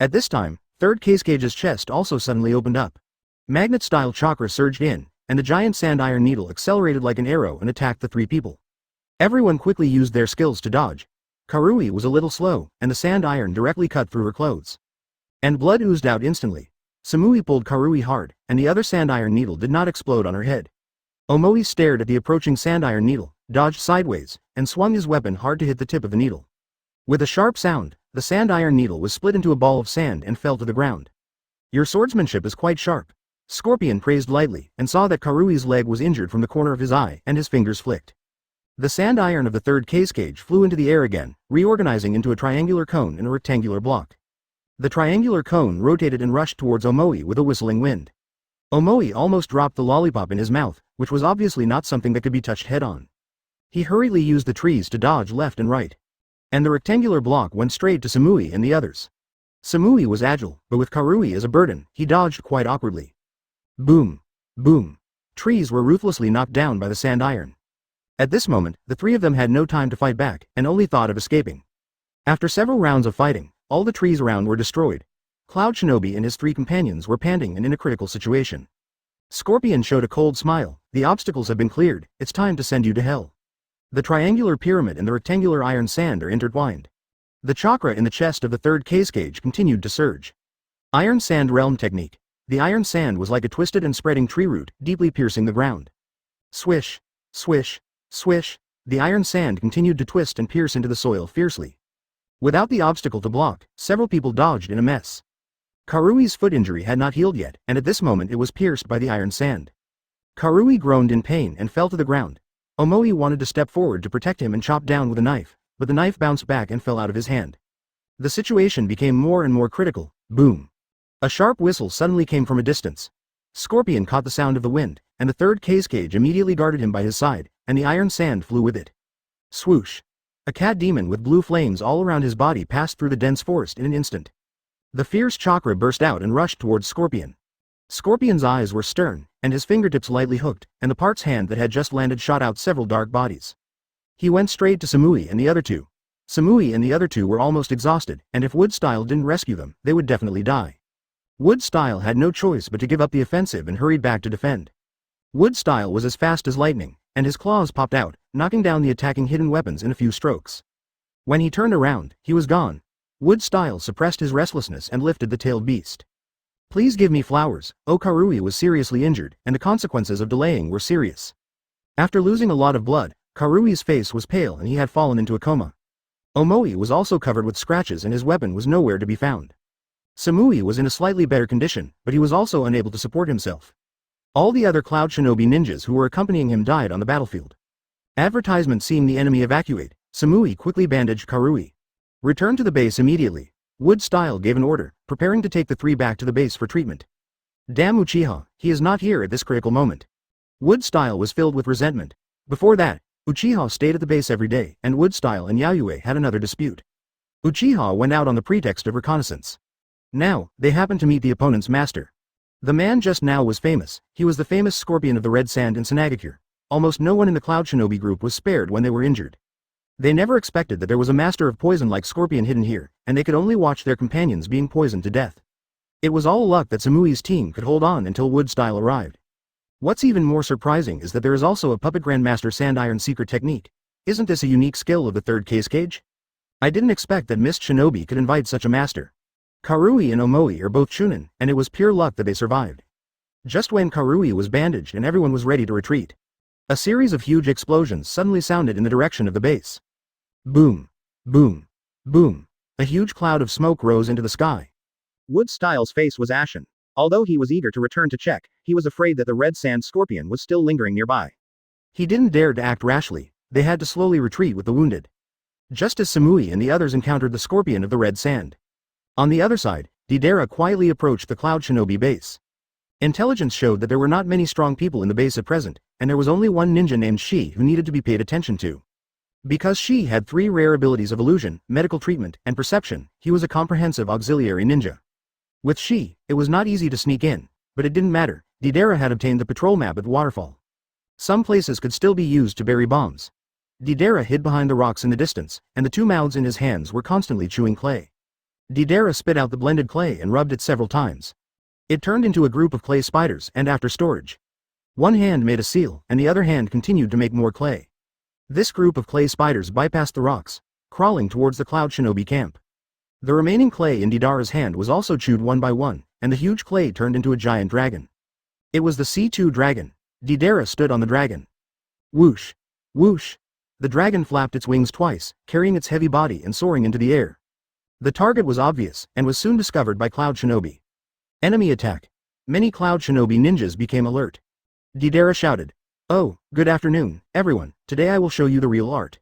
Speaker 1: At this time, third Kasage's chest also suddenly opened up. Magnet-Style chakra surged in, and the giant sand iron needle accelerated like an arrow and attacked the three people. Everyone quickly used their skills to dodge. Karui was a little slow, and the sand iron directly cut through her clothes. And blood oozed out instantly. Samui pulled Karui hard, and the other sand iron needle did not explode on her head. Omoi stared at the approaching sand iron needle, dodged sideways, and swung his weapon hard to hit the tip of the needle. With a sharp sound, the sand iron needle was split into a ball of sand and fell to the ground. Your swordsmanship is quite sharp. Scorpion praised lightly, and saw that Karui's leg was injured from the corner of his eye, and his fingers flicked. The sand iron of the third Kasage flew into the air again, reorganizing into a triangular cone and a rectangular block. The triangular cone rotated and rushed towards Omoi with a whistling wind. Omoi almost dropped the lollipop in his mouth, which was obviously not something that could be touched head-on. He hurriedly used the trees to dodge left and right. And the rectangular block went straight to Samui and the others. Samui was agile, but with Karui as a burden, he dodged quite awkwardly. Boom! Boom! Trees were ruthlessly knocked down by the sand iron. At this moment, the three of them had no time to fight back, and only thought of escaping. After several rounds of fighting, all the trees around were destroyed. Cloud Shinobi and his three companions were panting and in a critical situation. Scorpion showed a cold smile. The obstacles have been cleared, it's time to send you to hell. The triangular pyramid and the rectangular iron sand are intertwined. The chakra in the chest of the third Kasage continued to surge. Iron Sand Realm Technique. The iron sand was like a twisted and spreading tree root, deeply piercing the ground. Swish, swish, swish, the iron sand continued to twist and pierce into the soil fiercely. Without the obstacle to block, several people dodged in a mess. Karui's foot injury had not healed yet, and at this moment it was pierced by the iron sand. Karui groaned in pain and fell to the ground. Omoi wanted to step forward to protect him and chop down with a knife, but the knife bounced back and fell out of his hand. The situation became more and more critical. Boom! A sharp whistle suddenly came from a distance. Scorpion caught the sound of the wind, and the third Kasage immediately guarded him by his side, and the iron sand flew with it. Swoosh! A cat demon with blue flames all around his body passed through the dense forest in an instant. The fierce chakra burst out and rushed towards Scorpion. Scorpion's eyes were stern, and his fingertips lightly hooked, and the part's hand that had just landed shot out several dark bodies. He went straight to Samui and the other two. Samui and the other two were almost exhausted, and if Woodstyle didn't rescue them, they would definitely die. Woodstyle had no choice but to give up the offensive and hurried back to defend. Woodstyle was as fast as lightning, and his claws popped out, knocking down the attacking hidden weapons in a few strokes. When he turned around, he was gone. Woodstyle suppressed his restlessness and lifted the tailed beast. Please give me flowers. Karui was seriously injured, and the consequences of delaying were serious. After losing a lot of blood, Karui's face was pale and he had fallen into a coma. Omoi was also covered with scratches and his weapon was nowhere to be found. Samui was in a slightly better condition, but he was also unable to support himself. All the other Cloud Shinobi ninjas who were accompanying him died on the battlefield. Advertisement seeing the enemy evacuate, Samui quickly bandaged Karui. Return to the base immediately. Woodstyle gave an order, preparing to take the three back to the base for treatment. Damn Uchiha, he is not here at this critical moment. Woodstyle was filled with resentment. Before that, Uchiha stayed at the base every day, and Woodstyle and Yayue had another dispute. Uchiha went out on the pretext of reconnaissance. Now, they happened to meet the opponent's master. The man just now was famous. He was the famous Scorpion of the Red Sand in Senagakure. Almost no one in the Cloud Shinobi group was spared when they were injured. They never expected that there was a master of poison like Scorpion hidden here, and they could only watch their companions being poisoned to death. It was all luck that Samui's team could hold on until Woodstyle arrived. What's even more surprising is that there is also a Puppet Grandmaster Sand Iron secret technique. Isn't this a unique skill of the third case cage? I didn't expect that Mist Shinobi could invite such a master. Karui and Omoi are both Chunin, and it was pure luck that they survived. Just when Karui was bandaged and everyone was ready to retreat, a series of huge explosions suddenly sounded in the direction of the base. Boom. Boom. Boom. A huge cloud of smoke rose into the sky. Wood-Style's face was ashen. Although he was eager to return to check, he was afraid that the red sand scorpion was still lingering nearby. He didn't dare to act rashly. They had to slowly retreat with the wounded. Just as Samui and the others encountered the scorpion of the red sand. On the other side, Deidara quietly approached the Cloud Shinobi base. Intelligence showed that there were not many strong people in the base at present, and there was only one ninja named Shi who needed to be paid attention to. Because Shi had 3 rare abilities of illusion, medical treatment, and perception, he was a comprehensive auxiliary ninja. With Shi, it was not easy to sneak in, but it didn't matter. Deidara had obtained the patrol map at the waterfall. Some places could still be used to bury bombs. Deidara hid behind the rocks in the distance, and the 2 mouths in his hands were constantly chewing clay. Deidara spit out the blended clay and rubbed it several times. It turned into a group of clay spiders, and after storage, one hand made a seal, and the other hand continued to make more clay. This group of clay spiders bypassed the rocks, crawling towards the Cloud Shinobi camp. The remaining clay in Deidara's hand was also chewed one by one, and the huge clay turned into a giant dragon. It was the C2 dragon. Deidara stood on the dragon. Whoosh! Whoosh! The dragon flapped its wings twice, carrying its heavy body and soaring into the air. The target was obvious, and was soon discovered by Cloud Shinobi. Enemy attack. Many Cloud Shinobi ninjas became alert. Deidara shouted, "Oh, good afternoon, everyone, today I will show you the real art."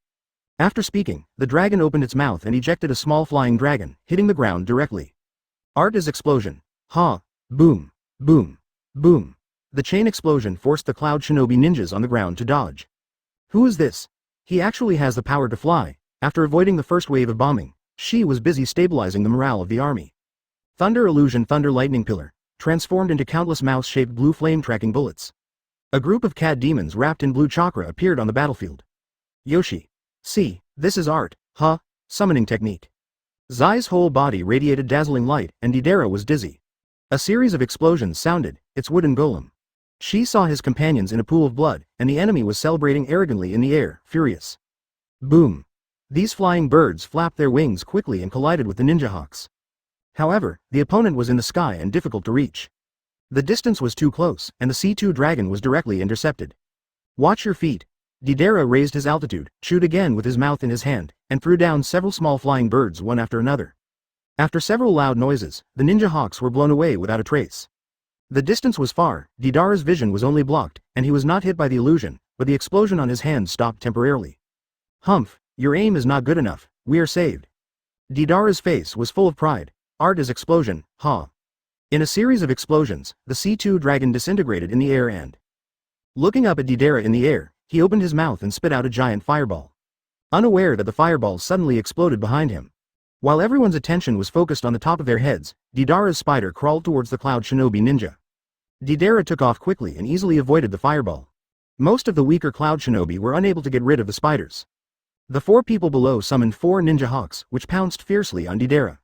Speaker 1: After speaking, the dragon opened its mouth and ejected a small flying dragon, hitting the ground directly. Art is explosion. Ha! Boom! Boom! Boom! The chain explosion forced the Cloud Shinobi ninjas on the ground to dodge. Who is this? He actually has the power to fly. After avoiding the first wave of bombing, Shi was busy stabilizing the morale of the army. Thunder Illusion Thunder Lightning Pillar, transformed into countless mouse-shaped blue flame-tracking bullets. A group of cat demons wrapped in blue chakra appeared on the battlefield. Yoshi. See, this is art, huh? Summoning technique. Zai's whole body radiated dazzling light, and Deidara was dizzy. A series of explosions sounded, its wooden golem. Shi saw his companions in a pool of blood, and the enemy was celebrating arrogantly in the air, furious. Boom. These flying birds flapped their wings quickly and collided with the ninja hawks. However, the opponent was in the sky and difficult to reach. The distance was too close, and the C2 dragon was directly intercepted. Watch your feet. Deidara raised his altitude, chewed again with his mouth in his hand, and threw down several small flying birds one after another. After several loud noises, the ninja hawks were blown away without a trace. The distance was far, Deidara's vision was only blocked, and he was not hit by the illusion, but the explosion on his hand stopped temporarily. Humph, your aim is not good enough, we are saved. Deidara's face was full of pride. Art is explosion, ha. In a series of explosions, the C2 dragon disintegrated in the air and, looking up at Deidara in the air, he opened his mouth and spit out a giant fireball. Unaware that the fireball suddenly exploded behind him. While everyone's attention was focused on the top of their heads, Deidara's spider crawled towards the Cloud Shinobi ninja. Deidara took off quickly and easily avoided the fireball. Most of the weaker Cloud Shinobi were unable to get rid of the spiders. The 4 people below summoned 4 ninja hawks, which pounced fiercely on Deidara.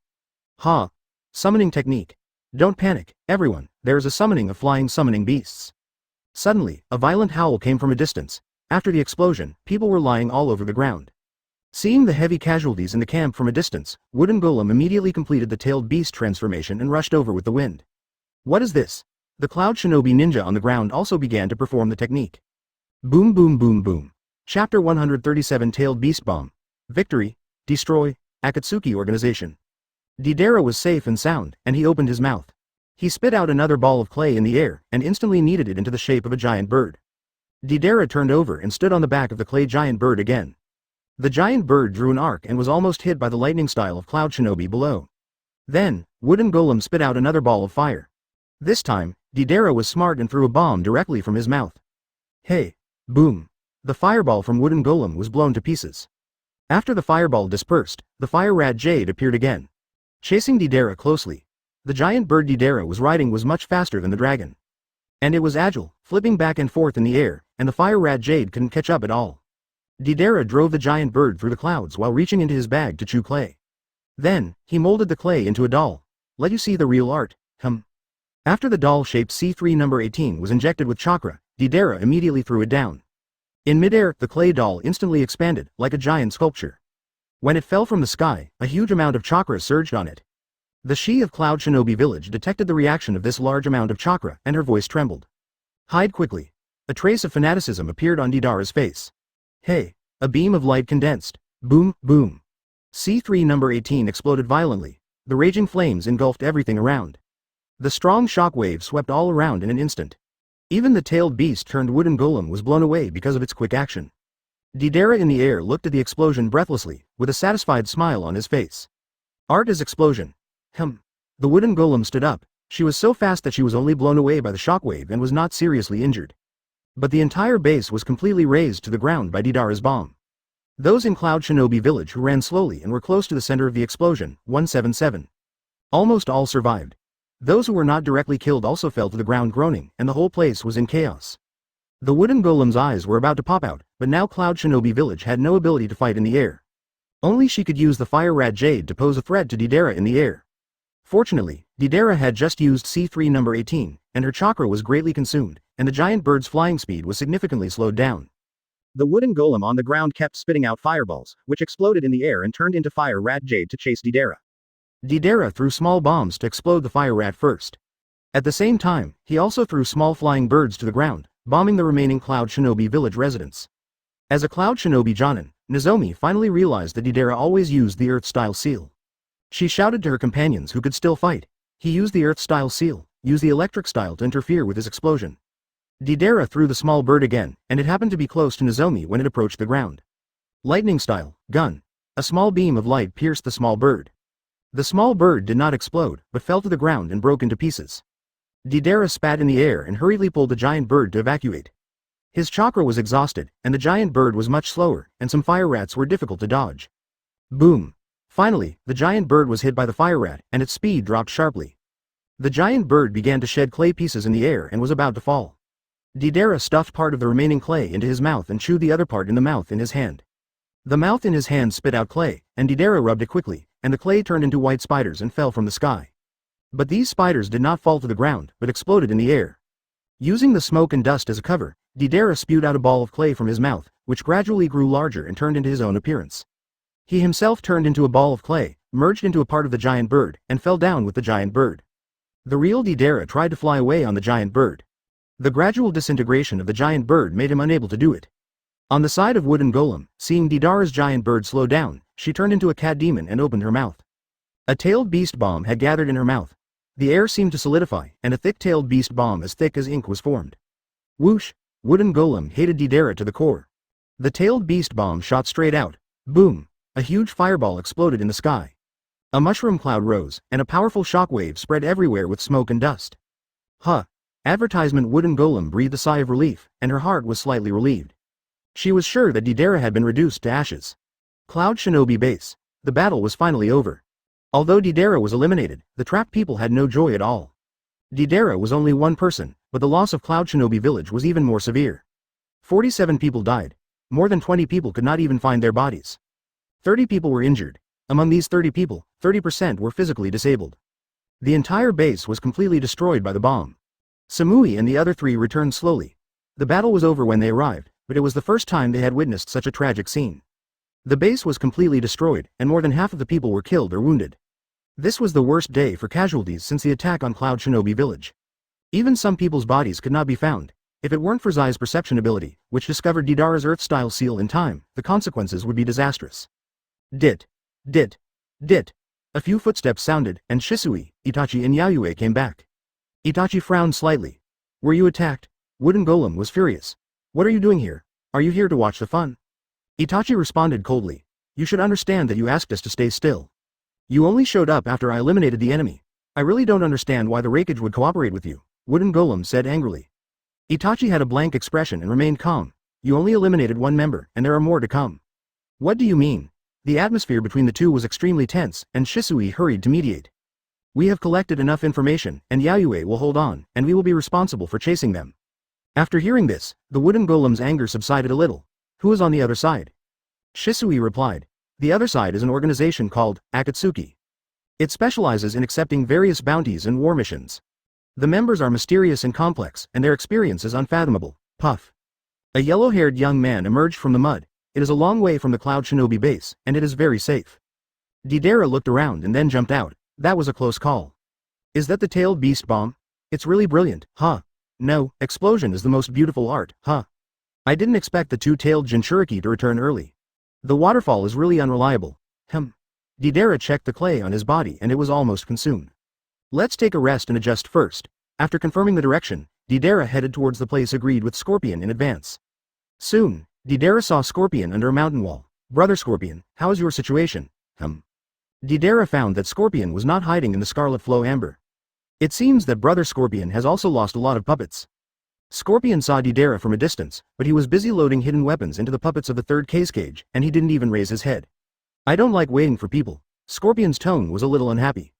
Speaker 1: Ha! Summoning technique. Don't panic, everyone, there is a summoning of flying summoning beasts. Suddenly, a violent howl came from a distance. After the explosion, people were lying all over the ground. Seeing the heavy casualties in the camp from a distance, Wooden Golem immediately completed the tailed beast transformation and rushed over with the wind. What is this? The Cloud Shinobi ninja on the ground also began to perform the technique. Boom boom boom boom. Chapter 137 Tailed Beast Bomb. Victory. Destroy. Akatsuki Organization. Deidara was safe and sound, and he opened his mouth. He spit out another ball of clay in the air, and instantly kneaded it into the shape of a giant bird. Deidara turned over and stood on the back of the clay giant bird again. The giant bird drew an arc and was almost hit by the lightning style of Cloud Shinobi below. Then, Wooden Golem spit out another ball of fire. This time, Deidara was smart and threw a bomb directly from his mouth. Hey! Boom! The fireball from Wooden Golem was blown to pieces. After the fireball dispersed, the fire rat Jade appeared again. Chasing Deidara closely. The giant bird Deidara was riding was much faster than the dragon. And it was agile, flipping back and forth in the air, and the fire rat Jade couldn't catch up at all. Deidara drove the giant bird through the clouds while reaching into his bag to chew clay. Then, he molded the clay into a doll. Let you see the real art, After the doll-shaped C3 number 18 was injected with chakra, Deidara immediately threw it down. In midair, the clay doll instantly expanded, like a giant sculpture. When it fell from the sky, a huge amount of chakra surged on it. The Shi of Cloud Shinobi Village detected the reaction of this large amount of chakra, and her voice trembled. Hide quickly. A trace of fanaticism appeared on Deidara's face. Hey! A beam of light condensed. Boom, boom. C3 number 18 exploded violently. The raging flames engulfed everything around. The strong shockwave swept all around in an instant. Even the tailed beast turned wooden golem was blown away because of its quick action. Deidara in the air looked at the explosion breathlessly, with a satisfied smile on his face. Art is explosion. The wooden golem stood up. She was so fast that she was only blown away by the shockwave and was not seriously injured. But the entire base was completely razed to the ground by Deidara's bomb. Those in Cloud Shinobi Village who ran slowly and were close to the center of the explosion, 177. Almost all survived. Those who were not directly killed also fell to the ground groaning, and the whole place was in chaos. The wooden golem's eyes were about to pop out, but now Cloud Shinobi Village had no ability to fight in the air. Only she could use the fire rat jade to pose a threat to Deidara in the air. Fortunately, Deidara had just used C3 number 18, and her chakra was greatly consumed, and the giant bird's flying speed was significantly slowed down. The wooden golem on the ground kept spitting out fireballs, which exploded in the air and turned into fire rat jade to chase Deidara. Deidara threw small bombs to explode the fire rat first. At the same time, he also threw small flying birds to the ground, bombing the remaining Cloud Shinobi Village residents. As a Cloud Shinobi Jonin, Nozomi finally realized that Deidara always used the Earth-style seal. She shouted to her companions who could still fight. He used the Earth-style seal, used the electric style to interfere with his explosion. Deidara threw the small bird again, and it happened to be close to Nozomi when it approached the ground. Lightning style, gun. A small beam of light pierced the small bird. The small bird did not explode, but fell to the ground and broke into pieces. Deidara spat in the air and hurriedly pulled the giant bird to evacuate. His chakra was exhausted, and the giant bird was much slower, and some fire rats were difficult to dodge. Boom! Finally, the giant bird was hit by the fire rat, and its speed dropped sharply. The giant bird began to shed clay pieces in the air and was about to fall. Deidara stuffed part of the remaining clay into his mouth and chewed the other part in the mouth in his hand. The mouth in his hand spit out clay, and Deidara rubbed it quickly, and the clay turned into white spiders and fell from the sky. But these spiders did not fall to the ground, but exploded in the air. Using the smoke and dust as a cover, Deidara spewed out a ball of clay from his mouth, which gradually grew larger and turned into his own appearance. He himself turned into a ball of clay, merged into a part of the giant bird, and fell down with the giant bird. The real Deidara tried to fly away on the giant bird. The gradual disintegration of the giant bird made him unable to do it. On the side of wooden golem, seeing Deidara's giant bird slow down, she turned into a cat demon and opened her mouth. A tailed beast bomb had gathered in her mouth. The air seemed to solidify, and a thick-tailed beast bomb as thick as ink was formed. Whoosh! Wooden golem hated Deidara to the core. The tailed beast bomb shot straight out. Boom! A huge fireball exploded in the sky. A mushroom cloud rose, and a powerful shockwave spread everywhere with smoke and dust. Advertisement wooden golem breathed a sigh of relief, and her heart was slightly relieved. She was sure that Deidara had been reduced to ashes. Cloud Shinobi Base. The battle was finally over. Although Deidara was eliminated, the trapped people had no joy at all. Deidara was only one person, but the loss of Cloud Shinobi Village was even more severe. 47 people died. More than 20 people could not even find their bodies. 30 people were injured. Among these 30 people, 30% were physically disabled. The entire base was completely destroyed by the bomb. Samui and the other three returned slowly. The battle was over when they arrived, but it was the first time they had witnessed such a tragic scene. The base was completely destroyed, and more than half of the people were killed or wounded. This was the worst day for casualties since the attack on Cloud Shinobi Village. Even some people's bodies could not be found. If it weren't for Zai's perception ability, which discovered Deidara's Earth-style seal in time, the consequences would be disastrous. Dit. A few footsteps sounded, and Shisui, Itachi and Yayue came back. Itachi frowned slightly. Were you attacked? Wooden golem was furious. What are you doing here? Are you here to watch the fun? Itachi responded coldly. You should understand that you asked us to stay still. You only showed up after I eliminated the enemy. I really don't understand why the Raikage would cooperate with you, Wooden golem said angrily. Itachi had a blank expression and remained calm. You only eliminated one member, and there are more to come. What do you mean? The atmosphere between the two was extremely tense, and Shisui hurried to mediate. We have collected enough information, and Yayue will hold on, and we will be responsible for chasing them. After hearing this, the wooden golem's anger subsided a little. Who is on the other side? Shisui replied. The other side is an organization called Akatsuki. It specializes in accepting various bounties and war missions. The members are mysterious and complex, and their experience is unfathomable. Puff. A yellow-haired young man emerged from the mud. It is a long way from the Cloud Shinobi base, and it is very safe. Deidara looked around and then jumped out. That was a close call. Is that the tailed beast bomb? It's really brilliant, huh? No, explosion is the most beautiful art, huh? I didn't expect the two-tailed Jinchuriki to return early. The waterfall is really unreliable. Deidara checked the clay on his body and it was almost consumed. Let's take a rest and adjust first. After confirming the direction, Deidara headed towards the place agreed with Scorpion in advance. Soon, Deidara saw Scorpion under a mountain wall. Brother Scorpion, how is your situation? Deidara found that Scorpion was not hiding in the Scarlet Flow Amber. It seems that Brother Scorpion has also lost a lot of puppets. Scorpion saw Deidara from a distance, but he was busy loading hidden weapons into the puppets of the third case cage, and he didn't even raise his head. I don't like waiting for people. Scorpion's tone was a little unhappy.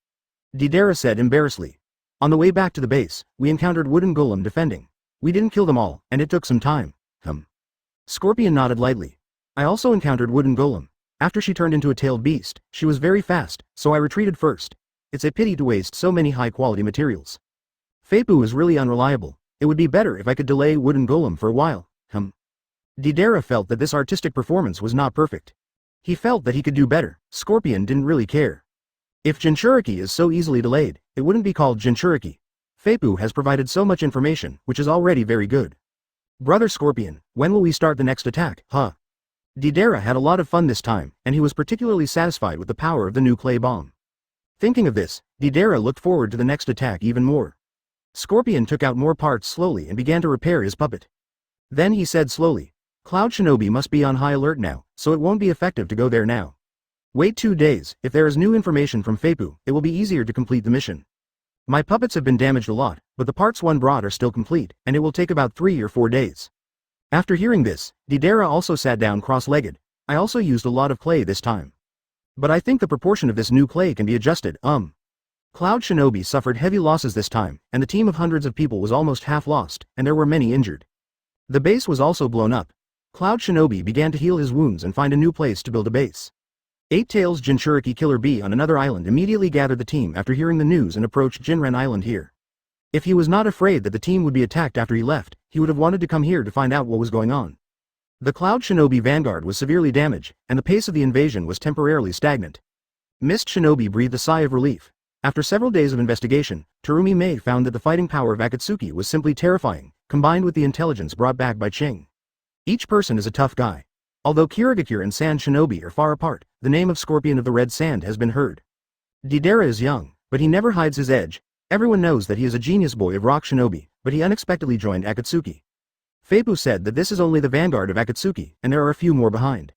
Speaker 1: Deidara said embarrassedly. On the way back to the base, we encountered wooden golem defending. We didn't kill them all, and it took some time. Scorpion nodded lightly. I also encountered wooden golem. After she turned into a tailed beast, she was very fast, so I retreated first. It's a pity to waste so many high-quality materials. Feipu is really unreliable. It would be better if I could delay wooden golem for a while. Deidara felt that this artistic performance was not perfect. He felt that he could do better. Scorpion didn't really care. If Jinchuriki is so easily delayed, it wouldn't be called Jinchuriki. Feipu has provided so much information, which is already very good. Brother Scorpion, when will we start the next attack, Deidara had a lot of fun this time, and he was particularly satisfied with the power of the new clay bomb. Thinking of this, Deidara looked forward to the next attack even more. Scorpion took out more parts slowly and began to repair his puppet. Then he said slowly, Cloud Shinobi must be on high alert now, so it won't be effective to go there now. Wait 2 days, if there is new information from Feipu, it will be easier to complete the mission. My puppets have been damaged a lot, but the parts one brought are still complete, and it will take about 3 or 4 days. After hearing this, Deidara also sat down cross-legged. I also used a lot of clay this time. But I think the proportion of this new clay can be adjusted, Cloud Shinobi suffered heavy losses this time, and the team of hundreds of people was almost half lost, and there were many injured. The base was also blown up. Cloud Shinobi began to heal his wounds and find a new place to build a base. 8 Tails Jinchuriki Killer B on another island immediately gathered the team after hearing the news and approached Jinren Island here. If he was not afraid that the team would be attacked after he left, he would have wanted to come here to find out what was going on. The Cloud Shinobi vanguard was severely damaged, and the pace of the invasion was temporarily stagnant. Mist Shinobi breathed a sigh of relief. After several days of investigation, Terumi Mei found that the fighting power of Akatsuki was simply terrifying, combined with the intelligence brought back by Ching. Each person is a tough guy. Although Kirigakure and Sand Shinobi are far apart, the name of Scorpion of the Red Sand has been heard. Deidara is young, but he never hides his edge. Everyone knows that he is a genius boy of Rock Shinobi, but he unexpectedly joined Akatsuki. Feipu said that this is only the vanguard of Akatsuki, and there are a few more behind.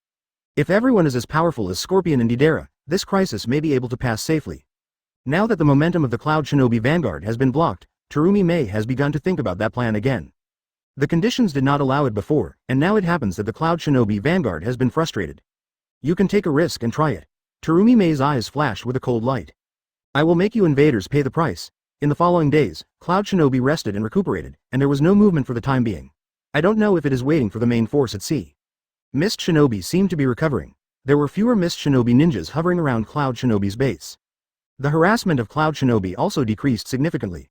Speaker 1: If everyone is as powerful as Scorpion and Deidara, this crisis may be able to pass safely. Now that the momentum of the Cloud Shinobi vanguard has been blocked, Terumi Mei has begun to think about that plan again. The conditions did not allow it before, and now it happens that the Cloud Shinobi vanguard has been frustrated. You can take a risk and try it. Terumi Mei's eyes flashed with a cold light. I will make you invaders pay the price. In the following days, Cloud Shinobi rested and recuperated, and there was no movement for the time being. I don't know if it is waiting for the main force at sea. Mist Shinobi seemed to be recovering. There were fewer Mist Shinobi ninjas hovering around Cloud Shinobi's base. The harassment of Cloud Shinobi also decreased significantly.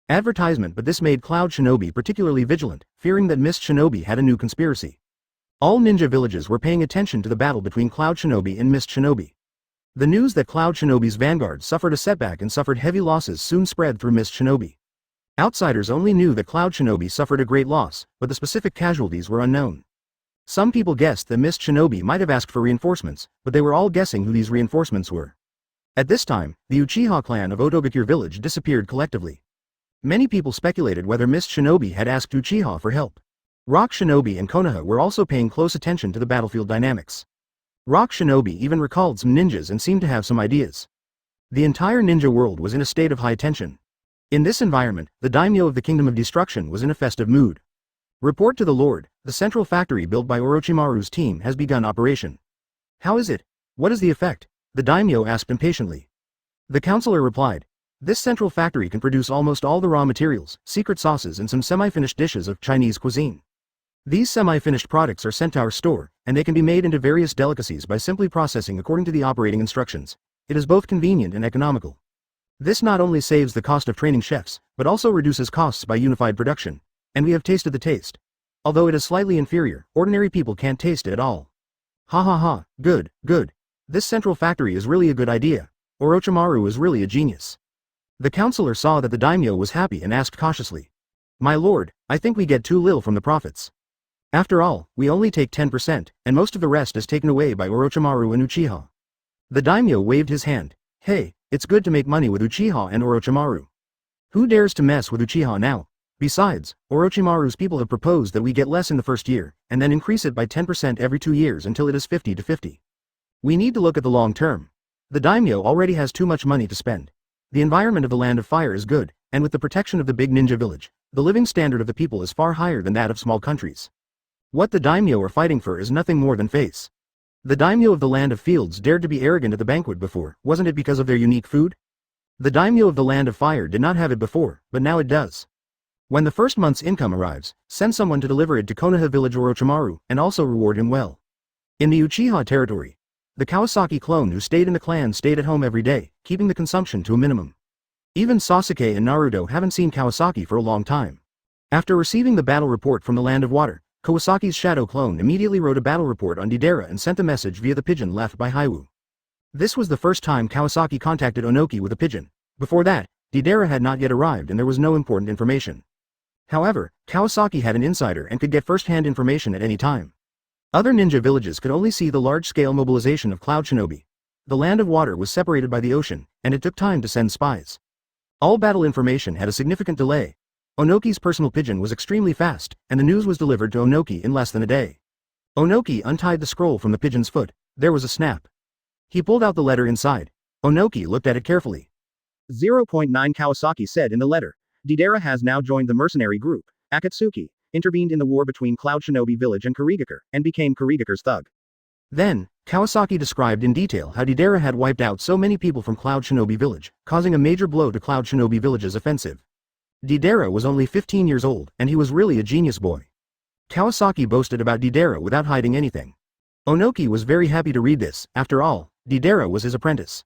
Speaker 1: Advertisement, but this made Cloud Shinobi particularly vigilant, fearing that Mist Shinobi had a new conspiracy. All ninja villages were paying attention to the battle between Cloud Shinobi and Mist Shinobi. The news that Cloud Shinobi's vanguard suffered a setback and suffered heavy losses soon spread through Mist Shinobi. Outsiders only knew that Cloud Shinobi suffered a great loss, but the specific casualties were unknown. Some people guessed that Mist Shinobi might have asked for reinforcements, but they were all guessing who these reinforcements were. At this time, the Uchiha clan of Otogakure village disappeared collectively. Many people speculated whether Mist Shinobi had asked Uchiha for help. Rock Shinobi and Konoha were also paying close attention to the battlefield dynamics. Rock Shinobi even recalled some ninjas and seemed to have some ideas. The entire ninja world was in a state of high tension. In this environment, the daimyo of the Kingdom of Destruction was in a festive mood. Report to the Lord, the central factory built by Orochimaru's team has begun operation. How is it? What is the effect? The daimyo asked impatiently. The counselor replied, this central factory can produce almost all the raw materials, secret sauces and some semi-finished dishes of Chinese cuisine. These semi-finished products are sent to our store, and they can be made into various delicacies by simply processing according to the operating instructions. It is both convenient and economical. This not only saves the cost of training chefs, but also reduces costs by unified production. And we have tasted the taste. Although it is slightly inferior, ordinary people can't taste it at all. Ha ha ha, good, good. This central factory is really a good idea. Orochimaru is really a genius. The counselor saw that the daimyo was happy and asked cautiously. My lord, I think we get too little from the profits. After all, we only take 10%, and most of the rest is taken away by Orochimaru and Uchiha. The daimyo waved his hand. Hey, it's good to make money with Uchiha and Orochimaru. Who dares to mess with Uchiha now? Besides, Orochimaru's people have proposed that we get less in the first year, and then increase it by 10% every 2 years until it is 50-50. We need to look at the long term. The daimyo already has too much money to spend. The environment of the Land of Fire is good, and with the protection of the big ninja village, the living standard of the people is far higher than that of small countries. What the daimyo are fighting for is nothing more than face. The daimyo of the Land of Fields dared to be arrogant at the banquet before, wasn't it because of their unique food? The daimyo of the Land of Fire did not have it before, but now it does. When the first month's income arrives, send someone to deliver it to Konoha village Orochimaru, and also reward him well. In the Uchiha territory, the Kawasaki clone who stayed in the clan stayed at home every day, keeping the consumption to a minimum. Even Sasuke and Naruto haven't seen Kawasaki for a long time. After receiving the battle report from the Land of Water, Kawasaki's shadow clone immediately wrote a battle report on Deidara and sent the message via the pigeon left by Haiwu. This was the first time Kawasaki contacted Onoki with a pigeon. Before that, Deidara had not yet arrived and there was no important information. However, Kawasaki had an insider and could get first-hand information at any time. Other ninja villages could only see the large-scale mobilization of Cloud Shinobi. The Land of Water was separated by the ocean, and it took time to send spies. All battle information had a significant delay. Onoki's personal pigeon was extremely fast, and the news was delivered to Onoki in less than a day. Onoki untied the scroll from the pigeon's foot. There was a snap. He pulled out the letter inside. Onoki looked at it carefully. 0.9 Kawasaki said in the letter. Deidara has now joined the mercenary group, Akatsuki, intervened in the war between Cloud Shinobi village and Kurigakure, and became Kurigakure's thug. Then, Kawasaki described in detail how Deidara had wiped out so many people from Cloud Shinobi village, causing a major blow to Cloud Shinobi village's offensive. Deidara was only 15 years old, and he was really a genius boy. Kawasaki boasted about Deidara without hiding anything. Onoki was very happy to read this. After all, Deidara was his apprentice.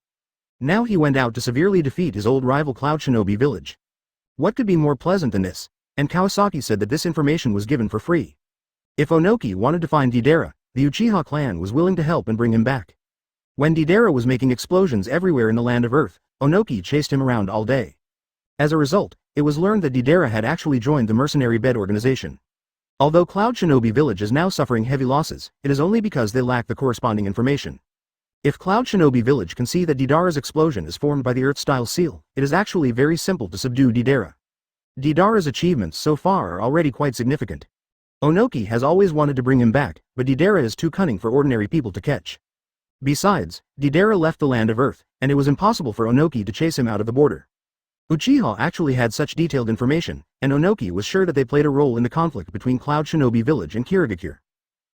Speaker 1: Now he went out to severely defeat his old rival Cloud Shinobi village. What could be more pleasant than this? And Kawasaki said that this information was given for free. If Onoki wanted to find Deidara, the Uchiha clan was willing to help and bring him back. When Deidara was making explosions everywhere in the Land of Earth, Onoki chased him around all day. As a result, it was learned that Deidara had actually joined the mercenary bed organization. Although Cloud Shinobi village is now suffering heavy losses, it is only because they lack the corresponding information. If Cloud Shinobi village can see that Deidara's explosion is formed by the Earth-style seal, it is actually very simple to subdue Deidara. Deidara's achievements so far are already quite significant. Onoki has always wanted to bring him back, but Deidara is too cunning for ordinary people to catch. Besides, Deidara left the Land of Earth, and it was impossible for Onoki to chase him out of the border. Uchiha actually had such detailed information, and Onoki was sure that they played a role in the conflict between Cloud Shinobi village and Kurigakure.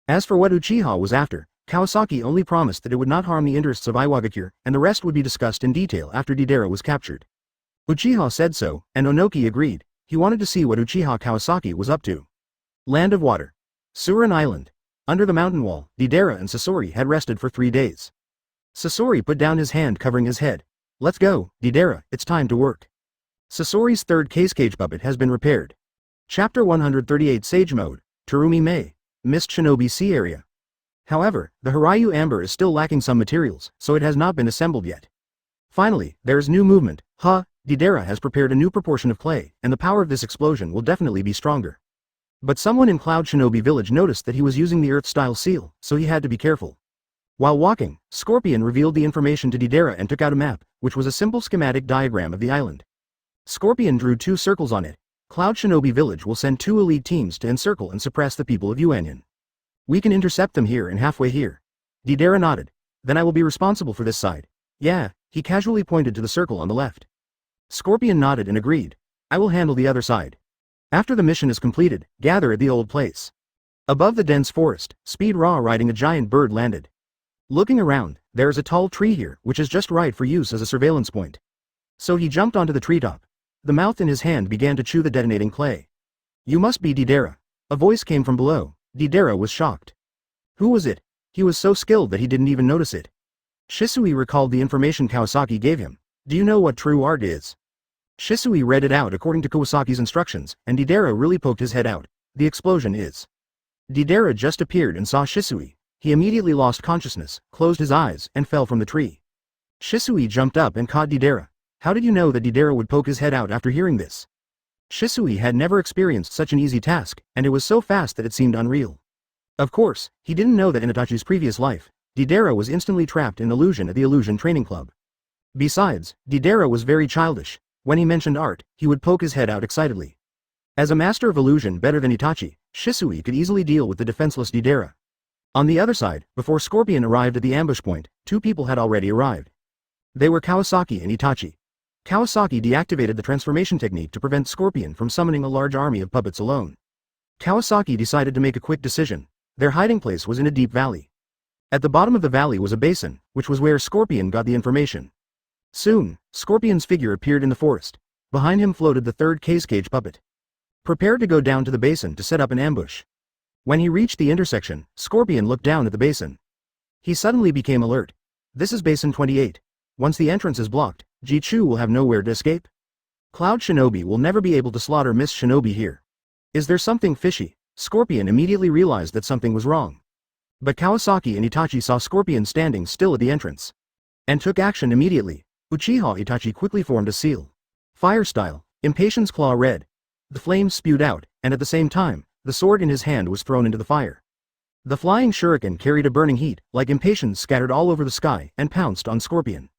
Speaker 1: As for what Uchiha was after, Kawasaki only promised that it would not harm the interests of Iwagakure, and the rest would be discussed in detail after Deidara was captured. Uchiha said so, and Onoki agreed. He wanted to see what Uchiha Kawasaki was up to. Land of Water. Surin Island. Under the mountain wall, Deidara and Sasori had rested for 3 days. Sasori put down his hand covering his head. Let's go, Deidara, it's time to work. Sasori's third cage puppet has been repaired. Chapter 138 Sage Mode, Terumi Mei, Mist Shinobi Sea Area. However, the Hiryu Amber is still lacking some materials, so it has not been assembled yet. Finally, there is new movement. Deidara has prepared a new proportion of clay, and the power of this explosion will definitely be stronger. But someone in Cloud Shinobi village noticed that he was using the Earth-style seal, so he had to be careful. While walking, Scorpion revealed the information to Deidara and took out a map, which was a simple schematic diagram of the island. Scorpion drew 2 circles on it. Cloud Shinobi village will send 2 elite teams to encircle and suppress the people of Yuanshen. We can intercept them here and halfway here. Deidara nodded. Then I will be responsible for this side. Yeah, he casually pointed to the circle on the left. Scorpion nodded and agreed. I will handle the other side. After the mission is completed, gather at the old place. Above the dense forest, Speed Raw riding a giant bird landed. Looking around, there is a tall tree here which is just right for use as a surveillance point. So he jumped onto the treetop. The mouth in his hand began to chew the detonating clay. You must be Deidara. A voice came from below. Deidara was shocked. Who was it? He was so skilled that he didn't even notice it. Shisui recalled the information Kawasaki gave him. Do you know what true art is? Shisui read it out according to Kawasaki's instructions, and Deidara really poked his head out. The explosion is Deidara just appeared and saw Shisui. He immediately lost consciousness, closed his eyes, and fell from the tree. Shisui jumped up and caught Deidara. How did you know that Deidara would poke his head out after hearing this? Shisui had never experienced such an easy task, and it was so fast that it seemed unreal. Of course, he didn't know that in Itachi's previous life, Deidara was instantly trapped in illusion at the Illusion Training Club. Besides, Deidara was very childish. When he mentioned art, he would poke his head out excitedly. As a master of illusion better than Itachi, Shisui could easily deal with the defenseless Deidara. On the other side, before Scorpion arrived at the ambush point, two people had already arrived. They were Kawasaki and Itachi. Kawasaki deactivated the transformation technique to prevent Scorpion from summoning a large army of puppets alone. Kawasaki decided to make a quick decision. Their hiding place was in a deep valley. At the bottom of the valley was a basin, which was where Scorpion got the information. Soon, Scorpion's figure appeared in the forest. Behind him floated the third cage puppet. Prepared to go down to the basin to set up an ambush. When he reached the intersection, Scorpion looked down at the basin. He suddenly became alert. This is Basin 28. Once the entrance is blocked, Jichu will have nowhere to escape. Cloud Shinobi will never be able to slaughter Miss Shinobi here. Is there something fishy? Scorpion immediately realized that something was wrong. But Kawasaki and Itachi saw Scorpion standing still at the entrance. And took action immediately. Uchiha Itachi quickly formed a seal. Fire style, Impatience Claw Red. The flames spewed out, and at the same time, the sword in his hand was thrown into the fire. The flying shuriken carried a burning heat, like impatience scattered all over the sky, and pounced on Scorpion.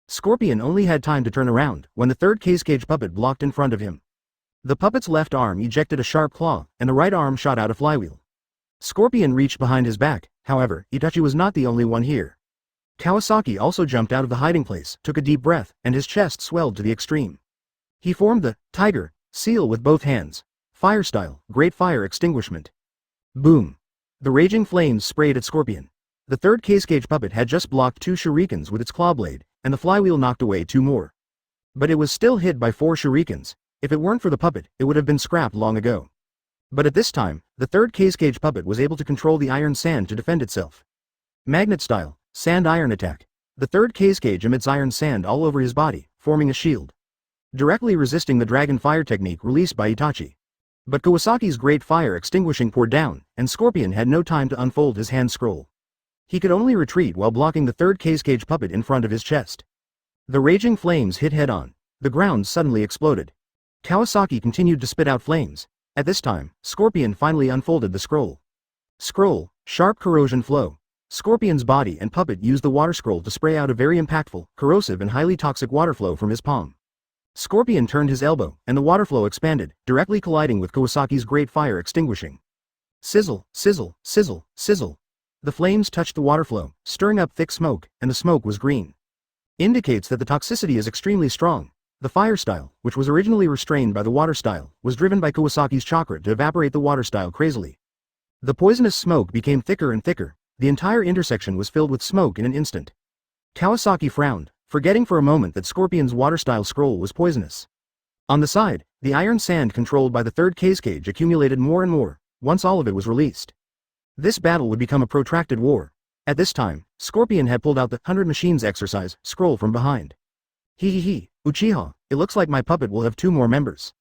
Speaker 1: Scorpion only had time to turn around, when the third cage puppet blocked in front of him. The puppet's left arm ejected a sharp claw, and the right arm shot out a flywheel. Scorpion reached behind his back, however, Itachi was not the only one here. Kawasaki also jumped out of the hiding place, took a deep breath, and his chest swelled to the extreme. He formed the tiger seal with both hands. Fire style, Great Fire Extinguishment. Boom. The raging flames sprayed at Scorpion. The third cage puppet had just blocked 2 shurikens with its claw blade, and the flywheel knocked away 2 more. But it was still hit by 4 shurikens. If it weren't for the puppet, it would have been scrapped long ago. But at this time, the third cage puppet was able to control the iron sand to defend itself. Magnet style, Sand Iron Attack. The third cage emits iron sand all over his body, forming a shield. Directly resisting the dragon fire technique released by Itachi. But Kawasaki's Great Fire Extinguishing poured down, and Scorpion had no time to unfold his hand scroll. He could only retreat while blocking the third cage puppet in front of his chest. The raging flames hit head-on. The ground suddenly exploded. Kawasaki continued to spit out flames. At this time, Scorpion finally unfolded the scroll. Scroll, Sharp Corrosion Flow. Scorpion's body and puppet used the water scroll to spray out a very impactful, corrosive and highly toxic water flow from his palm. Scorpion turned his elbow, and the water flow expanded, directly colliding with Kawasaki's Great Fire Extinguishing. Sizzle, sizzle, sizzle, sizzle. The flames touched the water flow, stirring up thick smoke, and the smoke was green. Indicates that the toxicity is extremely strong. The fire style, which was originally restrained by the water style, was driven by Kawasaki's chakra to evaporate the water style crazily. The poisonous smoke became thicker and thicker. The entire intersection was filled with smoke in an instant. Kawasaki frowned, forgetting for a moment that Scorpion's water-style scroll was poisonous. On the side, the iron sand controlled by the third cage accumulated more and more, once all of it was released. This battle would become a protracted war. At this time, Scorpion had pulled out the 100 Machines exercise scroll from behind. Uchiha, it looks like my puppet will have 2 more members.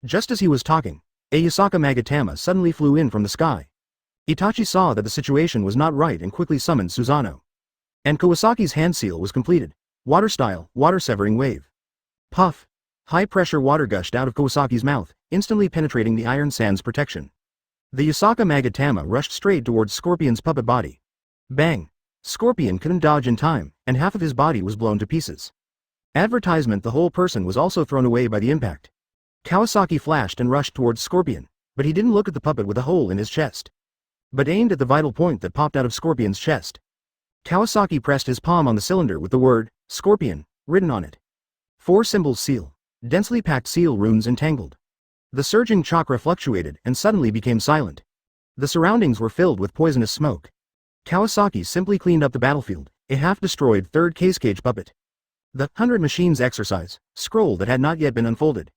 Speaker 1: Just as he was talking, a Yasaka Magatama suddenly flew in from the sky. Itachi saw that the situation was not right and quickly summoned Susanoo. And Kawasaki's hand seal was completed. Water style, Water Severing Wave. Puff. High-pressure water gushed out of Kawasaki's mouth, instantly penetrating the iron sand's protection. The Yasaka Magatama rushed straight towards Scorpion's puppet body. Bang! Scorpion couldn't dodge in time, and half of his body was blown to pieces. Advertisement: the whole person was also thrown away by the impact. Kawasaki flashed and rushed towards Scorpion, but he didn't look at the puppet with a hole in his chest, but aimed at the vital point that popped out of Scorpion's chest. Kawasaki pressed his palm on the cylinder with the word, Scorpion, written on it. 4 symbols seal. Densely packed seal runes entangled. The surging chakra fluctuated and suddenly became silent. The surroundings were filled with poisonous smoke. Kawasaki simply cleaned up the battlefield, a half-destroyed third cage puppet. The 100 Machines exercise scroll that had not yet been unfolded.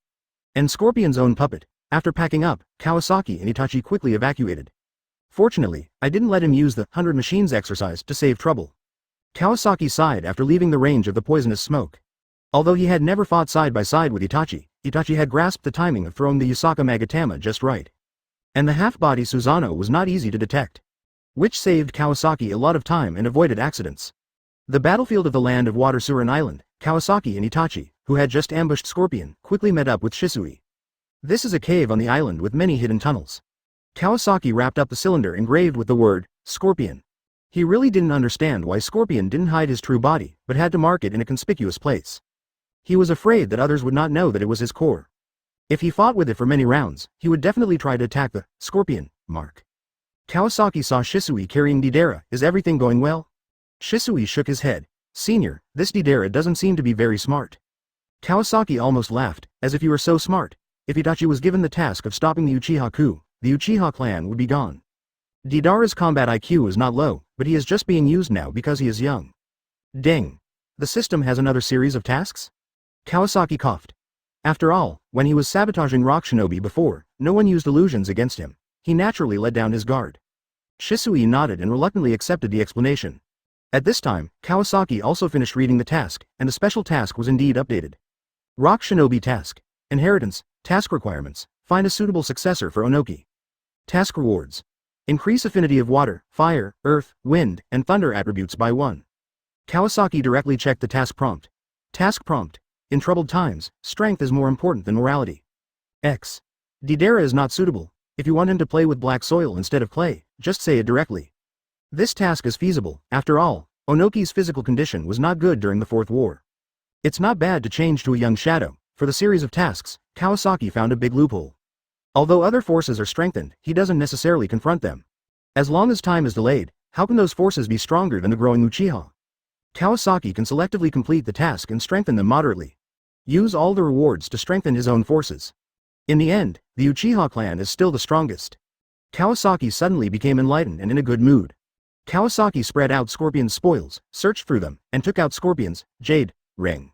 Speaker 1: And Scorpion's own puppet. After packing up, Kawasaki and Itachi quickly evacuated. Fortunately, I didn't let him use the 100 Machines exercise to save trouble. Kawasaki sighed after leaving the range of the poisonous smoke. Although he had never fought side by side with Itachi, Itachi had grasped the timing of throwing the Yasaka Magatama just right. And the half-body Susanoo was not easy to detect, which saved Kawasaki a lot of time and avoided accidents. The battlefield of the land of water Surin Island, Kawasaki and Itachi, who had just ambushed Scorpion, quickly met up with Shisui. This is a cave on the island with many hidden tunnels. Kawasaki wrapped up the cylinder engraved with the word, Scorpion. He really didn't understand why Scorpion didn't hide his true body, but had to mark it in a conspicuous place. He was afraid that others would not know that it was his core. If he fought with it for many rounds, he would definitely try to attack the Scorpion mark. Kawasaki saw Shisui carrying Deidara. Is everything going well? Shisui shook his head. Senior, this Deidara doesn't seem to be very smart. Kawasaki almost laughed, as if he were so smart. If Itachi was given the task of stopping the Uchiha coup, the Uchiha clan would be gone. Deidara's combat IQ is not low, but he is just being used now because he is young. Ding. The system has another series of tasks? Kawasaki coughed. After all, when he was sabotaging Rock Shinobi before, no one used illusions against him. He naturally let down his guard. Shisui nodded and reluctantly accepted the explanation. At this time, Kawasaki also finished reading the task, and the special task was indeed updated. Rock Shinobi task. Inheritance. Task requirements. Find a suitable successor for Onoki. Task rewards. Increase affinity of water, fire, earth, wind, and thunder attributes by 1. Kawasaki directly checked the task prompt. Task prompt. In troubled times, strength is more important than morality. X. Deidara is not suitable. If you want him to play with black soil instead of clay, just say it directly. This task is feasible. After all, Onoki's physical condition was not good during the Fourth War. It's not bad to change to a young shadow. For the series of tasks, Kawasaki found a big loophole. Although other forces are strengthened, he doesn't necessarily confront them. As long as time is delayed, how can those forces be stronger than the growing Uchiha? Kawasaki can selectively complete the task and strengthen them moderately. Use all the rewards to strengthen his own forces. In the end, the Uchiha clan is still the strongest. Kawasaki suddenly became enlightened and in a good mood. Kawasaki spread out Scorpion's spoils, searched through them, and took out Scorpion's jade ring.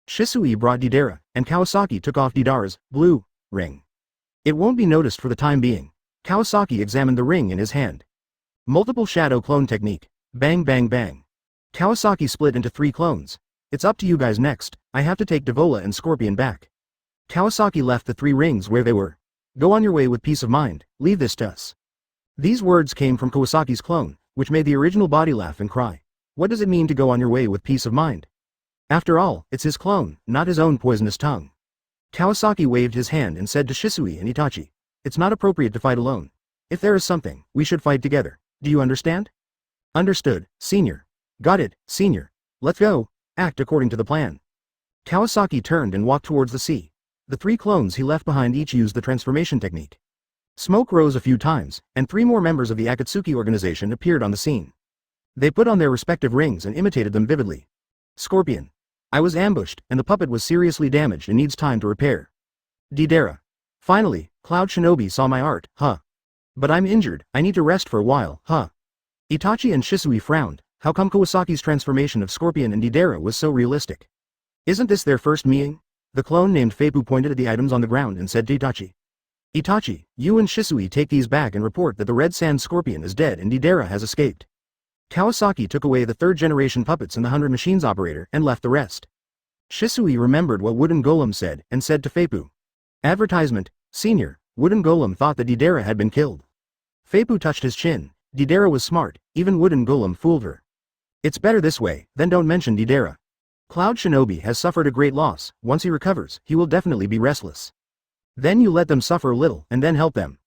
Speaker 1: Shisui brought Deidara, and Kawasaki took off Deidara's blue ring. It won't be noticed for the time being. Kawasaki examined the ring in his hand. Multiple shadow clone technique. Bang bang bang. Kawasaki split into 3 clones. It's up to you guys next. I have to take Devola and Scorpion back. Kawasaki left the 3 rings where they were. Go on your way with peace of mind, leave this to us. These words came from Kawasaki's clone, which made the original body laugh and cry. What does it mean to go on your way with peace of mind? After all, it's his clone, not his own poisonous tongue. Kawasaki waved his hand and said to Shisui and Itachi, it's not appropriate to fight alone. If there is something, we should fight together. Do you understand? Understood, senior. Got it, senior. Let's go. Act according to the plan. Kawasaki turned and walked towards the sea. The 3 clones he left behind each used the transformation technique. Smoke rose a few times, and 3 more members of the Akatsuki Organization appeared on the scene. They put on their respective rings and imitated them vividly. Scorpion. I was ambushed, and the puppet was seriously damaged and needs time to repair. Deidara. Finally, Cloud Shinobi saw my art, huh. But I'm injured, I need to rest for a while, huh. Itachi and Shisui frowned. How come Kawasaki's transformation of Scorpion and Deidara was so realistic? Isn't this their first meeting? The clone named Feipu pointed at the items on the ground and said to Itachi. Itachi, you and Shisui take these back and report that the Red Sand Scorpion is dead and Deidara has escaped. Kawasaki took away the 3rd-generation puppets and the 100 machines operator and left the rest. Shisui remembered what Wooden Golem said and said to Feipu. Advertisement, senior, Wooden Golem thought that Deidara had been killed. Feipu touched his chin. Deidara was smart, even Wooden Golem fooled her. It's better this way, then don't mention Deidara. Cloud Shinobi has suffered a great loss. Once he recovers, he will definitely be restless. Then you let them suffer a little and then help them.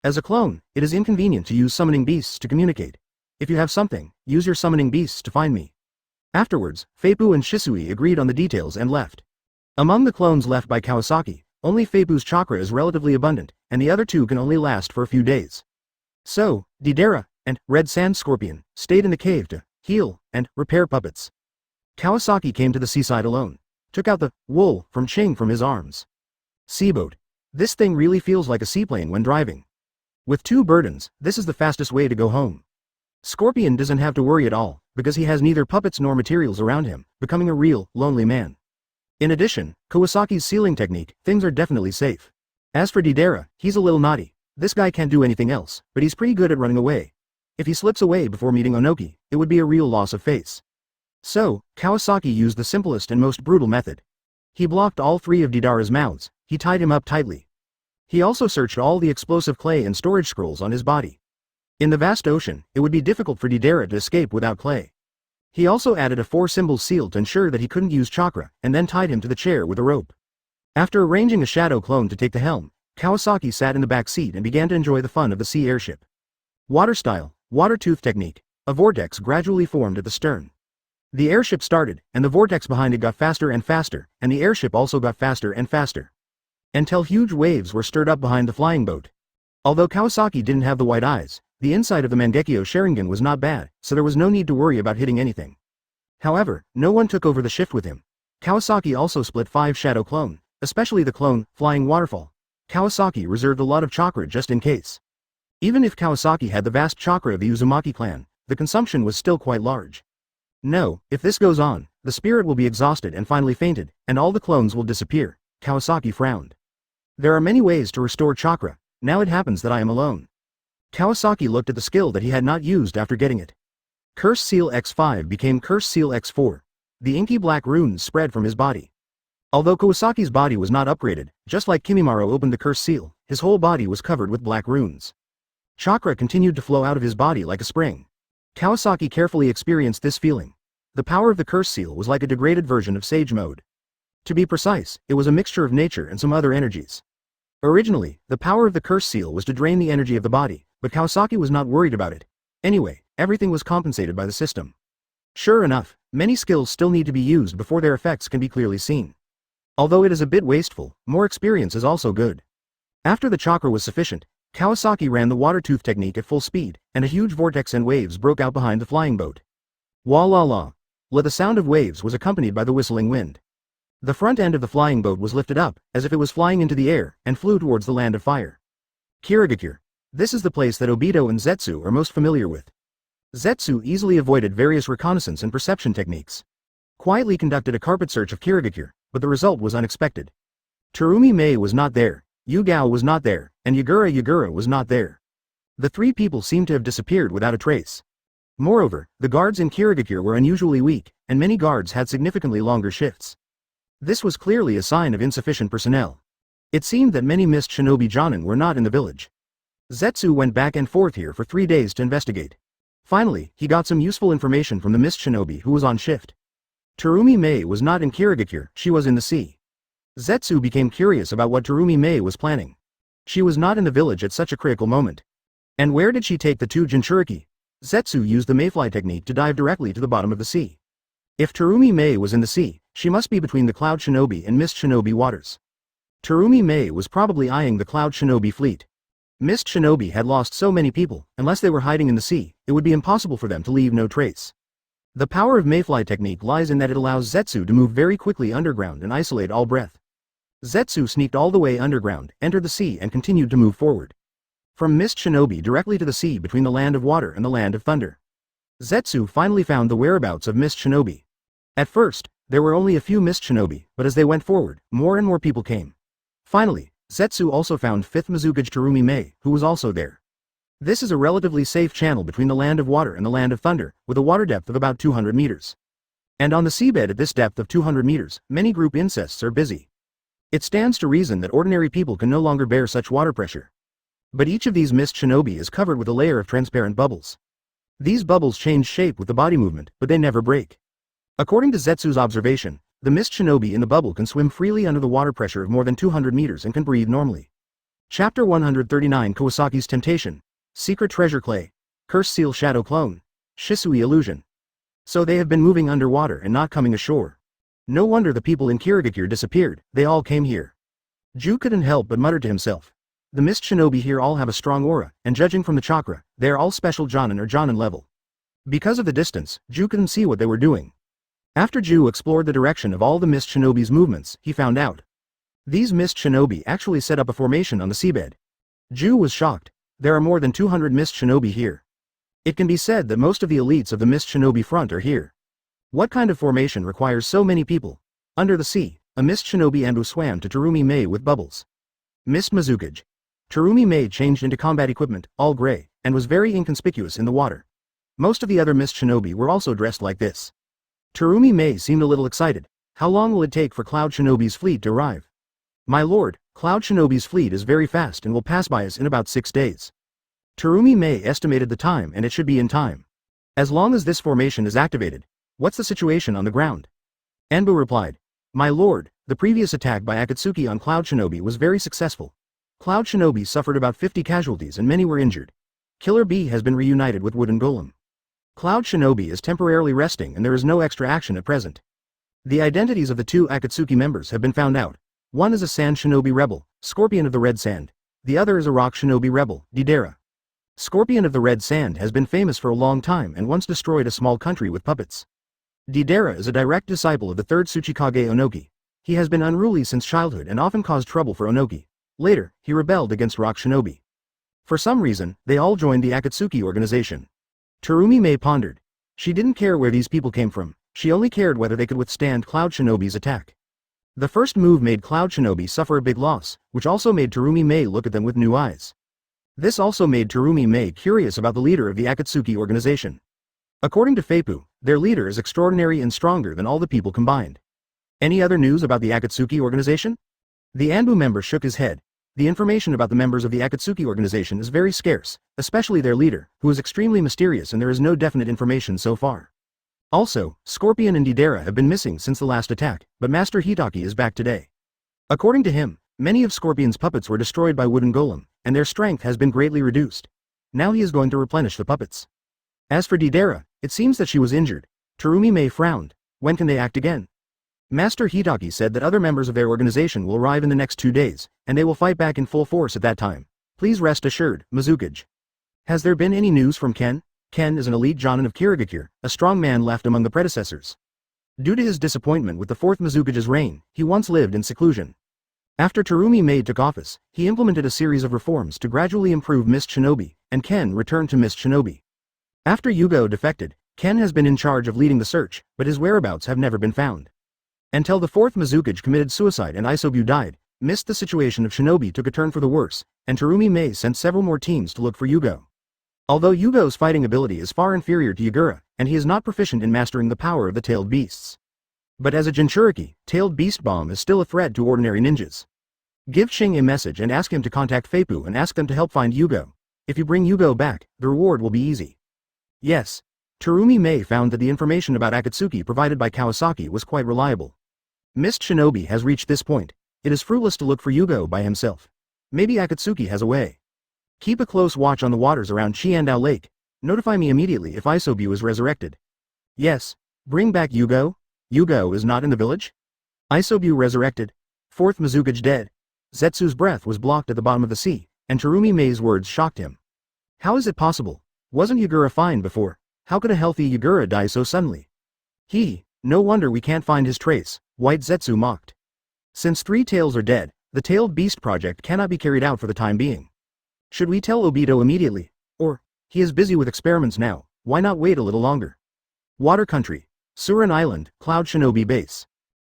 Speaker 1: As a clone, it is inconvenient to use summoning beasts to communicate. If you have something, use your summoning beasts to find me. Afterwards, Feipu and Shisui agreed on the details and left. Among the clones left by Kawasaki, only Feipu's chakra is relatively abundant, and the other 2 can only last for a few days. So, Deidara and Red Sand Scorpion stayed in the cave to heal and repair puppets. Kawasaki came to the seaside alone, took out the wool from Ching from his arms. Seaboat. This thing really feels like a seaplane when driving. With 2 burdens, this is the fastest way to go home. Scorpion doesn't have to worry at all, because he has neither puppets nor materials around him, becoming a real, lonely man. In addition, Kawasaki's sealing technique, things are definitely safe. As for Deidara, he's a little naughty. This guy can't do anything else, but he's pretty good at running away. If he slips away before meeting Onoki, it would be a real loss of face. So, Kawasaki used the simplest and most brutal method. He blocked all 3 of Deidara's mouths, he tied him up tightly. He also searched all the explosive clay and storage scrolls on his body. In the vast ocean, it would be difficult for Deidara to escape without clay. He also added a 4-symbol seal to ensure that he couldn't use chakra, and then tied him to the chair with a rope. After arranging a shadow clone to take the helm, Kawasaki sat in the back seat and began to enjoy the fun of the sea airship. Water style, water tooth technique. A vortex gradually formed at the stern. The airship started, and the vortex behind it got faster and faster, and the airship also got faster and faster, until huge waves were stirred up behind the flying boat. Although Kawasaki didn't have the white eyes, the inside of the Mangekyō Sharingan was not bad, so there was no need to worry about hitting anything. However, no one took over the shift with him. Kawasaki also split 5 shadow clone, especially the clone, Flying Waterfall. Kawasaki reserved a lot of chakra just in case. Even if Kawasaki had the vast chakra of the Uzumaki clan, the consumption was still quite large. No, if this goes on, the spirit will be exhausted and finally fainted, and all the clones will disappear. Kawasaki frowned. There are many ways to restore chakra, now it happens that I am alone. Kawasaki looked at the skill that he had not used after getting it. Curse Seal X5 became Curse Seal X4. The inky black runes spread from his body. Although Kawasaki's body was not upgraded, just like Kimimaro opened the Curse Seal, his whole body was covered with black runes. Chakra continued to flow out of his body like a spring. Kawasaki carefully experienced this feeling. The power of the Curse Seal was like a degraded version of Sage Mode. To be precise, it was a mixture of nature and some other energies. Originally, the power of the Curse Seal was to drain the energy of the body, but Kawasaki was not worried about it. Anyway, everything was compensated by the system. Sure enough, many skills still need to be used before their effects can be clearly seen. Although it is a bit wasteful, more experience is also good. After the chakra was sufficient, Kawasaki ran the water tooth technique at full speed, and a huge vortex and waves broke out behind the flying boat. Wah la la. The sound of waves was accompanied by the whistling wind. The front end of the flying boat was lifted up, as if it was flying into the air, and flew towards the land of fire. Kirigakure. This is the place that Obito and Zetsu are most familiar with. Zetsu easily avoided various reconnaissance and perception techniques. Quietly conducted a carpet search of Kirigakure, but the result was unexpected. Terumi Mei was not there, Yugao was not there, and Yagura was not there. The 3 people seemed to have disappeared without a trace. Moreover, the guards in Kirigakure were unusually weak, and many guards had significantly longer shifts. This was clearly a sign of insufficient personnel. It seemed that many missed shinobi jonin were not in the village. Zetsu went back and forth here for 3 days to investigate. Finally, he got some useful information from the missed shinobi who was on shift. Terumi Mei was not in Kirigakure, she was in the sea. Zetsu became curious about what Terumi Mei was planning. She was not in the village at such a critical moment. And where did she take the 2 Jinchuriki? Zetsu used the mayfly technique to dive directly to the bottom of the sea. If Terumi Mei was in the sea, she must be between the Cloud Shinobi and Mist Shinobi waters. Terumi Mei was probably eyeing the Cloud Shinobi fleet. Mist Shinobi had lost so many people, unless they were hiding in the sea, it would be impossible for them to leave no trace. The power of mayfly technique lies in that it allows Zetsu to move very quickly underground and isolate all breath. Zetsu sneaked all the way underground, entered the sea and continued to move forward. From Mist Shinobi directly to the sea between the Land of Water and the Land of Thunder. Zetsu finally found the whereabouts of Mist Shinobi. At first, there were only a few Mist Shinobi, but as they went forward, more and more people came. Finally, Zetsu also found 5th Mizukage Terumi Mei, who was also there. This is a relatively safe channel between the Land of Water and the Land of Thunder, with a water depth of about 200 meters. And on the seabed at this depth of 200 meters, many group incests are busy. It stands to reason that ordinary people can no longer bear such water pressure. But each of these Mist Shinobi is covered with a layer of transparent bubbles. These bubbles change shape with the body movement, but they never break. According to Zetsu's observation, the Mist Shinobi in the bubble can swim freely under the water pressure of more than 200 meters and can breathe normally. Chapter 139 Kawasaki's Temptation. Secret Treasure Clay. Curse Seal Shadow Clone. Shisui Illusion. So they have been moving underwater and not coming ashore. No wonder the people in Kirigakure disappeared, they all came here. Ju couldn't help but mutter to himself. The Mist Shinobi here all have a strong aura, and judging from the chakra, they are all special Jonin or Jonin level. Because of the distance, Ju couldn't see what they were doing. After Ju explored the direction of all the Mist Shinobi's movements, he found out. These Mist Shinobi actually set up a formation on the seabed. Ju was shocked. There are more than 200 Mist Shinobi here. It can be said that most of the elites of the Mist Shinobi front are here. What kind of formation requires so many people? Under the sea, a Mist Shinobi Ambu swam to Terumi Mei with bubbles. Mist Mizukage. Terumi Mei changed into combat equipment, all gray, and was very inconspicuous in the water. Most of the other Mist Shinobi were also dressed like this. Terumi Mei seemed a little excited. How long will it take for Cloud Shinobi's fleet to arrive? My lord, Cloud Shinobi's fleet is very fast and will pass by us in about 6 days. Terumi Mei estimated the time and it should be in time. As long as this formation is activated, what's the situation on the ground? Anbu replied. My lord, the previous attack by Akatsuki on Cloud Shinobi was very successful. Cloud Shinobi suffered about 50 casualties and many were injured. Killer Bee has been reunited with Wooden Golem. Cloud Shinobi is temporarily resting and there is no extra action at present. The identities of the 2 Akatsuki members have been found out. One is a Sand Shinobi rebel, Scorpion of the Red Sand. The other is a Rock Shinobi rebel, Deidara. Scorpion of the Red Sand has been famous for a long time and once destroyed a small country with puppets. Deidara is a direct disciple of the 3rd Tsuchikage Onoki. He has been unruly since childhood and often caused trouble for Onoki. Later, he rebelled against Rock Shinobi. For some reason, they all joined the Akatsuki Organization. Terumi Mei pondered. She didn't care where these people came from, she only cared whether they could withstand Cloud Shinobi's attack. The first move made Cloud Shinobi suffer a big loss, which also made Terumi Mei look at them with new eyes. This also made Terumi Mei curious about the leader of the Akatsuki Organization. According to Feipu, their leader is extraordinary and stronger than all the people combined. Any other news about the Akatsuki Organization? The Anbu member shook his head. The information about the members of the Akatsuki Organization is very scarce, especially their leader, who is extremely mysterious and there is no definite information so far. Also, Scorpion and Deidara have been missing since the last attack, but Master Hitaki is back today. According to him, many of Scorpion's puppets were destroyed by Wooden Golem, and their strength has been greatly reduced. Now he is going to replenish the puppets. As for Deidara, it seems that she was injured. Terumi Mei frowned. When can they act again? Master Hitaki said that other members of their organization will arrive in the next 2 days, and they will fight back in full force at that time. Please rest assured, Mizukage. Has there been any news from Ken? Ken is an elite Jonin of Kirigakure, a strong man left among the predecessors. Due to his disappointment with the 4th Mizukage's reign, he once lived in seclusion. After Terumi Mei took office, he implemented a series of reforms to gradually improve Mist Shinobi, and Ken returned to Mist Shinobi. After Yugo defected, Ken has been in charge of leading the search, but his whereabouts have never been found. Until the 4th Mizukage committed suicide and Isobu died, the situation of Shinobi took a turn for the worse, and Terumi Mei sent several more teams to look for Yugo. Although Yugo's fighting ability is far inferior to Yagura, and he is not proficient in mastering the power of the tailed beasts. But as a Jinchuriki, tailed beast bomb is still a threat to ordinary ninjas. Give Shing a message and ask him to contact Feipu and ask them to help find Yugo. If you bring Yugo back, the reward will be easy. Yes. Terumi Mei found that the information about Akatsuki provided by Kawasaki was quite reliable. Mist Shinobi has reached this point. It is fruitless to look for Yugo by himself. Maybe Akatsuki has a way. Keep a close watch on the waters around Qiandao Lake. Notify me immediately if Isobu is resurrected. Yes. Bring back Yugo? Yugo is not in the village? Isobu resurrected. 4th Mizukage dead. Zetsu's breath was blocked at the bottom of the sea, and Terumi Mei's words shocked him. How is it possible? Wasn't Yagura fine before? How could a healthy Yagura die so suddenly? No wonder we can't find his trace, White Zetsu mocked. Since 3 tails are dead, the tailed beast project cannot be carried out for the time being. Should we tell Obito immediately? Or, he is busy with experiments now, why not wait a little longer? Water Country. Surin Island, Cloud Shinobi Base.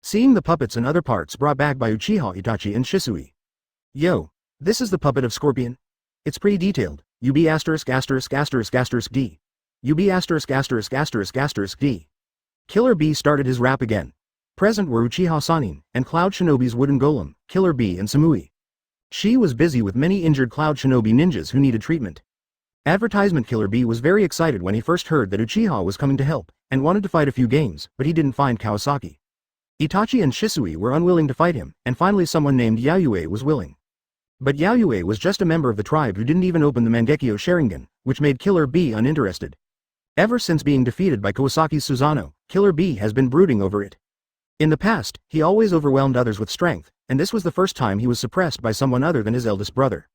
Speaker 1: Seeing the puppets and other parts brought back by Uchiha Itachi and Shisui. Yo, this is the puppet of Scorpion? It's pretty detailed. UB ********D. UB ********D. Killer Bee started his rap again. Present were Uchiha Sanin, and Cloud Shinobi's Wooden Golem, Killer Bee and Samui. She was busy with many injured Cloud Shinobi ninjas who needed treatment. Advertisement Killer Bee was very excited when he first heard that Uchiha was coming to help, and wanted to fight a few games, but he didn't find Kawasaki. Itachi and Shisui were unwilling to fight him, and finally someone named Yayue was willing. But Yayue was just a member of the tribe who didn't even open the Mangekyō Sharingan, which made Killer Bee uninterested. Ever since being defeated by Kawasaki's Susanoo, Killer Bee has been brooding over it. In the past, he always overwhelmed others with strength, and this was the first time he was suppressed by someone other than his eldest brother.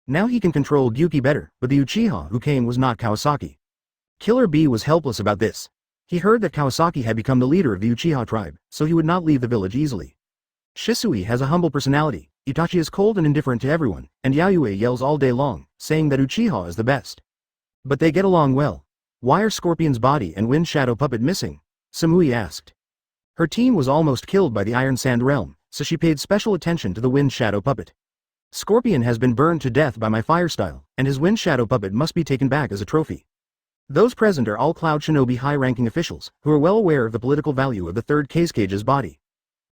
Speaker 1: Now he can control Gyuki better, but the Uchiha who came was not Kawasaki. Killer Bee was helpless about this. He heard that Kawasaki had become the leader of the Uchiha tribe, so he would not leave the village easily. Shisui has a humble personality, Itachi is cold and indifferent to everyone, and Yayue yells all day long, saying that Uchiha is the best. But they get along well. Why are Scorpion's body and Wind Shadow puppet missing? Samui asked. Her team was almost killed by the Iron Sand Realm, so she paid special attention to the Wind Shadow puppet. Scorpion has been burned to death by my fire style, and his Wind Shadow puppet must be taken back as a trophy. Those present are all Cloud Shinobi high-ranking officials, who are well aware of the political value of the third Kazukage's body.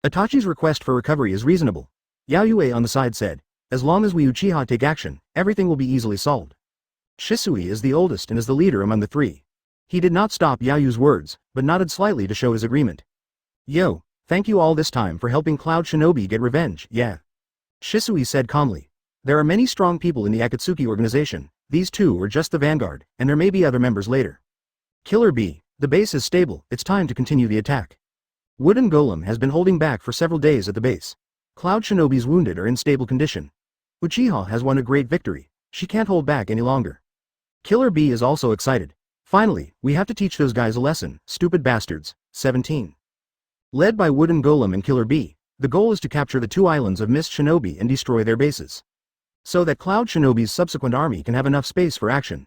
Speaker 1: Itachi's request for recovery is reasonable. Yayue on the side said, as long as we Uchiha take action, everything will be easily solved. Shisui is the oldest and is the leader among the three. He did not stop Yayu's words, but nodded slightly to show his agreement. Yo, thank you all this time for helping Cloud Shinobi get revenge, yeah. Shisui said calmly. There are many strong people in the Akatsuki organization, these two are just the vanguard, and there may be other members later. Killer B, the base is stable, it's time to continue the attack. Wooden Golem has been holding back for several days at the base. Cloud Shinobi's wounded are in stable condition. Uchiha has won a great victory, she can't hold back any longer. Killer B is also excited. Finally, we have to teach those guys a lesson, stupid bastards. 17. Led by Wooden Golem and Killer B, the goal is to capture the two islands of Mist Shinobi and destroy their bases. So that Cloud Shinobi's subsequent army can have enough space for action.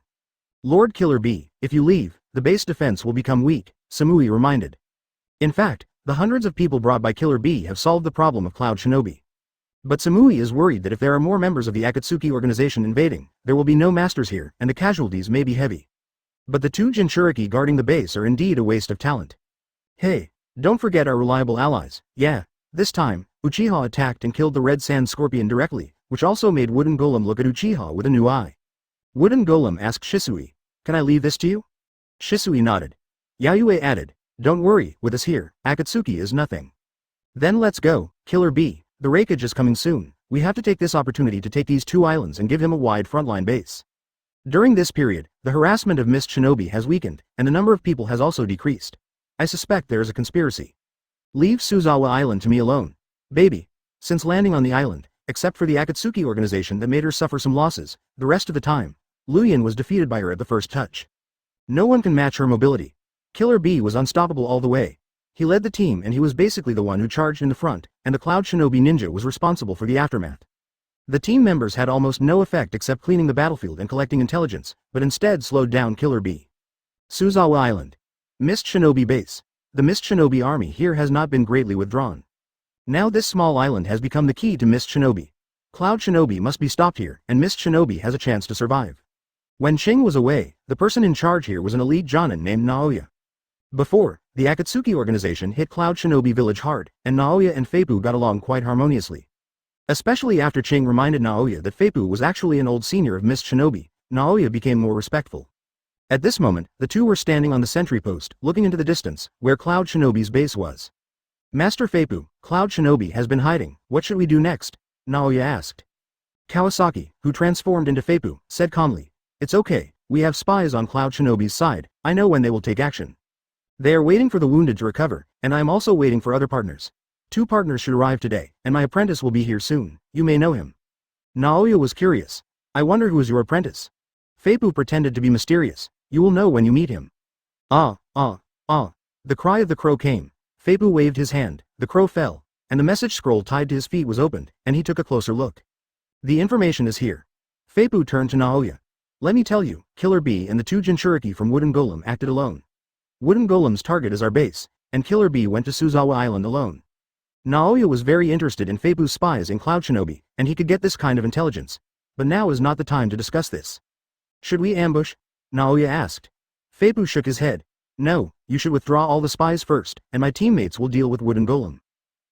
Speaker 1: Lord Killer B, if you leave, the base defense will become weak, Samui reminded. In fact, the hundreds of people brought by Killer B have solved the problem of Cloud Shinobi. But Samui is worried that if there are more members of the Akatsuki organization invading, there will be no masters here and the casualties may be heavy. But the two Jinchuriki guarding the base are indeed a waste of talent. Hey, don't forget our reliable allies, yeah. This time, Uchiha attacked and killed the Red Sand Scorpion directly, which also made Wooden Golem look at Uchiha with a new eye. Wooden Golem asked Shisui, can I leave this to you? Shisui nodded. Yayue added, don't worry, with us here, Akatsuki is nothing. Then let's go, Killer B, the rakeage is coming soon, we have to take this opportunity to take these two islands and give him a wide frontline base. During this period, the harassment of Mist Shinobi has weakened, and the number of people has also decreased. I suspect there is a conspiracy. Leave Suzawa Island to me alone. Baby. Since landing on the island, except for the Akatsuki organization that made her suffer some losses, the rest of the time, Luyan was defeated by her at the first touch. No one can match her mobility. Killer B was unstoppable all the way. He led the team and he was basically the one who charged in the front, and the Cloud Shinobi ninja was responsible for the aftermath. The team members had almost no effect except cleaning the battlefield and collecting intelligence, but instead slowed down Killer B. Suzawa Island. Mist Shinobi Base. The Mist Shinobi army here has not been greatly withdrawn. Now this small island has become the key to Mist Shinobi. Cloud Shinobi must be stopped here, and Mist Shinobi has a chance to survive. When Ching was away, the person in charge here was an elite Jonin named Naoya. Before, the Akatsuki organization hit Cloud Shinobi village hard, and Naoya and Feipu got along quite harmoniously. Especially after Ching reminded Naoya that Feipu was actually an old senior of Mist Shinobi, Naoya became more respectful. At this moment, the two were standing on the sentry post, looking into the distance, where Cloud Shinobi's base was. Master Feipu, Cloud Shinobi has been hiding, what should we do next? Naoya asked. Kawasaki, who transformed into Feipu, said calmly, it's okay, we have spies on Cloud Shinobi's side, I know when they will take action. They are waiting for the wounded to recover, and I am also waiting for other partners. 2 partners should arrive today, and my apprentice will be here soon, you may know him. Naoya was curious. I wonder who is your apprentice? Feipu pretended to be mysterious, you will know when you meet him. Ah. The cry of the crow came. Feipu waved his hand, the crow fell, and the message scroll tied to his feet was opened, and he took a closer look. The information is here. Feipu turned to Naoya. Let me tell you, Killer B and the 2 Jinchuriki from Wooden Golem acted alone. Wooden Golem's target is our base, and Killer B went to Suzawa Island alone. Naoya was very interested in Feipu's spies in Cloud Shinobi, and he could get this kind of intelligence. But now is not the time to discuss this. Should we ambush? Naoya asked. Feipu shook his head. No, you should withdraw all the spies first, and my teammates will deal with Wooden Golem.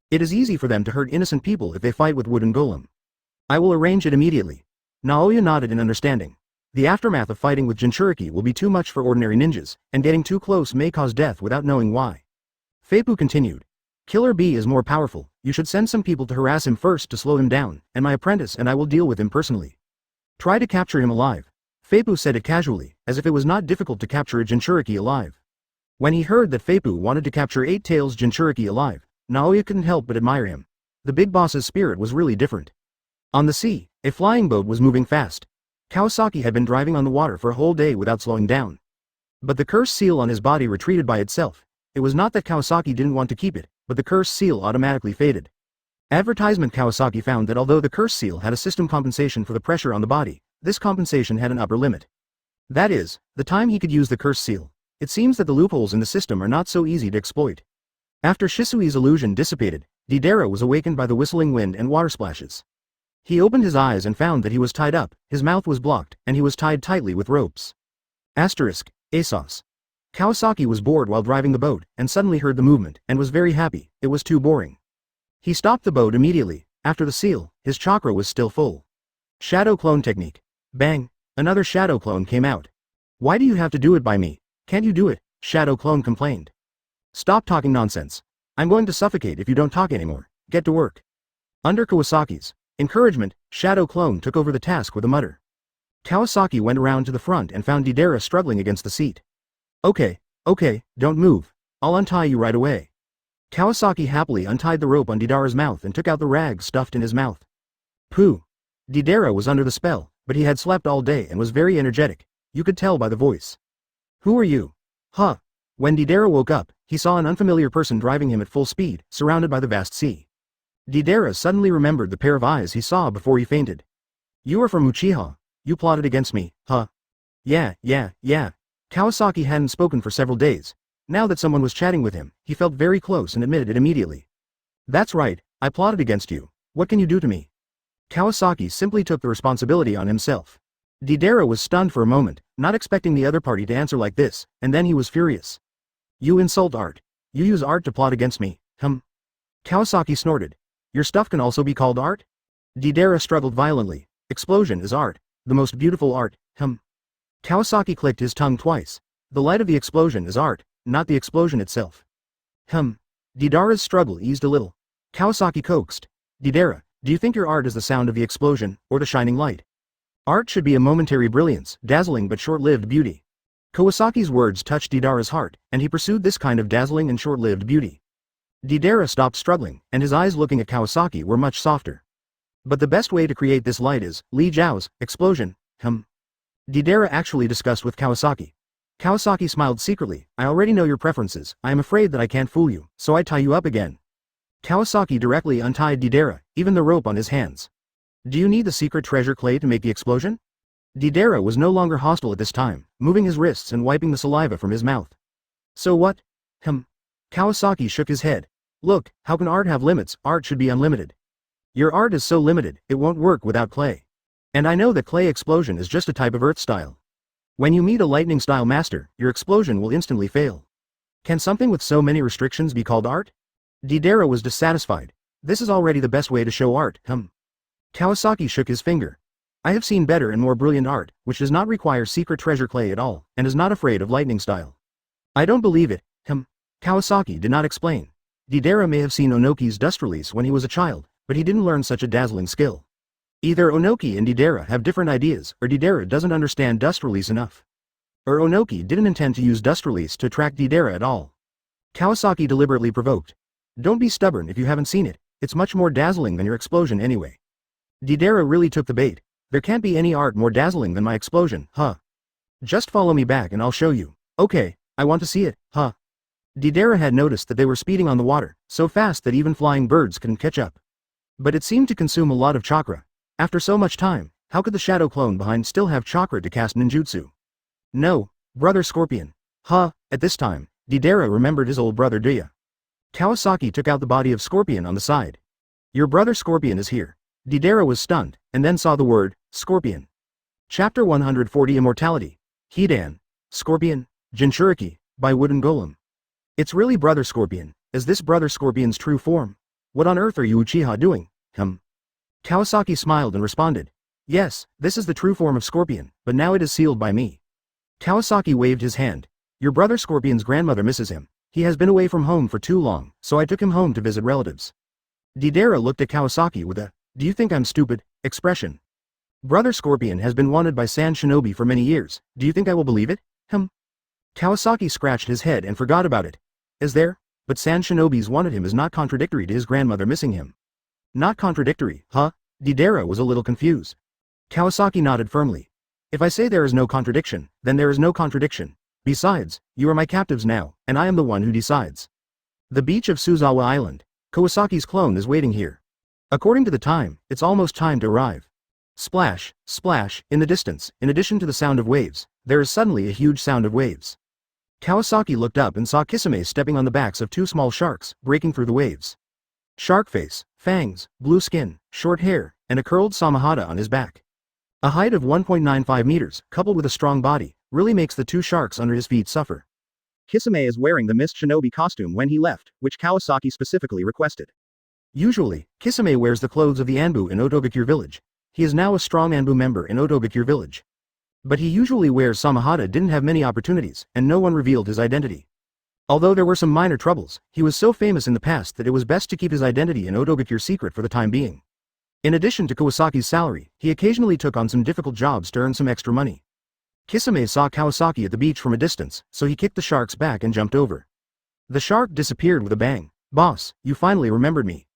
Speaker 1: It is easy for them to hurt innocent people if they fight with Wooden Golem. I will arrange it immediately. Naoya nodded in understanding. The aftermath of fighting with Jinchuriki will be too much for ordinary ninjas, and getting too close may cause death without knowing why. Feipu continued. Killer B is more powerful, you should send some people to harass him first to slow him down, and my apprentice and I will deal with him personally. Try to capture him alive. Feipu said it casually, as if it was not difficult to capture a Jinchuriki alive. When he heard that Feipu wanted to capture 8 Tails Jinchuriki alive, Naoya couldn't help but admire him. The big boss's spirit was really different. On the sea, a flying boat was moving fast. Kawasaki had been driving on the water for a whole day without slowing down. But the cursed seal on his body retreated by itself. It was not that Kawasaki didn't want to keep it, but the cursed seal automatically faded. Advertisement Kawasaki found that although the cursed seal had a system compensation for the pressure on the body, this compensation had an upper limit. That is, the time he could use the cursed seal. It seems that the loopholes in the system are not so easy to exploit. After Shisui's illusion dissipated, Deidara was awakened by the whistling wind and water splashes. He opened his eyes and found that he was tied up, his mouth was blocked, and he was tied tightly with ropes. Asterisk, ASOS. Kawasaki was bored while driving the boat, and suddenly heard the movement, and was very happy, it was too boring. He stopped the boat immediately, After the seal, his chakra was still full. Shadow clone technique. Bang! Another shadow clone came out. Why do you have to do it by me? Can't you do it? Shadow clone complained. Stop talking nonsense. I'm going to suffocate if you don't talk anymore. Get to work. Under Kawasaki's encouragement, Shadow clone took over the task with a mutter. Kawasaki went around to the front and found Deidara struggling against the seat. Okay, don't move. I'll untie you right away. Kawasaki happily untied the rope on Deidara's mouth and took out the rag stuffed in his mouth. Pooh. Deidara was under the spell, but he had slept all day and was very energetic. You could tell by the voice. Who are you? Huh. When Deidara woke up, he saw an unfamiliar person driving him at full speed, surrounded by the vast sea. Deidara suddenly remembered the pair of eyes he saw before he fainted. You are from Uchiha. You plotted against me, huh? Yeah. Kawasaki hadn't spoken for several days. Now that someone was chatting with him, he felt very close and admitted it immediately. That's right, I plotted against you. What can you do to me? Kawasaki simply took the responsibility on himself. Deidara was stunned for a moment, not expecting the other party to answer like this, and then he was furious. You insult art. You use art to plot against me, Kawasaki snorted. Your stuff can also be called art? Deidara struggled violently. Explosion is art. The most beautiful art, Kawasaki clicked his tongue twice. The light of the explosion is art, not the explosion itself. Deidara's struggle eased a little. Kawasaki coaxed. Deidara, do you think your art is the sound of the explosion, or the shining light? Art should be a momentary brilliance, dazzling but short-lived beauty. Kawasaki's words touched Deidara's heart, and he pursued this kind of dazzling and short-lived beauty. Deidara stopped struggling, and his eyes looking at Kawasaki were much softer. But the best way to create this light is Li Zhao's explosion, Deidara actually discussed with Kawasaki. Kawasaki smiled secretly. I already know your preferences. I am afraid that I can't fool you, so I tie you up again. Kawasaki directly untied Deidara, even the rope on his hands. Do you need the secret treasure clay to make the explosion? Deidara was no longer hostile at this time, moving his wrists and wiping the saliva from his mouth. So what? Kawasaki shook his head. Look, how can art have limits? Art should be unlimited. Your art is so limited, it won't work without clay. And I know that clay explosion is just a type of earth style. When you meet a lightning style master, your explosion will instantly fail. Can something with so many restrictions be called art? Deidara was dissatisfied. This is already the best way to show art, Kawasaki shook his finger. I have seen better and more brilliant art, which does not require secret treasure clay at all, and is not afraid of lightning style. I don't believe it, Kawasaki did not explain. Deidara may have seen Onoki's dust release when he was a child, but he didn't learn such a dazzling skill. Either Onoki and Deidara have different ideas, or Deidara doesn't understand dust release enough. Or Onoki didn't intend to use dust release to attract Deidara at all. Kawasaki deliberately provoked. Don't be stubborn if you haven't seen it, it's much more dazzling than your explosion anyway. Deidara really took the bait. There can't be any art more dazzling than my explosion, Just follow me back and I'll show you. Okay, I want to see it, Deidara had noticed that they were speeding on the water, so fast that even flying birds couldn't catch up. But it seemed to consume a lot of chakra. After so much time, how could the shadow clone behind still have chakra to cast ninjutsu? No, brother Scorpion. At this time, Deidara remembered his old brother Dia. Kawasaki took out the body of Scorpion on the side. Your brother Scorpion is here. Deidara was stunned, and then saw the word, Scorpion. Chapter 140 Immortality. Hidan. Scorpion. Jinchuriki, by Wooden Golem. It's really brother Scorpion. Is this brother Scorpion's true form? What on earth are you Uchiha doing? Kawasaki smiled and responded. Yes, this is the true form of Scorpion, but now it is sealed by me. Kawasaki waved his hand. Your brother Scorpion's grandmother misses him. He has been away from home for too long, so I took him home to visit relatives. Deidara looked at Kawasaki with a, do you think I'm stupid, expression. Brother Scorpion has been wanted by San Shinobi for many years, do you think I will believe it? Kawasaki scratched his head and forgot about it. Is there? But San Shinobi's wanted him is not contradictory to his grandmother missing him. Not contradictory, Deidara was a little confused. Kawasaki nodded firmly. If I say there is no contradiction, then there is no contradiction. Besides, you are my captives now, and I am the one who decides. The beach of Suzawa Island. Kawasaki's clone is waiting here. According to the time, it's almost time to arrive. Splash, splash, in the distance, in addition to the sound of waves, there is suddenly a huge sound of waves. Kawasaki looked up and saw Kisame stepping on the backs of two small sharks, breaking through the waves. Shark face, fangs, blue skin, short hair, and a curled samahata on his back. A height of 1.95 meters, coupled with a strong body, really makes the two sharks under his feet suffer. Kisame is wearing the Mist Shinobi costume when he left, which Kawasaki specifically requested. Usually, Kisame wears the clothes of the Anbu in Ōtsutsuki village. He is now a strong Anbu member in Ōtsutsuki village. But he usually wears Samahata didn't have many opportunities, and no one revealed his identity. Although there were some minor troubles, he was so famous in the past that it was best to keep his identity in Ōtsutsuki secret for the time being. In addition to Kawasaki's salary, he occasionally took on some difficult jobs to earn some extra money. Kisame saw Kawasaki at the beach from a distance, so he kicked the shark's back and jumped over. The shark disappeared with a bang. "Boss, you finally remembered me."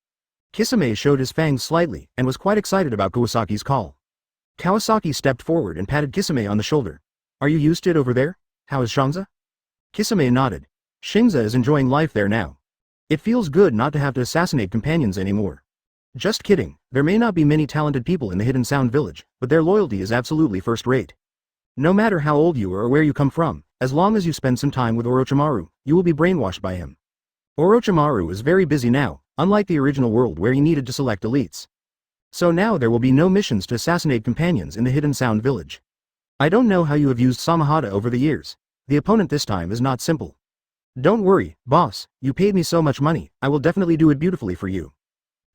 Speaker 1: Kisame showed his fangs slightly, and was quite excited about Kawasaki's call. Kawasaki stepped forward and patted Kisame on the shoulder. "Are you used to it over there? How is Shingza?" Kisame nodded. "Shingza is enjoying life there now. It feels good not to have to assassinate companions anymore." "Just kidding, there may not be many talented people in the Hidden Sound village, but their loyalty is absolutely first-rate. No matter how old you are or where you come from, as long as you spend some time with Orochimaru, you will be brainwashed by him. Orochimaru is very busy now, unlike the original world where he needed to select elites. So now there will be no missions to assassinate companions in the Hidden Sound village. I don't know how you have used Samahata over the years. The opponent this time is not simple. Don't worry, boss, you paid me so much money, I will definitely do it beautifully for you."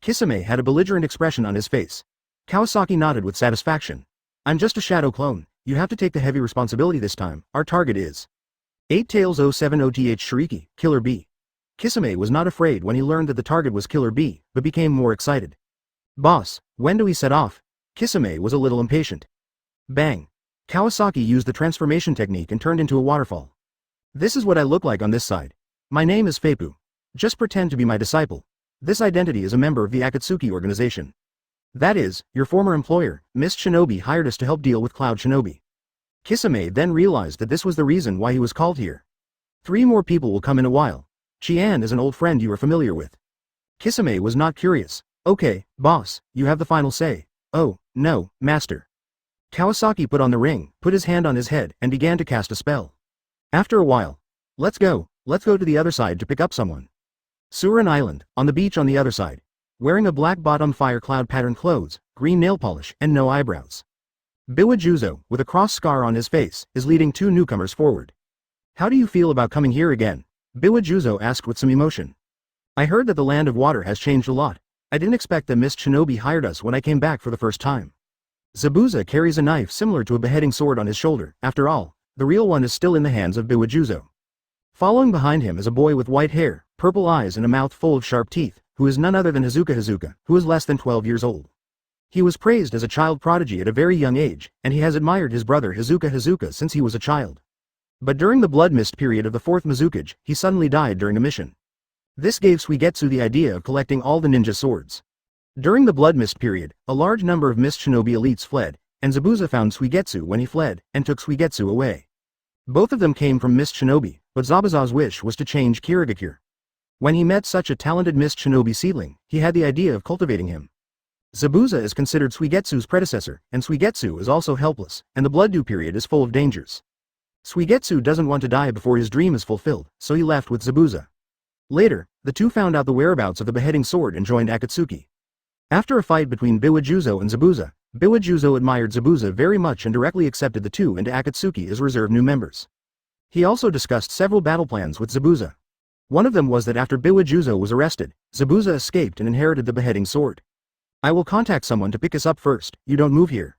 Speaker 1: Kisame had a belligerent expression on his face. Kawasaki nodded with satisfaction. "I'm just a shadow clone. You have to take the heavy responsibility this time. Our target is 8 Tails 070th Shiriki, Killer B." Kisame was not afraid when he learned that the target was Killer B, but became more excited. "Boss, when do we set off?" Kisame was a little impatient. Bang! Kawasaki used the transformation technique and turned into a waterfall. "This is what I look like on this side. My name is Feipu. Just pretend to be my disciple. This identity is a member of the Akatsuki Organization. That is, your former employer, Miss Shinobi, hired us to help deal with Cloud Shinobi." Kisame then realized that this was the reason why he was called here. 3 more people will come in a while. Chian is an old friend you are familiar with. Kisame was not curious. "Okay, boss, you have the final say." "Oh, no, master." Kawasaki put on the ring, put his hand on his head, and began to cast a spell. After a while, let's go to the other side to pick up someone." Surin Island, on the beach on the other side. Wearing a black bottom fire cloud pattern clothes, green nail polish, and no eyebrows. Biwajuzo, with a cross scar on his face, is leading 2 newcomers forward. "How do you feel about coming here again?" Biwajuzo asked with some emotion. "I heard that the land of water has changed a lot. I didn't expect that Miss Shinobi hired us when I came back for the first time." Zabuza carries a knife similar to a beheading sword on his shoulder. After all, the real one is still in the hands of Biwajuzo. Following behind him is a boy with white hair, purple eyes and a mouth full of sharp teeth, who is none other than Hazuka, who is less than 12 years old. He was praised as a child prodigy at a very young age, and he has admired his brother Hazuka since he was a child. But during the blood mist period of the 4th Mizukage, he suddenly died during a mission. This gave Suigetsu the idea of collecting all the ninja swords. During the blood mist period, a large number of Mist Shinobi elites fled, and Zabuza found Suigetsu when he fled, and took Suigetsu away. Both of them came from Mist Shinobi, but Zabuza's wish was to change Kirigakure. When he met such a talented Mist Shinobi seedling, he had the idea of cultivating him. Zabuza is considered Suigetsu's predecessor, and Suigetsu is also helpless, and the blood dew period is full of dangers. Suigetsu doesn't want to die before his dream is fulfilled, so he left with Zabuza. Later, the two found out the whereabouts of the beheading sword and joined Akatsuki. After a fight between Biwajuzo and Zabuza, Biwajuzo admired Zabuza very much and directly accepted the two into Akatsuki as reserve new members. He also discussed several battle plans with Zabuza. One of them was that after Biwajuzo was arrested, Zabuza escaped and inherited the beheading sword. "I will contact someone to pick us up first, you don't move here."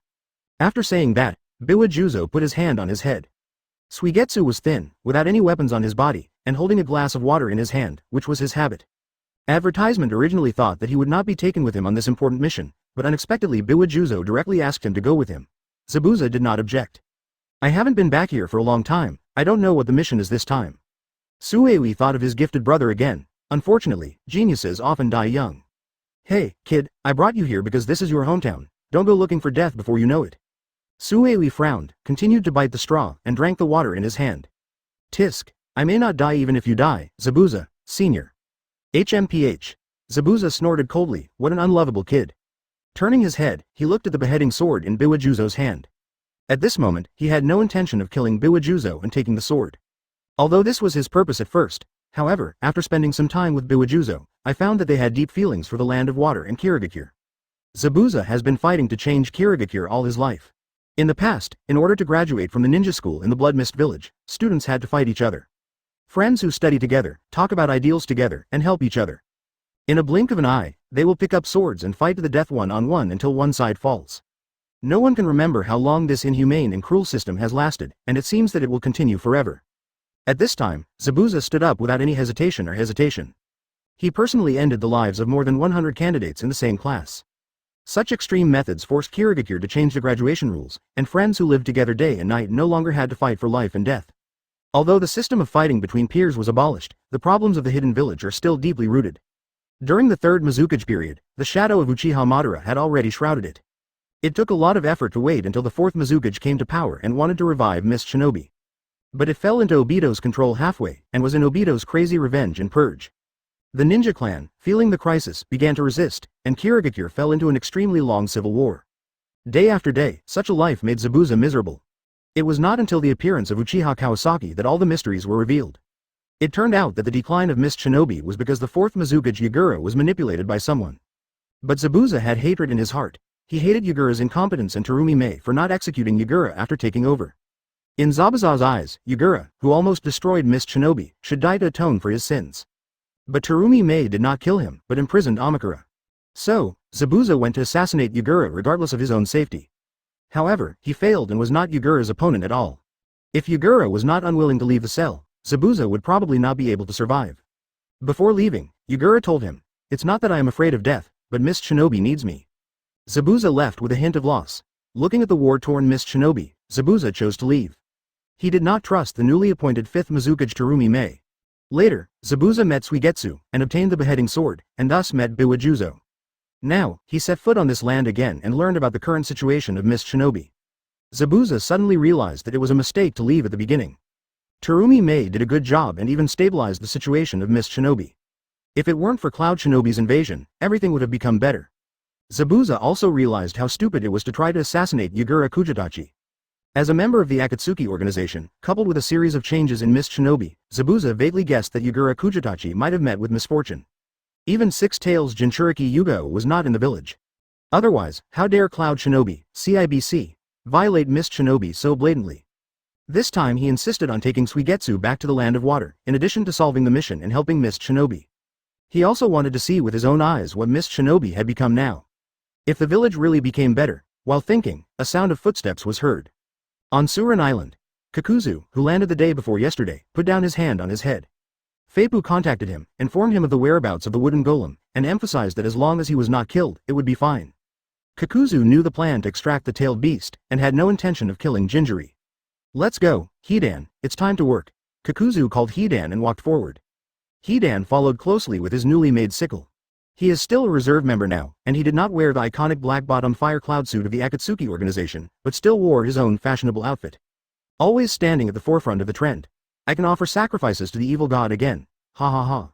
Speaker 1: After saying that, Biwajuzo put his hand on his head. Suigetsu was thin, without any weapons on his body, and holding a glass of water in his hand, which was his habit. Advertisement originally thought that he would not be taken with him on this important mission, but unexpectedly Biwajuzo directly asked him to go with him. Zabuza did not object. "I haven't been back here for a long time, I don't know what the mission is this time." Suewi thought of his gifted brother again. Unfortunately, geniuses often die young. "Hey, kid, I brought you here because this is your hometown, don't go looking for death before you know it." Suewi frowned, continued to bite the straw, and drank the water in his hand. "Tisk, I may not die even if you die, Zabuza, Sr. HMPH. Zabuza snorted coldly, what an unlovable kid. Turning his head, he looked at the beheading sword in Biwajuzo's hand. At this moment, he had no intention of killing Biwajuzo and taking the sword. Although this was his purpose at first, however, after spending some time with Biwajuzo, I found that they had deep feelings for the land of water and Kirigakure. Zabuza has been fighting to change Kirigakure all his life. In the past, in order to graduate from the ninja school in the Blood Mist village, students had to fight each other. Friends who study together, talk about ideals together, and help each other. In a blink of an eye, They will pick up swords and fight to the death one-on-one until one side falls. No one can remember how long this inhumane and cruel system has lasted, and it seems that it will continue forever. At this time, Zabuza stood up without any hesitation. He personally ended the lives of more than 100 candidates in the same class. Such extreme methods forced Kirigakure to change the graduation rules, and friends who lived together day and night no longer had to fight for life and death. Although the system of fighting between peers was abolished, the problems of the hidden village are still deeply rooted. During the third Mizukage period, the shadow of Uchiha Madara had already shrouded it. It took a lot of effort to wait until the fourth Mizukage came to power and wanted to revive Mist Shinobi. But it fell into Obito's control halfway, and was in Obito's crazy revenge and purge. The ninja clan, feeling the crisis, began to resist, and Kirigakure fell into an extremely long civil war. Day after day, such a life made Zabuza miserable. It was not until the appearance of Uchiha Kawasaki that all the mysteries were revealed. It turned out that the decline of Mist Shinobi was because the fourth Mizukage Yagura was manipulated by someone. But Zabuza had hatred in his heart. He hated Yagura's incompetence and Terumi Mei for not executing Yagura after taking over. In Zabuza's eyes, Yagura, who almost destroyed Mist Shinobi, should die to atone for his sins. But Terumi Mei did not kill him, but imprisoned Amakura. So, Zabuza went to assassinate Yagura regardless of his own safety. However, he failed and was not Yagura's opponent at all. If Yagura was not unwilling to leave the cell, Zabuza would probably not be able to survive. Before leaving, Yagura told him, "It's not that I am afraid of death, but Mist Shinobi needs me." Zabuza left with a hint of loss. Looking at the war-torn Mist Shinobi, Zabuza chose to leave. He did not trust the newly appointed 5th Mizukage Terumi Mei. Later, Zabuza met Suigetsu, and obtained the beheading sword, and thus met Biwajuzo. Now, he set foot on this land again and learned about the current situation of Mist Shinobi. Zabuza suddenly realized that it was a mistake to leave at the beginning. Terumi Mei did a good job and even stabilized the situation of Mist Shinobi. If it weren't for Cloud Shinobi's invasion, everything would have become better. Zabuza also realized how stupid it was to try to assassinate Yagura Kujitachi. As a member of the Akatsuki Organization, coupled with a series of changes in Mist Shinobi, Zabuza vaguely guessed that Yagura Kujitachi might have met with misfortune. Even Six Tails Jinchuriki Yugo was not in the village. Otherwise, how dare Cloud Shinobi, CIBC, violate Mist Shinobi so blatantly? This time he insisted on taking Suigetsu back to the Land of Water, in addition to solving the mission and helping Mist Shinobi. He also wanted to see with his own eyes what Mist Shinobi had become now. If the village really became better. While thinking, a sound of footsteps was heard. On Surin Island, Kakuzu, who landed the day before yesterday, put down his hand on his head. Feipu contacted him, informed him of the whereabouts of the wooden golem, and emphasized that as long as he was not killed, it would be fine. Kakuzu knew the plan to extract the tailed beast, and had no intention of killing Jinjuri. "Let's go, Hidan, it's time to work." Kakuzu called Hidan and walked forward. Hidan followed closely with his newly made sickle. He is still a reserve member now, and he did not wear the iconic black-bottom fire cloud suit of the Akatsuki Organization, but still wore his own fashionable outfit. Always standing at the forefront of the trend. "I can offer sacrifices to the evil god again. Ha ha ha."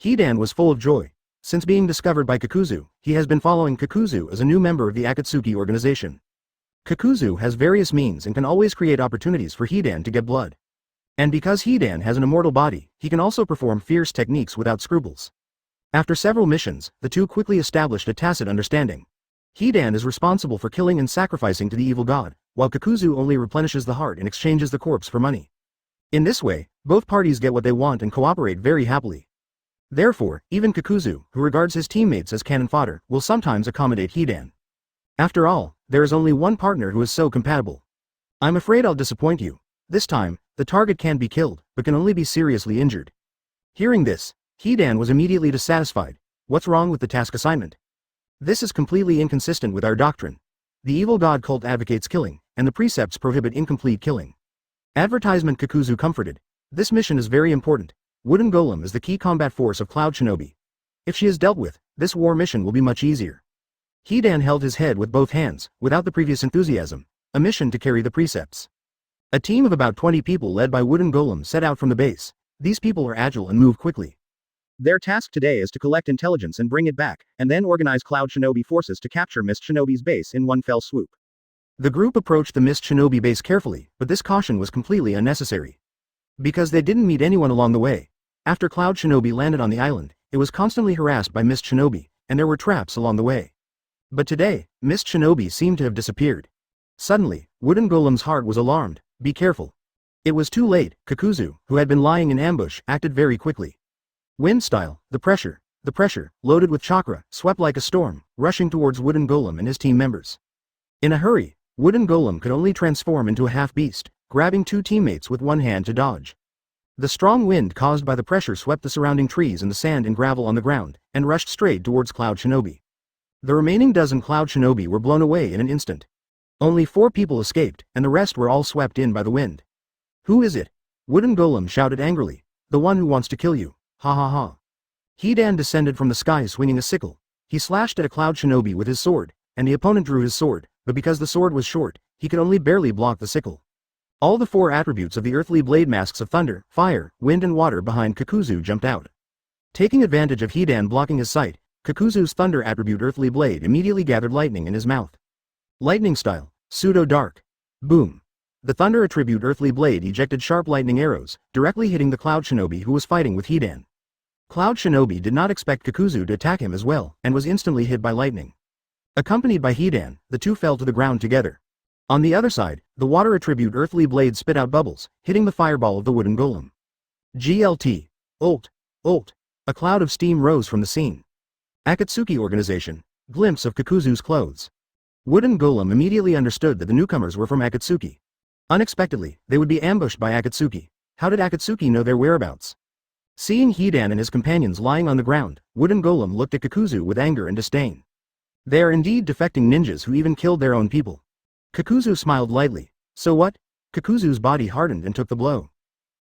Speaker 1: Hidan was full of joy. Since being discovered by Kakuzu, he has been following Kakuzu as a new member of the Akatsuki Organization. Kakuzu has various means and can always create opportunities for Hidan to get blood. And because Hidan has an immortal body, he can also perform fierce techniques without scruples. After several missions, the two quickly established a tacit understanding. Hidan is responsible for killing and sacrificing to the evil god, while Kakuzu only replenishes the heart and exchanges the corpse for money. In this way, both parties get what they want and cooperate very happily. Therefore, even Kakuzu, who regards his teammates as cannon fodder, will sometimes accommodate Hidan. After all, there is only one partner who is so compatible. "I'm afraid I'll disappoint you. This time, the target can be killed, but can only be seriously injured." Hearing this, Hidan was immediately dissatisfied. "What's wrong with the task assignment? This is completely inconsistent with our doctrine. The evil god cult advocates killing, and the precepts prohibit incomplete killing." Advertisement. Kakuzu comforted. "This mission is very important. Wooden Golem is the key combat force of Cloud Shinobi. If she is dealt with, this war mission will be much easier." Hidan held his head with both hands, without the previous enthusiasm. A mission to carry the precepts. A team of about 20 people led by Wooden Golem set out from the base. These people are agile and move quickly. Their task today is to collect intelligence and bring it back, and then organize Cloud Shinobi forces to capture Mist Shinobi's base in one fell swoop. The group approached the Mist Shinobi base carefully, but this caution was completely unnecessary. Because they didn't meet anyone along the way. After Cloud Shinobi landed on the island, it was constantly harassed by Mist Shinobi, and there were traps along the way. But today, Mist Shinobi seemed to have disappeared. Suddenly, Wooden Golem's heart was alarmed. "Be careful." It was too late. Kakuzu, who had been lying in ambush, acted very quickly. Wind style, the pressure, The pressure, loaded with chakra, swept like a storm, rushing towards Wooden Golem and his team members. In a hurry, Wooden Golem could only transform into a half-beast, grabbing two teammates with one hand to dodge. The strong wind caused by the pressure swept the surrounding trees and the sand and gravel on the ground, and rushed straight towards Cloud Shinobi. The remaining dozen Cloud Shinobi were blown away in an instant. Only 4 people escaped, and the rest were all swept in by the wind. Who is it? Wooden Golem shouted angrily. The one who wants to kill you. Ha ha ha. Hidan descended from the sky swinging a sickle. He slashed at a Cloud Shinobi with his sword, and the opponent drew his sword, but because the sword was short, he could only barely block the sickle. All the 4 attributes of the earthly blade masks of thunder, fire, wind and water behind Kakuzu jumped out. Taking advantage of Hidan blocking his sight, Kakuzu's thunder attribute earthly blade immediately gathered lightning in his mouth. Lightning style, pseudo-dark. Boom. The thunder attribute earthly blade ejected sharp lightning arrows, directly hitting the Cloud Shinobi who was fighting with Hidan. Cloud Shinobi did not expect Kakuzu to attack him as well, and was instantly hit by lightning. Accompanied by Hidan, the two fell to the ground together. On the other side, the water attribute earthly blade spit out bubbles, hitting the fireball of the Wooden Golem. GLT. Ult. Ult. A cloud of steam rose from the scene. Akatsuki Organization. Glimpse of Kakuzu's clothes. Wooden Golem immediately understood that the newcomers were from Akatsuki. Unexpectedly, they would be ambushed by Akatsuki. How did Akatsuki know their whereabouts? Seeing Hidan and his companions lying on the ground, Wooden Golem looked at Kakuzu with anger and disdain. They are indeed defecting ninjas who even killed their own people. Kakuzu smiled lightly. So what? Kakuzu's body hardened and took the blow.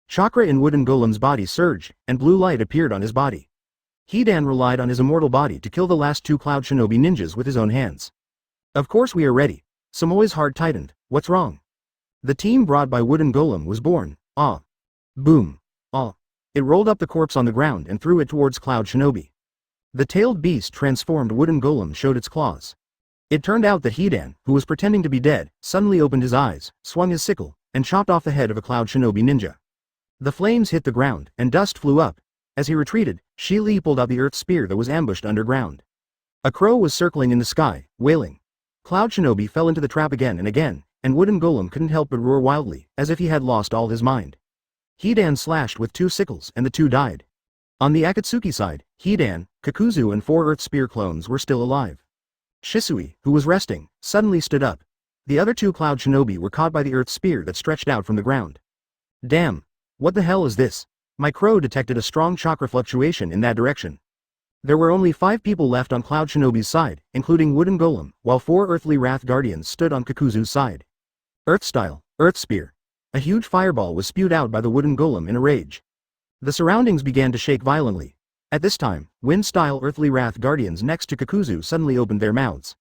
Speaker 1: Chakra in Wooden Golem's body surged, and blue light appeared on his body. Hidan relied on his immortal body to kill the last 2 Cloud Shinobi ninjas with his own hands. Of course we are ready. Samoi's heart tightened. What's wrong? The team brought by Wooden Golem was born. Ah. Boom. Ah. It rolled up the corpse on the ground and threw it towards Cloud Shinobi. The tailed beast transformed Wooden Golem showed its claws. It turned out that Hidan, who was pretending to be dead, suddenly opened his eyes, swung his sickle, and chopped off the head of a Cloud Shinobi ninja. The flames hit the ground, and dust flew up. As he retreated, Shi Li pulled out the earth spear that was ambushed underground. A crow was circling in the sky, wailing. Cloud Shinobi fell into the trap again, and Wooden Golem couldn't help but roar wildly, as if he had lost all his mind. Hidan slashed with 2 sickles and the 2 died. On the Akatsuki side, Hidan, Kakuzu and 4 earth spear clones were still alive. Shisui, who was resting, suddenly stood up. The other 2 Cloud Shinobi were caught by the earth spear that stretched out from the ground. Damn! What the hell is this? My crow detected a strong chakra fluctuation in that direction. There were only 5 people left on Cloud Shinobi's side, including Wooden Golem, while 4 earthly wrath guardians stood on Kakuzu's side. Earth style, earth spear. A huge fireball was spewed out by the Wooden Golem in a rage. The surroundings began to shake violently. At this time, wind-style earthly wrath guardians next to Kakuzu suddenly opened their mouths.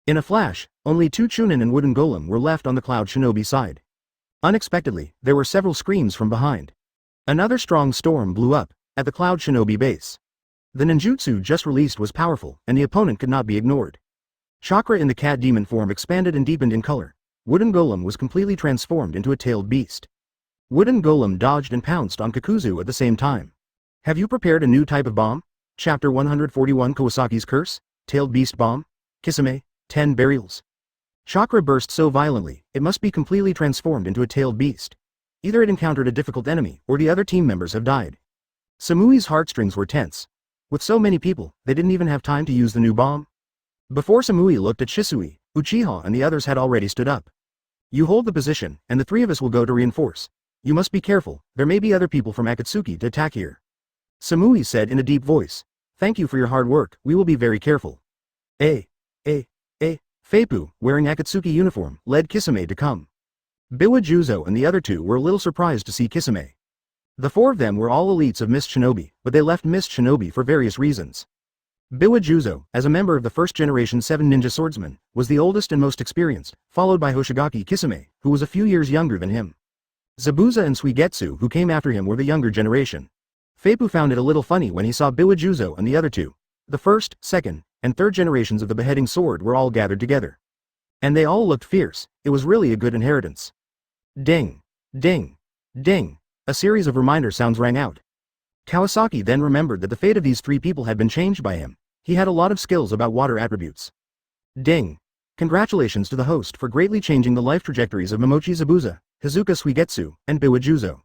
Speaker 1: In a flash, only 2 Chunin and Wooden Golem were left on the Cloud Shinobi side. Unexpectedly, there were several screams from behind. Another strong storm blew up, at the Cloud Shinobi base. The ninjutsu just released was powerful, and the opponent could not be ignored. Chakra in the cat demon form expanded and deepened in color. Wooden Golem was completely transformed into a tailed beast. Wooden Golem dodged and pounced on Kakuzu at the same time. Have you prepared a new type of bomb? Chapter 141 Kawasaki's Curse? Tailed Beast Bomb? Kisame? 10 burials. Chakra burst so violently, it must be completely transformed into a tailed beast. Either it encountered a difficult enemy, or the other team members have died. Samui's heartstrings were tense. With so many people, they didn't even have time to use the new bomb. Before Samui looked at Shisui, Uchiha and the others had already stood up. You hold the position, and the 3 of us will go to reinforce. You must be careful, there may be other people from Akatsuki to attack here. Samui said in a deep voice. Thank you for your hard work, we will be very careful. Feipu, wearing Akatsuki uniform, led Kisame to come. Biwa Juzo and the other 2 were a little surprised to see Kisame. The 4 of them were all elites of Mist Shinobi, but they left Mist Shinobi for various reasons. Biwa Juzo, as a member of the first generation 7 ninja swordsmen, was the oldest and most experienced, followed by Hoshigaki Kisame, who was a few years younger than him. Zabuza and Suigetsu who came after him were the younger generation. Feipu found it a little funny when he saw Biwa Juzo and the other 2. The first, second, and third generations of the beheading sword were all gathered together. And they all looked fierce, it was really a good inheritance. Ding! Ding! Ding! A series of reminder sounds rang out. Kawasaki then remembered that the fate of these 3 people had been changed by him. He had a lot of skills about water attributes. Ding! Congratulations to the host for greatly changing the life trajectories of Momochi Zabuza, Hizuka Suigetsu, and Biwa Juzo.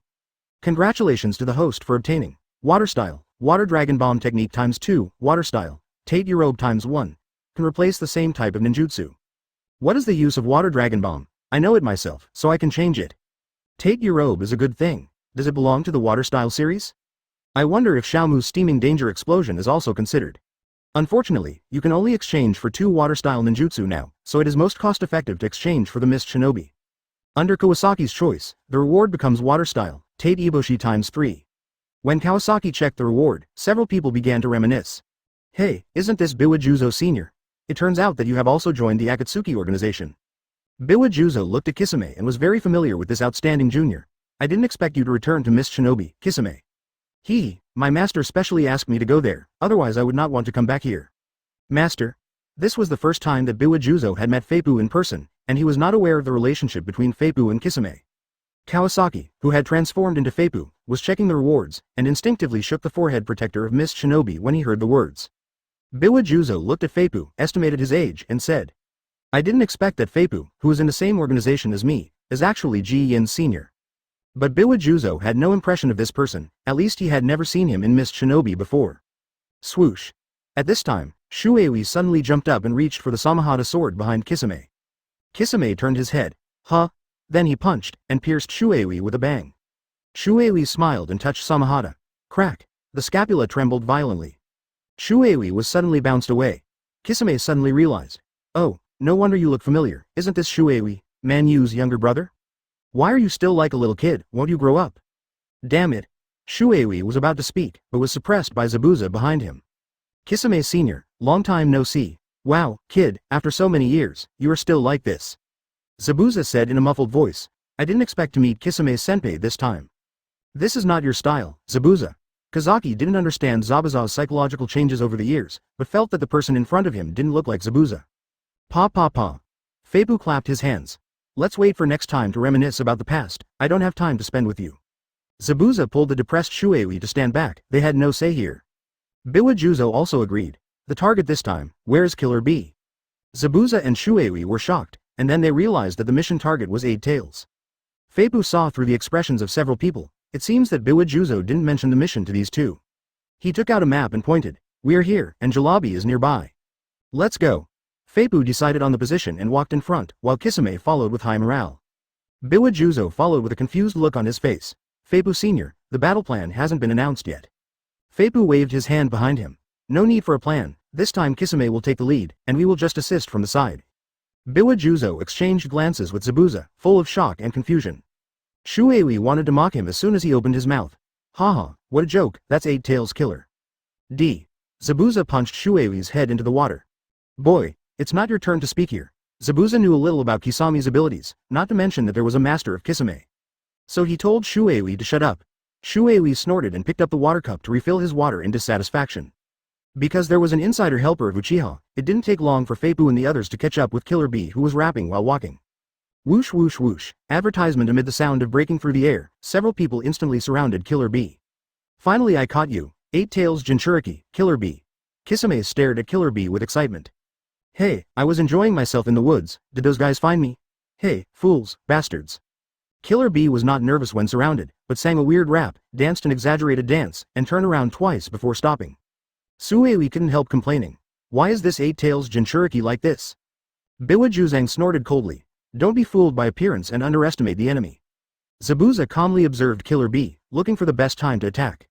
Speaker 1: Congratulations to the host for obtaining water style, Water Dragon Bomb Technique ×2, Water Style, Tate Yorobe ×1. Can replace the same type of ninjutsu. What is the use of Water Dragon Bomb? I know it myself, so I can change it. Tate Yorobe is a good thing. Does it belong to the Water Style series? I wonder if Xiaomu's Steaming Danger Explosion is also considered. Unfortunately, you can only exchange for 2 Water Style ninjutsu now, so it is most cost-effective to exchange for the Mist Shinobi. Under Kawasaki's choice, the reward becomes Water Style, Tate Iboshi ×3. When Kawasaki checked the reward, several people began to reminisce. Hey, isn't this Biwa Juzo Sr.? It turns out that you have also joined the Akatsuki Organization. Biwa Juzo looked at Kisame and was very familiar with this outstanding junior. I didn't expect you to return to Mist Shinobi, Kisame. My master specially asked me to go there, otherwise I would not want to come back here. Master? This was the first time that Biwa Juzo had met Feipu in person, and he was not aware of the relationship between Feipu and Kisame. Kawasaki, who had transformed into Feipu, was checking the rewards, and instinctively shook the forehead protector of Mist Shinobi when he heard the words. Biwa Juzo looked at Feipu, estimated his age, and said, I didn't expect that Feipu, who is in the same organization as me, is actually Ji Yin Sr. But Biwa Juzo had no impression of this person, at least he had never seen him in Mist Shinobi before. Swoosh. At this time, Shuei suddenly jumped up and reached for the Samahata sword behind Kisame. Kisame turned his head. Huh? Then he punched, and pierced Shuei with a bang. Shuei smiled and touched Samahata. Crack. The scapula trembled violently. Shuei was suddenly bounced away. Kisame suddenly realized. Oh, no wonder you look familiar, isn't this Shuei, Man Yu's younger brother? Why are you still like a little kid, won't you grow up? Damn it. Shuei was about to speak, but was suppressed by Zabuza behind him. Kisame Sr., long time no see. Wow, kid, after so many years, you are still like this. Zabuza said in a muffled voice. I didn't expect to meet Kisame-senpai this time. This is not your style, Zabuza. Kazaki didn't understand Zabuza's psychological changes over the years, but felt that the person in front of him didn't look like Zabuza. Pa. Feipu clapped his hands. Let's wait for next time to reminisce about the past, I don't have time to spend with you. Zabuza pulled the depressed Shuei to stand back, they had no say here. Biwa Juzo also agreed. The target this time, where's Killer B? Zabuza and Shuei were shocked, and then they realized that the mission target was 8 Tails. Feipu saw through the expressions of several people. It seems that Biwa Juzo didn't mention the mission to these two. He took out a map and pointed. We're here, and Jalabi is nearby. Let's go. Feipu decided on the position and walked in front, while Kisame followed with high morale. Biwa Juzo followed with a confused look on his face. Feipu Sr., the battle plan hasn't been announced yet. Feipu waved his hand behind him. No need for a plan, this time Kisame will take the lead, and we will just assist from the side. Biwa Juzo exchanged glances with Zabuza, full of shock and confusion. Shuei wanted to mock him as soon as he opened his mouth. Haha, what a joke, that's 8 Tails Killer. Zabuza punched Shuei's head into the water. Boy, it's not your turn to speak here. Zabuza knew a little about Kisame's abilities, not to mention that there was a master of Kisame. So he told Shuei to shut up. Shuei snorted and picked up the water cup to refill his water in dissatisfaction. Because there was an insider helper of Uchiha, it didn't take long for Feipu and the others to catch up with Killer B, who was rapping while walking. Whoosh whoosh whoosh, advertisement amid the sound of breaking through the air, several people instantly surrounded Killer B. Finally I caught you, 8 Tails Jinchuriki, Killer B. Kisame stared at Killer B with excitement. Hey, I was enjoying myself in the woods, did those guys find me? Hey, fools, bastards. Killer B was not nervous when surrounded, but sang a weird rap, danced an exaggerated dance, and turned around twice before stopping. Shuei couldn't help complaining. Why is this 8 Tails Jinchuriki like this? Biwa Juzang snorted coldly. Don't be fooled by appearance and underestimate the enemy. Zabuza calmly observed Killer B, looking for the best time to attack.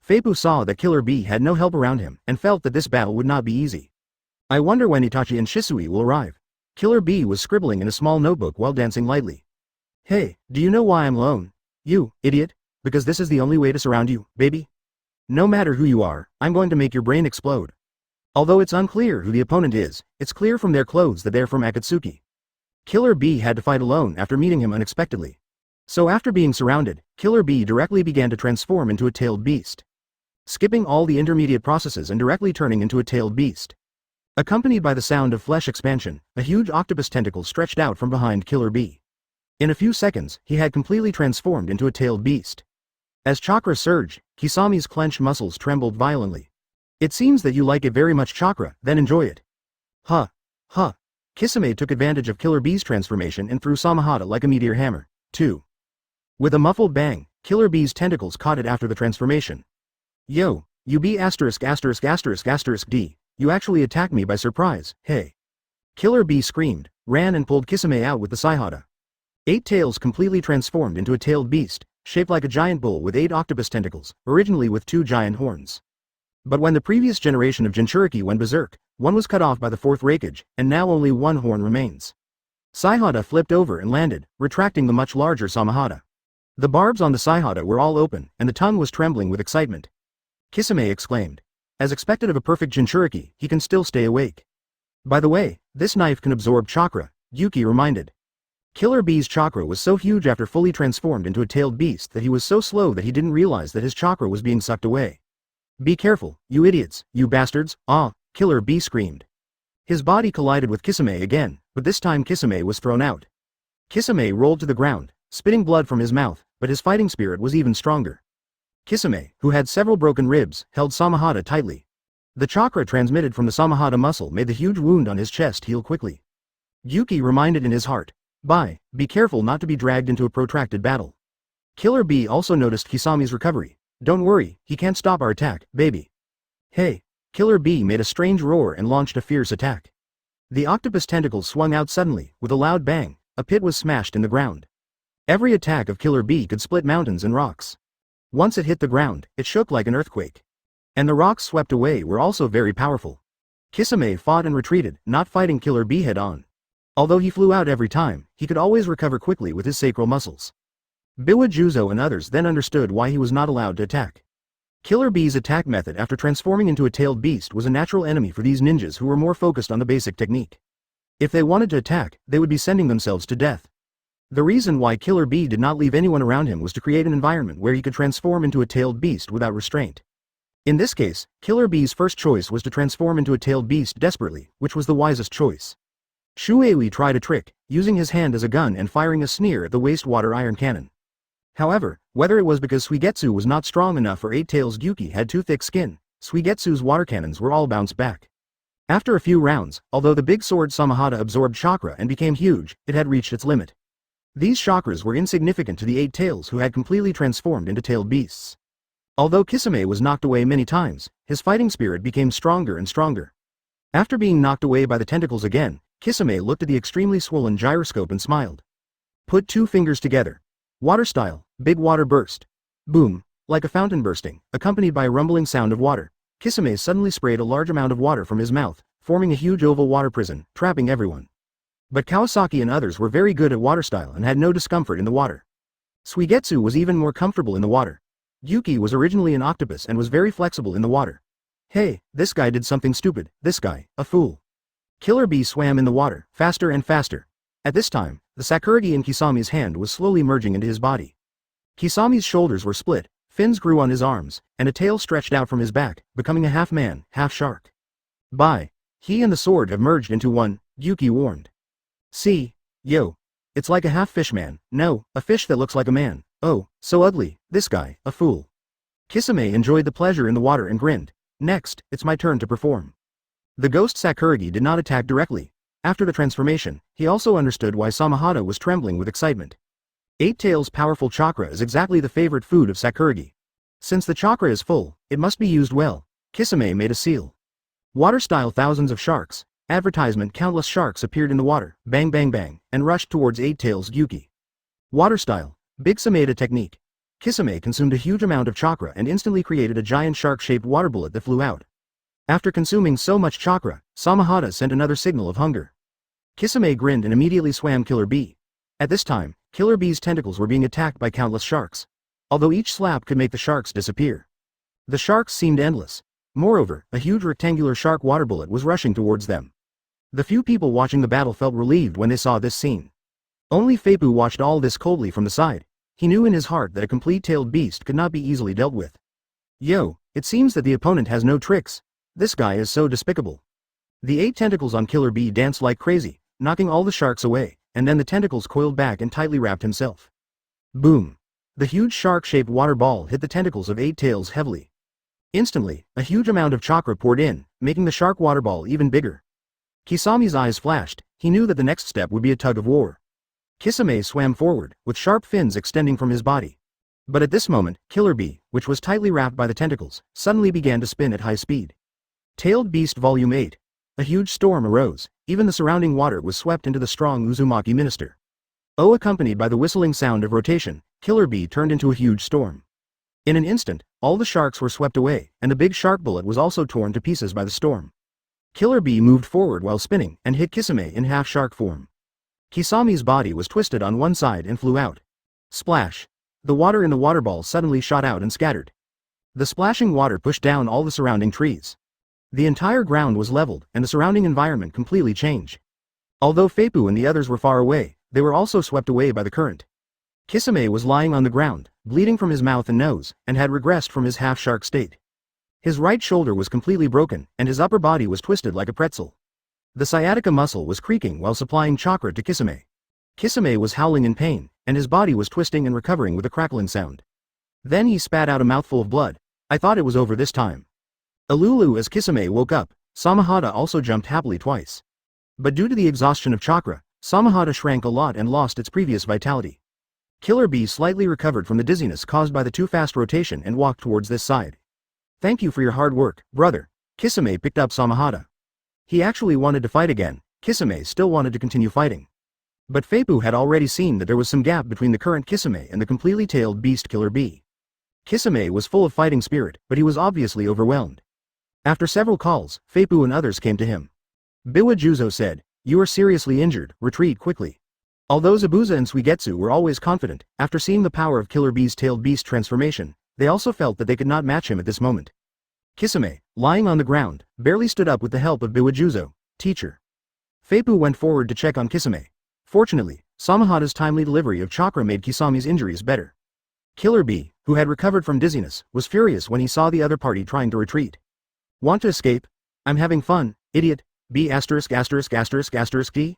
Speaker 1: Feipu saw that Killer B had no help around him, and felt that this battle would not be easy. I wonder when Itachi and Shisui will arrive. Killer B was scribbling in a small notebook while dancing lightly. Hey, do you know why I'm alone? You, idiot? Because this is the only way to surround you, baby? No matter who you are, I'm going to make your brain explode. Although it's unclear who the opponent is, it's clear from their clothes that they're from Akatsuki. Killer B had to fight alone after meeting him unexpectedly. So after being surrounded, Killer B directly began to transform into a tailed beast. Skipping all the intermediate processes and directly turning into a tailed beast. Accompanied by the sound of flesh expansion, a huge octopus tentacle stretched out from behind Killer B. In a few seconds, he had completely transformed into a tailed beast. As chakra surged, Kisame's clenched muscles trembled violently. It seems that you like it very much, chakra, then enjoy it. Huh. Kisame took advantage of Killer B's transformation and threw Samahata like a meteor hammer, too. With a muffled bang, Killer B's tentacles caught it after the transformation. Yo, You B asterisk asterisk asterisk asterisk D. You actually attacked me by surprise, hey. Killer B screamed, ran and pulled Kisame out with the Saihara. 8 tails completely transformed into a tailed beast, shaped like a giant bull with 8 octopus tentacles, originally with 2 giant horns. But when the previous generation of Jinchuriki went berserk, one was cut off by the 4th Raikage, and now only 1 horn remains. Saihara flipped over and landed, retracting the much larger Samahata. The barbs on the Saihara were all open, and the tongue was trembling with excitement. Kisame exclaimed. As expected of a perfect Jinchuriki, he can still stay awake. By the way, this knife can absorb chakra, Yuki reminded. Killer B's chakra was so huge after fully transformed into a tailed beast that he was so slow that he didn't realize that his chakra was being sucked away. Be careful, you idiots, you bastards, ah, Killer B screamed. His body collided with Kisame again, but this time Kisame was thrown out. Kisame rolled to the ground, spitting blood from his mouth, but his fighting spirit was even stronger. Kisame, who had several broken ribs, held Samahata tightly. The chakra transmitted from the Samahata muscle made the huge wound on his chest heal quickly. Yuki reminded in his heart, be careful not to be dragged into a protracted battle. Killer B also noticed Kisame's recovery. Don't worry, he can't stop our attack, baby. Hey! Killer B made a strange roar and launched a fierce attack. The octopus tentacles swung out suddenly, with a loud bang, a pit was smashed in the ground. Every attack of Killer B could split mountains and rocks. Once it hit the ground, it shook like an earthquake. And the rocks swept away were also very powerful. Kisame fought and retreated, not fighting Killer B head on. Although he flew out every time, he could always recover quickly with his sacral muscles. Biwa Juzo and others then understood why he was not allowed to attack. Killer B's attack method after transforming into a tailed beast was a natural enemy for these ninjas who were more focused on the basic technique. If they wanted to attack, they would be sending themselves to death. The reason why Killer B did not leave anyone around him was to create an environment where he could transform into a tailed beast without restraint. In this case, Killer B's first choice was to transform into a tailed beast desperately, which was the wisest choice. Shuei tried a trick, using his hand as a gun and firing a sneer at the wastewater iron cannon. However, whether it was because Suigetsu was not strong enough or 8 Tails Yuki had too thick skin, Suigetsu's water cannons were all bounced back. After a few rounds, although the big sword Samahata absorbed chakra and became huge, it had reached its limit. These chakras were insignificant to the 8 Tails who had completely transformed into tailed beasts. Although Kisame was knocked away many times, his fighting spirit became stronger and stronger. After being knocked away by the tentacles again, Kisame looked at the extremely swollen gyroscope and smiled. Put 2 fingers together. Water style, big water burst. Boom, like a fountain bursting, accompanied by a rumbling sound of water. Kisame suddenly sprayed a large amount of water from his mouth, forming a huge oval water prison, trapping everyone. But Kawasaki and others were very good at water style and had no discomfort in the water. Suigetsu was even more comfortable in the water. Yuki was originally an octopus and was very flexible in the water. Hey, this guy did something stupid, this guy, a fool. Killer B swam in the water, faster and faster. At this time, the Sakuragi in Kisame's hand was slowly merging into his body. Kisame's shoulders were split, fins grew on his arms, and a tail stretched out from his back, becoming a half-man, half-shark. Bye. He and the sword have merged into one, Yuki warned. See? Yo. It's like a half-fish man, no, a fish that looks like a man. Oh, so ugly, this guy, a fool. Kisame enjoyed the pleasure in the water and grinned. Next, it's my turn to perform. The ghost Sakuragi did not attack directly. After the transformation, he also understood why Samahata was trembling with excitement. 8 Tails' powerful chakra is exactly the favorite food of Sakuragi. Since the chakra is full, it must be used well. Kisame made a seal. Water style thousands of sharks. Advertisement countless sharks appeared in the water, bang bang bang, and rushed towards 8 Tails Yuki. Water style. Big Sameda technique. Kisame consumed a huge amount of chakra and instantly created a giant shark-shaped water bullet that flew out. After consuming so much chakra, Samahata sent another signal of hunger. Kisame grinned and immediately swam Killer B. At this time, Killer B's tentacles were being attacked by countless sharks. Although each slap could make the sharks disappear. The sharks seemed endless. Moreover, a huge rectangular shark water bullet was rushing towards them. The few people watching the battle felt relieved when they saw this scene. Only Feipu watched all this coldly from the side. He knew in his heart that a complete tailed beast could not be easily dealt with. Yo, it seems that the opponent has no tricks. This guy is so despicable. The 8 tentacles on Killer B danced like crazy, knocking all the sharks away, and then the tentacles coiled back and tightly wrapped himself. Boom. The huge shark-shaped water ball hit the tentacles of 8 Tails heavily. Instantly, a huge amount of chakra poured in, making the shark water ball even bigger. Kisame's eyes flashed. He knew that the next step would be a tug of war. Kisame swam forward, with sharp fins extending from his body. But at this moment, Killer Bee, which was tightly wrapped by the tentacles, suddenly began to spin at high speed. Tailed Beast Volume 8. A huge storm arose, even the surrounding water was swept into the strong Uzumaki minister. Accompanied by the whistling sound of rotation, Killer Bee turned into a huge storm. In an instant, all the sharks were swept away, and the big shark bullet was also torn to pieces by the storm. Killer Bee moved forward while spinning, and hit Kisame in half-shark form. Kisami's body was twisted on one side and flew out. Splash! The water in the water ball suddenly shot out and scattered. The splashing water pushed down all the surrounding trees. The entire ground was leveled, and the surrounding environment completely changed. Although Feipu and the others were far away, they were also swept away by the current. Kisame was lying on the ground, bleeding from his mouth and nose, and had regressed from his half-shark state. His right shoulder was completely broken, and his upper body was twisted like a pretzel. The sciatica muscle was creaking while supplying chakra to Kisame. Kisame was howling in pain, and his body was twisting and recovering with a crackling sound. Then he spat out a mouthful of blood. I thought it was over this time. Alulu as Kisame woke up, Samahata also jumped happily twice. But due to the exhaustion of chakra, Samahata shrank a lot and lost its previous vitality. Killer Bee slightly recovered from the dizziness caused by the too fast rotation and walked towards this side. Thank you for your hard work, brother. Kisame picked up Samahata. He actually wanted to fight again. Kisame still wanted to continue fighting. But Feipu had already seen that there was some gap between the current Kisame and the completely tailed beast Killer Bee. Kisame was full of fighting spirit, but he was obviously overwhelmed. After several calls, Feipu and others came to him. Biwa Juzo said, "You are seriously injured, retreat quickly." Although Zabuza and Suigetsu were always confident, after seeing the power of Killer Bee's tailed beast transformation, they also felt that they could not match him at this moment. Kisame, lying on the ground, barely stood up with the help of Biwa Juzo, teacher. Feipu went forward to check on Kisame. Fortunately, Samahata's timely delivery of chakra made Kisami's injuries better. Killer Bee, who had recovered from dizziness, was furious when he saw the other party trying to retreat. Want to escape? I'm having fun, idiot. B**********. D?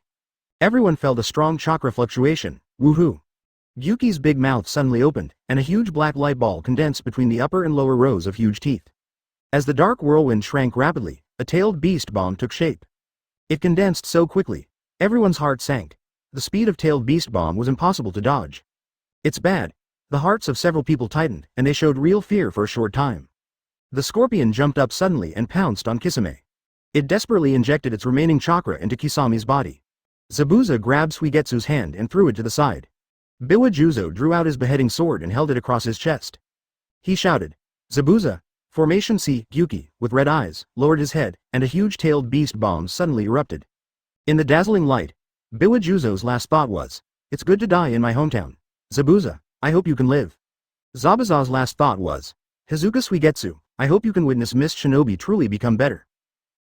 Speaker 1: Everyone felt a strong chakra fluctuation. Woohoo! Gyuki's big mouth suddenly opened, and a huge black light ball condensed between the upper and lower rows of huge teeth. As the dark whirlwind shrank rapidly, a tailed beast bomb took shape. It condensed so quickly, everyone's heart sank. The speed of tailed beast bomb was impossible to dodge. It's bad. The hearts of several people tightened, and they showed real fear for a short time. The scorpion jumped up suddenly and pounced on Kisame. It desperately injected its remaining chakra into Kisami's body. Zabuza grabbed Suigetsu's hand and threw it to the side. Biwa Juzo drew out his beheading sword and held it across his chest. He shouted, "Zabuza!" Formation C. Gyuki, with red eyes, lowered his head, and a huge tailed beast bomb suddenly erupted. In the dazzling light, Biwa Juzo's last thought was, "It's good to die in my hometown. Zabuza, I hope you can live." Zabuza's last thought was, "Hazuka Suigetsu, I hope you can witness Mist Shinobi truly become better."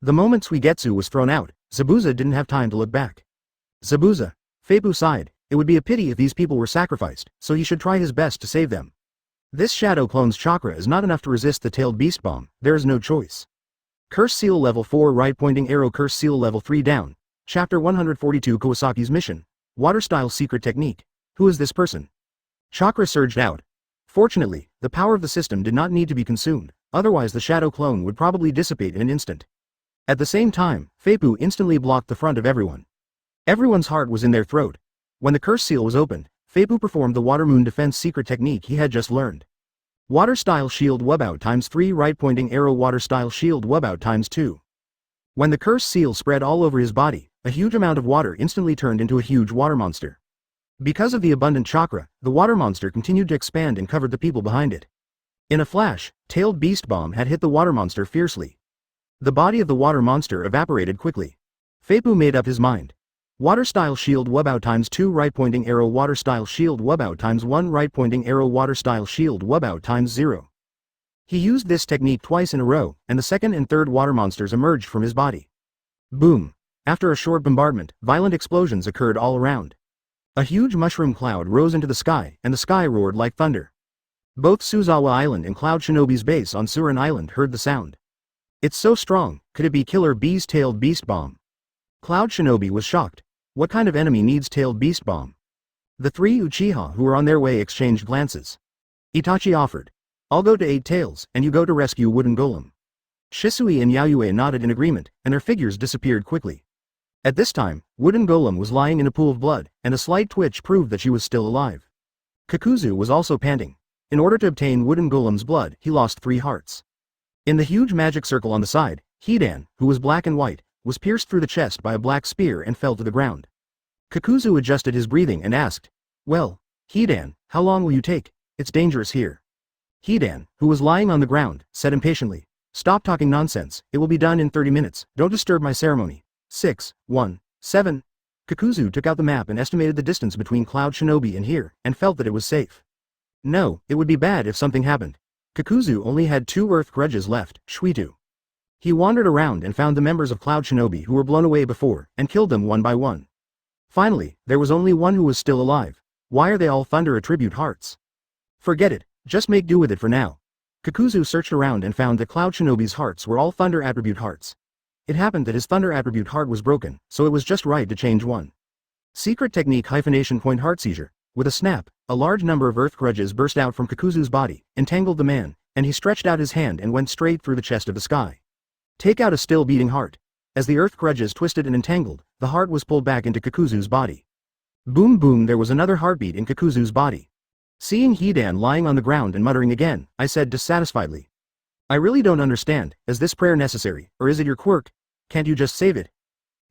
Speaker 1: The moment Suigetsu was thrown out, Zabuza didn't have time to look back. Zabuza, Feipu sighed, it would be a pity if these people were sacrificed, so he should try his best to save them. This shadow clone's chakra is not enough to resist the tailed beast bomb, there is no choice. Curse Seal Level 4 Right Pointing Arrow Curse Seal Level 3 Down. Chapter 142 Kawasaki's Mission. Water Style Secret Technique. Who is this person? Chakra surged out. Fortunately, the power of the system did not need to be consumed, otherwise the shadow clone would probably dissipate in an instant. At the same time, Feipu instantly blocked the front of everyone. Everyone's heart was in their throat. When the curse seal was opened, Feipu performed the Water Moon Defense secret technique he had just learned. Water Style Shield Wubout ×3 Right Pointing Arrow Water Style Shield Wubout ×2. When the curse seal spread all over his body, a huge amount of water instantly turned into a huge water monster. Because of the abundant chakra, the water monster continued to expand and covered the people behind it. In a flash, tailed beast bomb had hit the water monster fiercely. The body of the water monster evaporated quickly. Feipu made up his mind. Water Style Shield Wubout ×2 Right Pointing Arrow Water Style Shield Wubout ×1 Right Pointing Arrow Water Style Shield Wubout ×0. He used this technique twice in a row, and the second and third water monsters emerged from his body. Boom! After a short bombardment, violent explosions occurred all around. A huge mushroom cloud rose into the sky, and the sky roared like thunder. Both Suzawa Island and Cloud Shinobi's base on Surin Island heard the sound. It's so strong, could it be Killer Bee's tailed beast bomb? Cloud Shinobi was shocked. What kind of enemy needs tailed beast bomb? The three Uchiha who were on their way exchanged glances. Itachi offered, "I'll go to 8 Tails, and you go to rescue Wooden Golem." Shisui and Yayue nodded in agreement, and their figures disappeared quickly. At this time, Wooden Golem was lying in a pool of blood, and a slight twitch proved that she was still alive. Kakuzu was also panting. In order to obtain wooden golem's blood, he lost 3 hearts. In the huge magic circle on the side, Hidan, who was black and white, was pierced through the chest by a black spear and fell to the ground. Kakuzu adjusted his breathing and asked, "Well, Hidan, how long will you take? It's dangerous here." Hidan, who was lying on the ground, said impatiently, "Stop talking nonsense, it will be done in 30 minutes, don't disturb my ceremony." 6, 1, 7. Kakuzu took out the map and estimated the distance between Cloud Shinobi and here, and felt that it was safe. No, it would be bad if something happened. Kakuzu only had 2 earth grudges left, Shuitu. He wandered around and found the members of Cloud Shinobi who were blown away before, and killed them one by one. Finally, there was only one who was still alive. Why are they all Thunder Attribute hearts? Forget it, just make do with it for now. Kakuzu searched around and found that Cloud Shinobi's hearts were all Thunder Attribute hearts. It happened that his Thunder Attribute heart was broken, so it was just right to change one. Secret technique hyphenation point heart seizure. With a snap, a large number of earth grudges burst out from Kakuzu's body, entangled the man, and he stretched out his hand and went straight through the chest of the sky. Take out a still beating heart. As the earth grudges twisted and entangled, the heart was pulled back into Kakuzu's body. Boom boom, there was another heartbeat in Kakuzu's body. Seeing Hidan lying on the ground and muttering again, I said dissatisfiedly, "I really don't understand, is this prayer necessary, or is it your quirk? Can't you just save it?"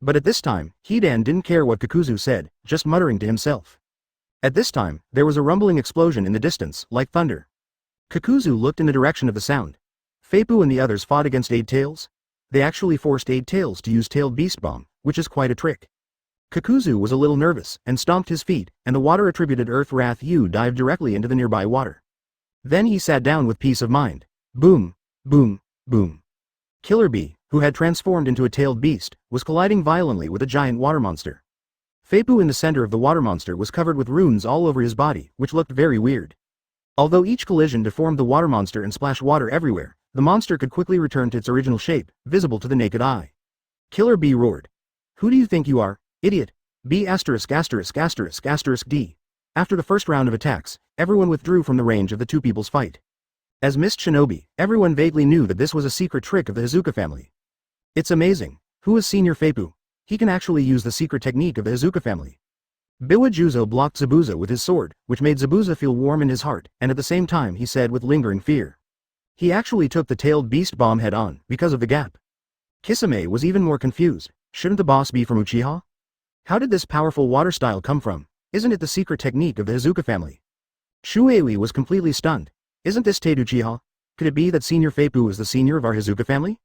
Speaker 1: But at this time, Hidan didn't care what Kakuzu said, just muttering to himself. At this time, there was a rumbling explosion in the distance, like thunder. Kakuzu looked in the direction of the sound. Feipu and the others fought against Eight Tails. They actually forced Eight Tails to use Tailed Beast Bomb, which is quite a trick. Kakuzu was a little nervous, and stomped his feet, and the water-attributed Earth Wrath U dived directly into the nearby water. Then he sat down with peace of mind. Boom, boom, boom. Killer Bee, who had transformed into a tailed beast, was colliding violently with a giant water monster. Feipu in the center of the water monster was covered with runes all over his body, which looked very weird. Although each collision deformed the water monster and splashed water everywhere, the monster could quickly return to its original shape, visible to the naked eye. Killer Bee roared. "Who do you think you are, idiot? B***********. D. After the first round of attacks, everyone withdrew from the range of the two people's fight. As Mist Shinobi, everyone vaguely knew that this was a secret trick of the Hizuka family. It's amazing. Who is Senior Feipu? He can actually use the secret technique of the Hizuka family. Biwa Juzo blocked Zabuza with his sword, which made Zabuza feel warm in his heart, and at the same time he said with lingering fear. He actually took the tailed beast bomb head on, because of the gap. Kisame was even more confused. Shouldn't the boss be from Uchiha? How did this powerful water style come from? Isn't it the secret technique of the Hizuka family? Shuei was completely stunned. Isn't this Tade Uchiha? Could it be that Senior Feipu is the senior of our Hizuka family?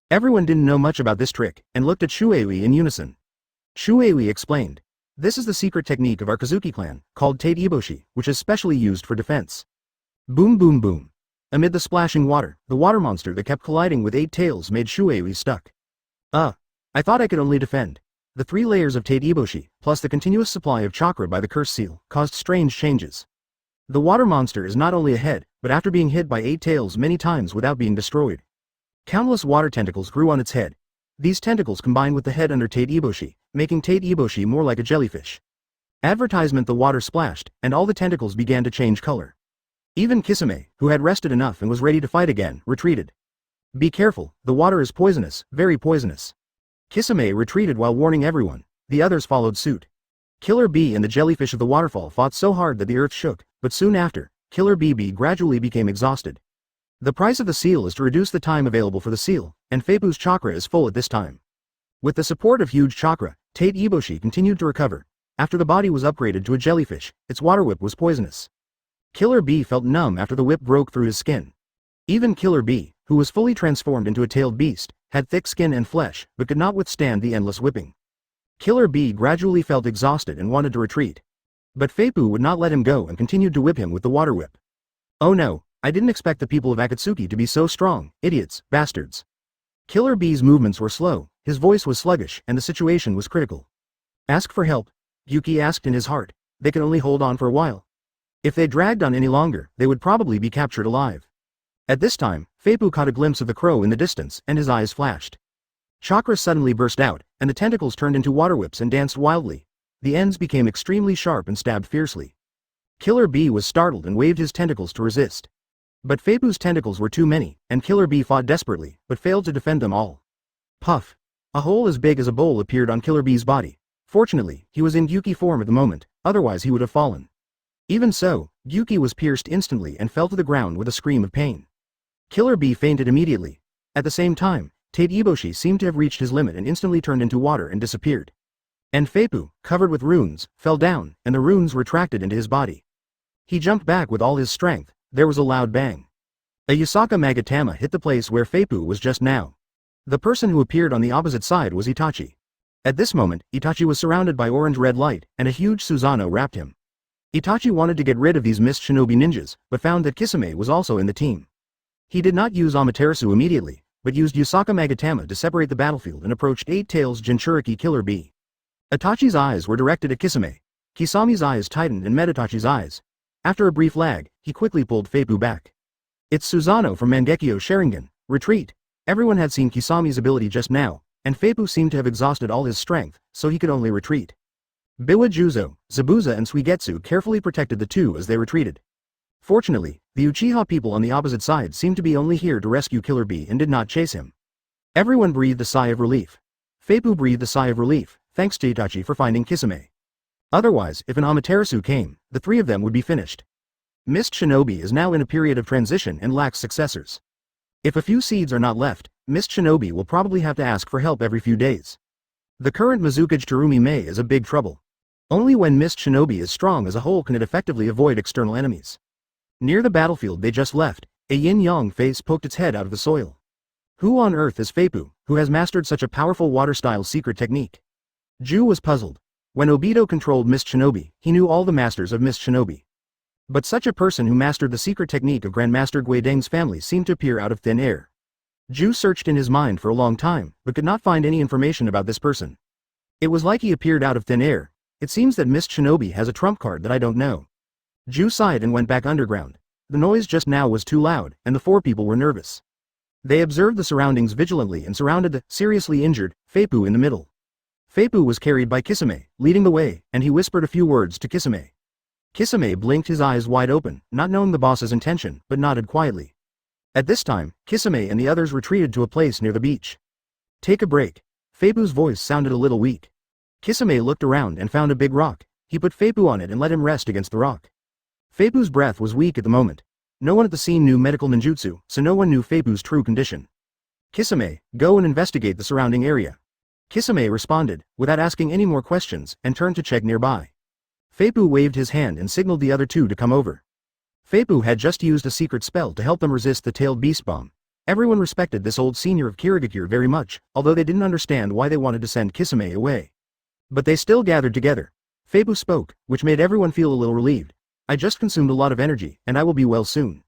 Speaker 1: Everyone didn't know much about this trick, and looked at Shuei in unison. Shuei explained. This is the secret technique of our Kazuki clan, called Tade Iboshi, which is specially used for defense. Boom boom boom. Amid the splashing water, the water monster that kept colliding with Eight Tails made Shuei stuck. I thought I could only defend. The 3 layers of Tade Iboshi, plus the continuous supply of chakra by the curse seal, caused strange changes. The water monster is not only ahead, but after being hit by Eight Tails many times without being destroyed. Countless water tentacles grew on its head. These tentacles combined with the head under Tade Iboshi, making Tade Iboshi more like a jellyfish. Advertisement: the water splashed, and all the tentacles began to change color. Even Kisame, who had rested enough and was ready to fight again, retreated. Be careful, the water is poisonous, very poisonous. Kisame retreated while warning everyone. The others followed suit. Killer Bee and the jellyfish of the waterfall fought so hard that the earth shook, but soon after, Killer Bee gradually became exhausted. The price of the seal is to reduce the time available for the seal, and Feipu's chakra is full at this time. With the support of huge chakra, Tade Iboshi continued to recover. After the body was upgraded to a jellyfish, its water whip was poisonous. Killer Bee felt numb after the whip broke through his skin. Even Killer Bee, who was fully transformed into a tailed beast, had thick skin and flesh, but could not withstand the endless whipping. Killer Bee gradually felt exhausted and wanted to retreat. But Feipu would not let him go and continued to whip him with the water whip. Oh no, I didn't expect the people of Akatsuki to be so strong, idiots, bastards. Killer Bee's movements were slow, his voice was sluggish, and the situation was critical. Ask for help, Yuki asked in his heart. They can only hold on for a while. If they dragged on any longer, they would probably be captured alive. At this time, Feipu caught a glimpse of the crow in the distance, and his eyes flashed. Chakra suddenly burst out, and the tentacles turned into water whips and danced wildly. The ends became extremely sharp and stabbed fiercely. Killer Bee was startled and waved his tentacles to resist. But Feipu's tentacles were too many, and Killer Bee fought desperately, but failed to defend them all. Puff! A hole as big as a bowl appeared on Killer Bee's body. Fortunately, he was in Yuki form at the moment, otherwise he would have fallen. Even so, Gyuki was pierced instantly and fell to the ground with a scream of pain. Killer Bee fainted immediately. At the same time, Tate Iboshi seemed to have reached his limit and instantly turned into water and disappeared. And Feipu, covered with runes, fell down, and the runes retracted into his body. He jumped back with all his strength. There was a loud bang. A Yusaka Magatama hit the place where Feipu was just now. The person who appeared on the opposite side was Itachi. At this moment, Itachi was surrounded by orange-red light, and a huge Susanoo wrapped him. Itachi wanted to get rid of these mist shinobi ninjas, but found that Kisame was also in the team. He did not use Amaterasu immediately, but used Yusaka Magatama to separate the battlefield and approached Eight Tails Jinchuriki Killer Bee. Itachi's eyes were directed at Kisame. Kisame's eyes tightened and met Itachi's eyes. After a brief lag, he quickly pulled Feipu back. It's Susanoo from Mangekyō Sharingan. Retreat. Everyone had seen Kisame's ability just now, and Feipu seemed to have exhausted all his strength, so he could only retreat. Biwa Juzo, Zabuza and Suigetsu carefully protected the two as they retreated. Fortunately, the Uchiha people on the opposite side seemed to be only here to rescue Killer Bee and did not chase him. Everyone breathed a sigh of relief. Feipu breathed a sigh of relief, thanks to Itachi for finding Kisame. Otherwise, if an Amaterasu came, the three of them would be finished. Mist Shinobi is now in a period of transition and lacks successors. If a few seeds are not left, Mist Shinobi will probably have to ask for help every few days. The current Mizukage Terumi Mei is a big trouble. Only when Mist Shinobi is strong as a whole can it effectively avoid external enemies. Near the battlefield they just left, a yin-yang face poked its head out of the soil. Who on earth is Feipu, who has mastered such a powerful water-style secret technique? Ju was puzzled. When Obito controlled Mist Shinobi, he knew all the masters of Mist Shinobi. But such a person who mastered the secret technique of Grandmaster Guideng's family seemed to appear out of thin air. Ju searched in his mind for a long time, but could not find any information about this person. It was like he appeared out of thin air. It seems that Mist Shinobi has a trump card that I don't know. Ju sighed and went back underground. The noise just now was too loud, and the four people were nervous. They observed the surroundings vigilantly and surrounded the seriously injured Feipu in the middle. Feipu was carried by Kisame, leading the way, and he whispered a few words to Kisame. Kisame blinked his eyes wide open, not knowing the boss's intention, but nodded quietly. At this time, Kisame and the others retreated to a place near the beach. Take a break. Feipu's voice sounded a little weak. Kisame looked around and found a big rock. He put Feipu on it and let him rest against the rock. Feipu's breath was weak at the moment. No one at the scene knew medical ninjutsu, so no one knew Feipu's true condition. Kisame, go and investigate the surrounding area. Kisame responded, without asking any more questions, and turned to check nearby. Feipu waved his hand and signaled the other two to come over. Feipu had just used a secret spell to help them resist the tailed beast bomb. Everyone respected this old senior of Kirigakure very much, although they didn't understand why they wanted to send Kisame away. But they still gathered together. Feipu spoke, which made everyone feel a little relieved. I just consumed a lot of energy, and I will be well soon.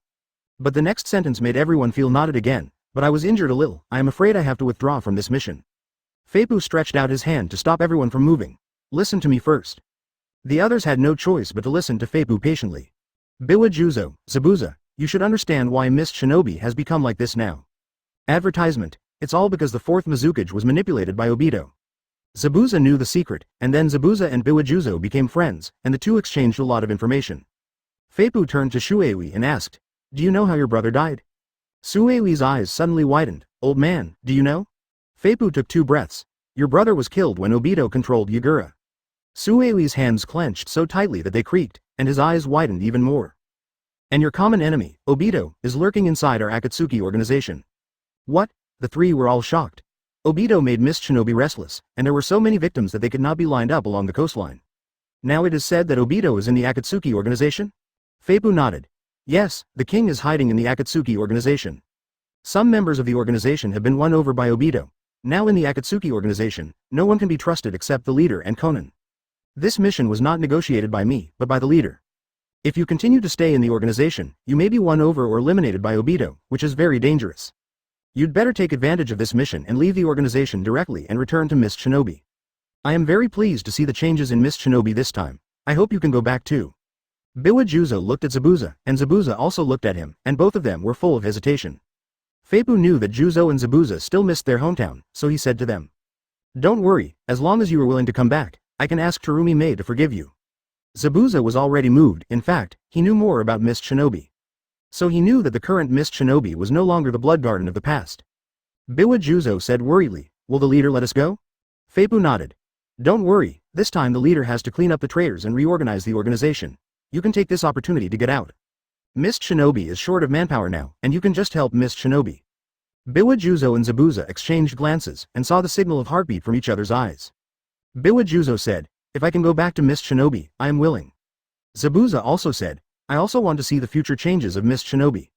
Speaker 1: But the next sentence made everyone feel knotted again. But I was injured a little. I am afraid I have to withdraw from this mission. Feipu stretched out his hand to stop everyone from moving. Listen to me first. The others had no choice but to listen to Feipu patiently. Biwa Juzo, Zabuza, you should understand why Mist Shinobi has become like this now. Advertisement. It's all because the fourth Mizukage was manipulated by Obito. Zabuza knew the secret, and then Zabuza and Biwa Juzo became friends, and the two exchanged a lot of information. Feipu turned to Shueiwi and asked, do you know how your brother died? Shueiwi's eyes suddenly widened. Old man, do you know? Feipu took 2 breaths. Your brother was killed when Obito controlled Yagura. Shueiwi's hands clenched so tightly that they creaked, and his eyes widened even more. And your common enemy, Obito, is lurking inside our Akatsuki organization. What? The three were all shocked. Obito made Mist Shinobi restless, and there were so many victims that they could not be lined up along the coastline. Now it is said that Obito is in the Akatsuki organization? Feipu nodded. Yes, the king is hiding in the Akatsuki organization. Some members of the organization have been won over by Obito. Now in the Akatsuki organization, no one can be trusted except the leader and Konan. This mission was not negotiated by me, but by the leader. If you continue to stay in the organization, you may be won over or eliminated by Obito, which is very dangerous. You'd better take advantage of this mission and leave the organization directly and return to Mist Shinobi. I am very pleased to see the changes in Mist Shinobi this time. I hope you can go back too. Biwa Juzo looked at Zabuza, and Zabuza also looked at him, and both of them were full of hesitation. Feipu knew that Juzo and Zabuza still missed their hometown, so he said to them. Don't worry, as long as you are willing to come back, I can ask Terumi Mei to forgive you. Zabuza was already moved. In fact, he knew more about Mist Shinobi. So he knew that the current Mist Shinobi was no longer the blood garden of the past. Biwa Juzo said worriedly, will the leader let us go? Feipu nodded. Don't worry, this time the leader has to clean up the traitors and reorganize the organization. You can take this opportunity to get out. Mist Shinobi is short of manpower now, and you can just help Mist Shinobi. Biwa Juzo and Zabuza exchanged glances and saw the signal of heartbeat from each other's eyes. Biwa Juzo said, "If I can go back to Mist Shinobi, I am willing." Zabuza also said, "I also want to see the future changes of Mist Shinobi.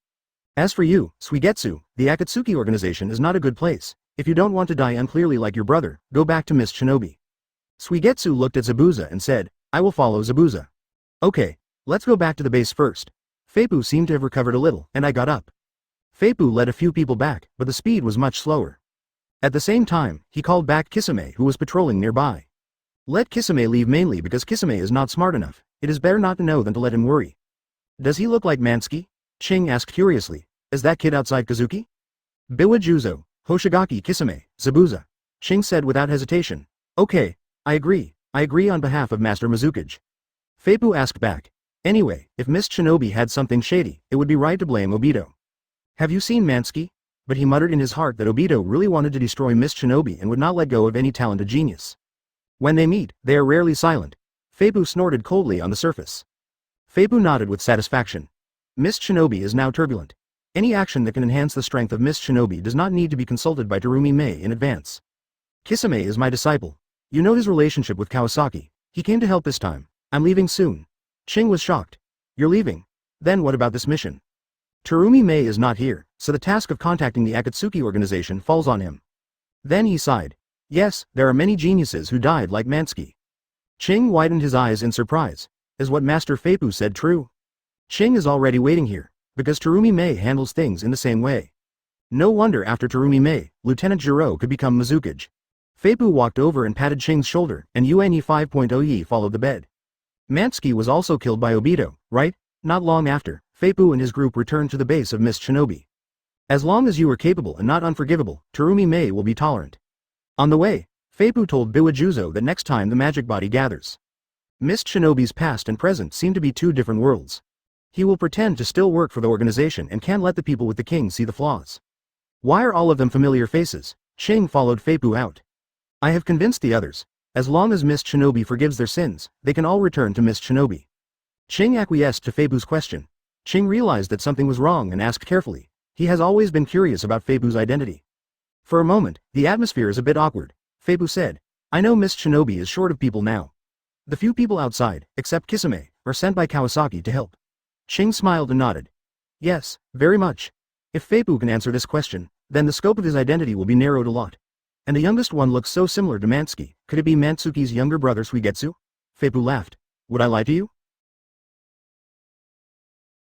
Speaker 1: As for you, Suigetsu, the Akatsuki Organization is not a good place. If you don't want to die unclearly like your brother, go back to Mist Shinobi." Suigetsu looked at Zabuza and said, "I will follow Zabuza." "Okay, let's go back to the base first." Feipu seemed to have recovered a little, and I got up. Feipu led a few people back, but the speed was much slower. At the same time, he called back Kisame who was patrolling nearby. "Let Kisame leave mainly because Kisame is not smart enough. It is better not to know than to let him worry." "Does he look like Mansky?" Ching asked curiously. "Is that kid outside Kazuki?" "Biwa Juzo, Hoshigaki Kisame, Zabuza," Ching said without hesitation. "Okay, I agree on behalf of Master Mizukage." Feipu asked back. "Anyway, if Mist Shinobi had something shady, it would be right to blame Obito. Have you seen Mansky?" But he muttered in his heart that Obito really wanted to destroy Mist Shinobi and would not let go of any talented genius. When they meet, they are rarely silent. Feipu snorted coldly on the surface. Feipu nodded with satisfaction. Mist Shinobi is now turbulent. Any action that can enhance the strength of Mist Shinobi does not need to be consulted by Terumi Mei in advance. "Kisame is my disciple. You know his relationship with Kawasaki. He came to help this time. I'm leaving soon." Ching was shocked. "You're leaving? Then what about this mission?" "Terumi Mei is not here, so the task of contacting the Akatsuki Organization falls on him." Then he sighed. "Yes, there are many geniuses who died like Mansky." Ching widened his eyes in surprise. Is what Master Feipu said true? Ching is already waiting here, because Terumi Mei handles things in the same way. No wonder after Terumi Mei, Lieutenant Jiro could become Mizukage. Feipu walked over and patted Ching's shoulder, and UNE 5.0 followed the bed. Mansky was also killed by Obito, right? Not long after, Feipu and his group returned to the base of Mist Shinobi. As long as you are capable and not unforgivable, Terumi Mei will be tolerant. On the way, Feipu told Biwa Juzo that next time the magic body gathers. Mist Shinobi's past and present seem to be two different worlds. He will pretend to still work for the organization and can't let the people with the king see the flaws. Why are all of them familiar faces? Ching followed Feipu out. "I have convinced the others. As long as Mist Shinobi forgives their sins, they can all return to Mist Shinobi." Ching acquiesced to Feipu's question. Ching realized that something was wrong and asked carefully. He has always been curious about Feipu's identity. For a moment, the atmosphere is a bit awkward. Feipu said, "I know Mist Shinobi is short of people now. The few people outside, except Kisame, are sent by Kawasaki to help." Ching smiled and nodded. "Yes, very much. If Feipu can answer this question, then the scope of his identity will be narrowed a lot. And the youngest one looks so similar to Mansky. Could it be Mantsuki's younger brother Suigetsu?" Feipu laughed. "Would I lie to you?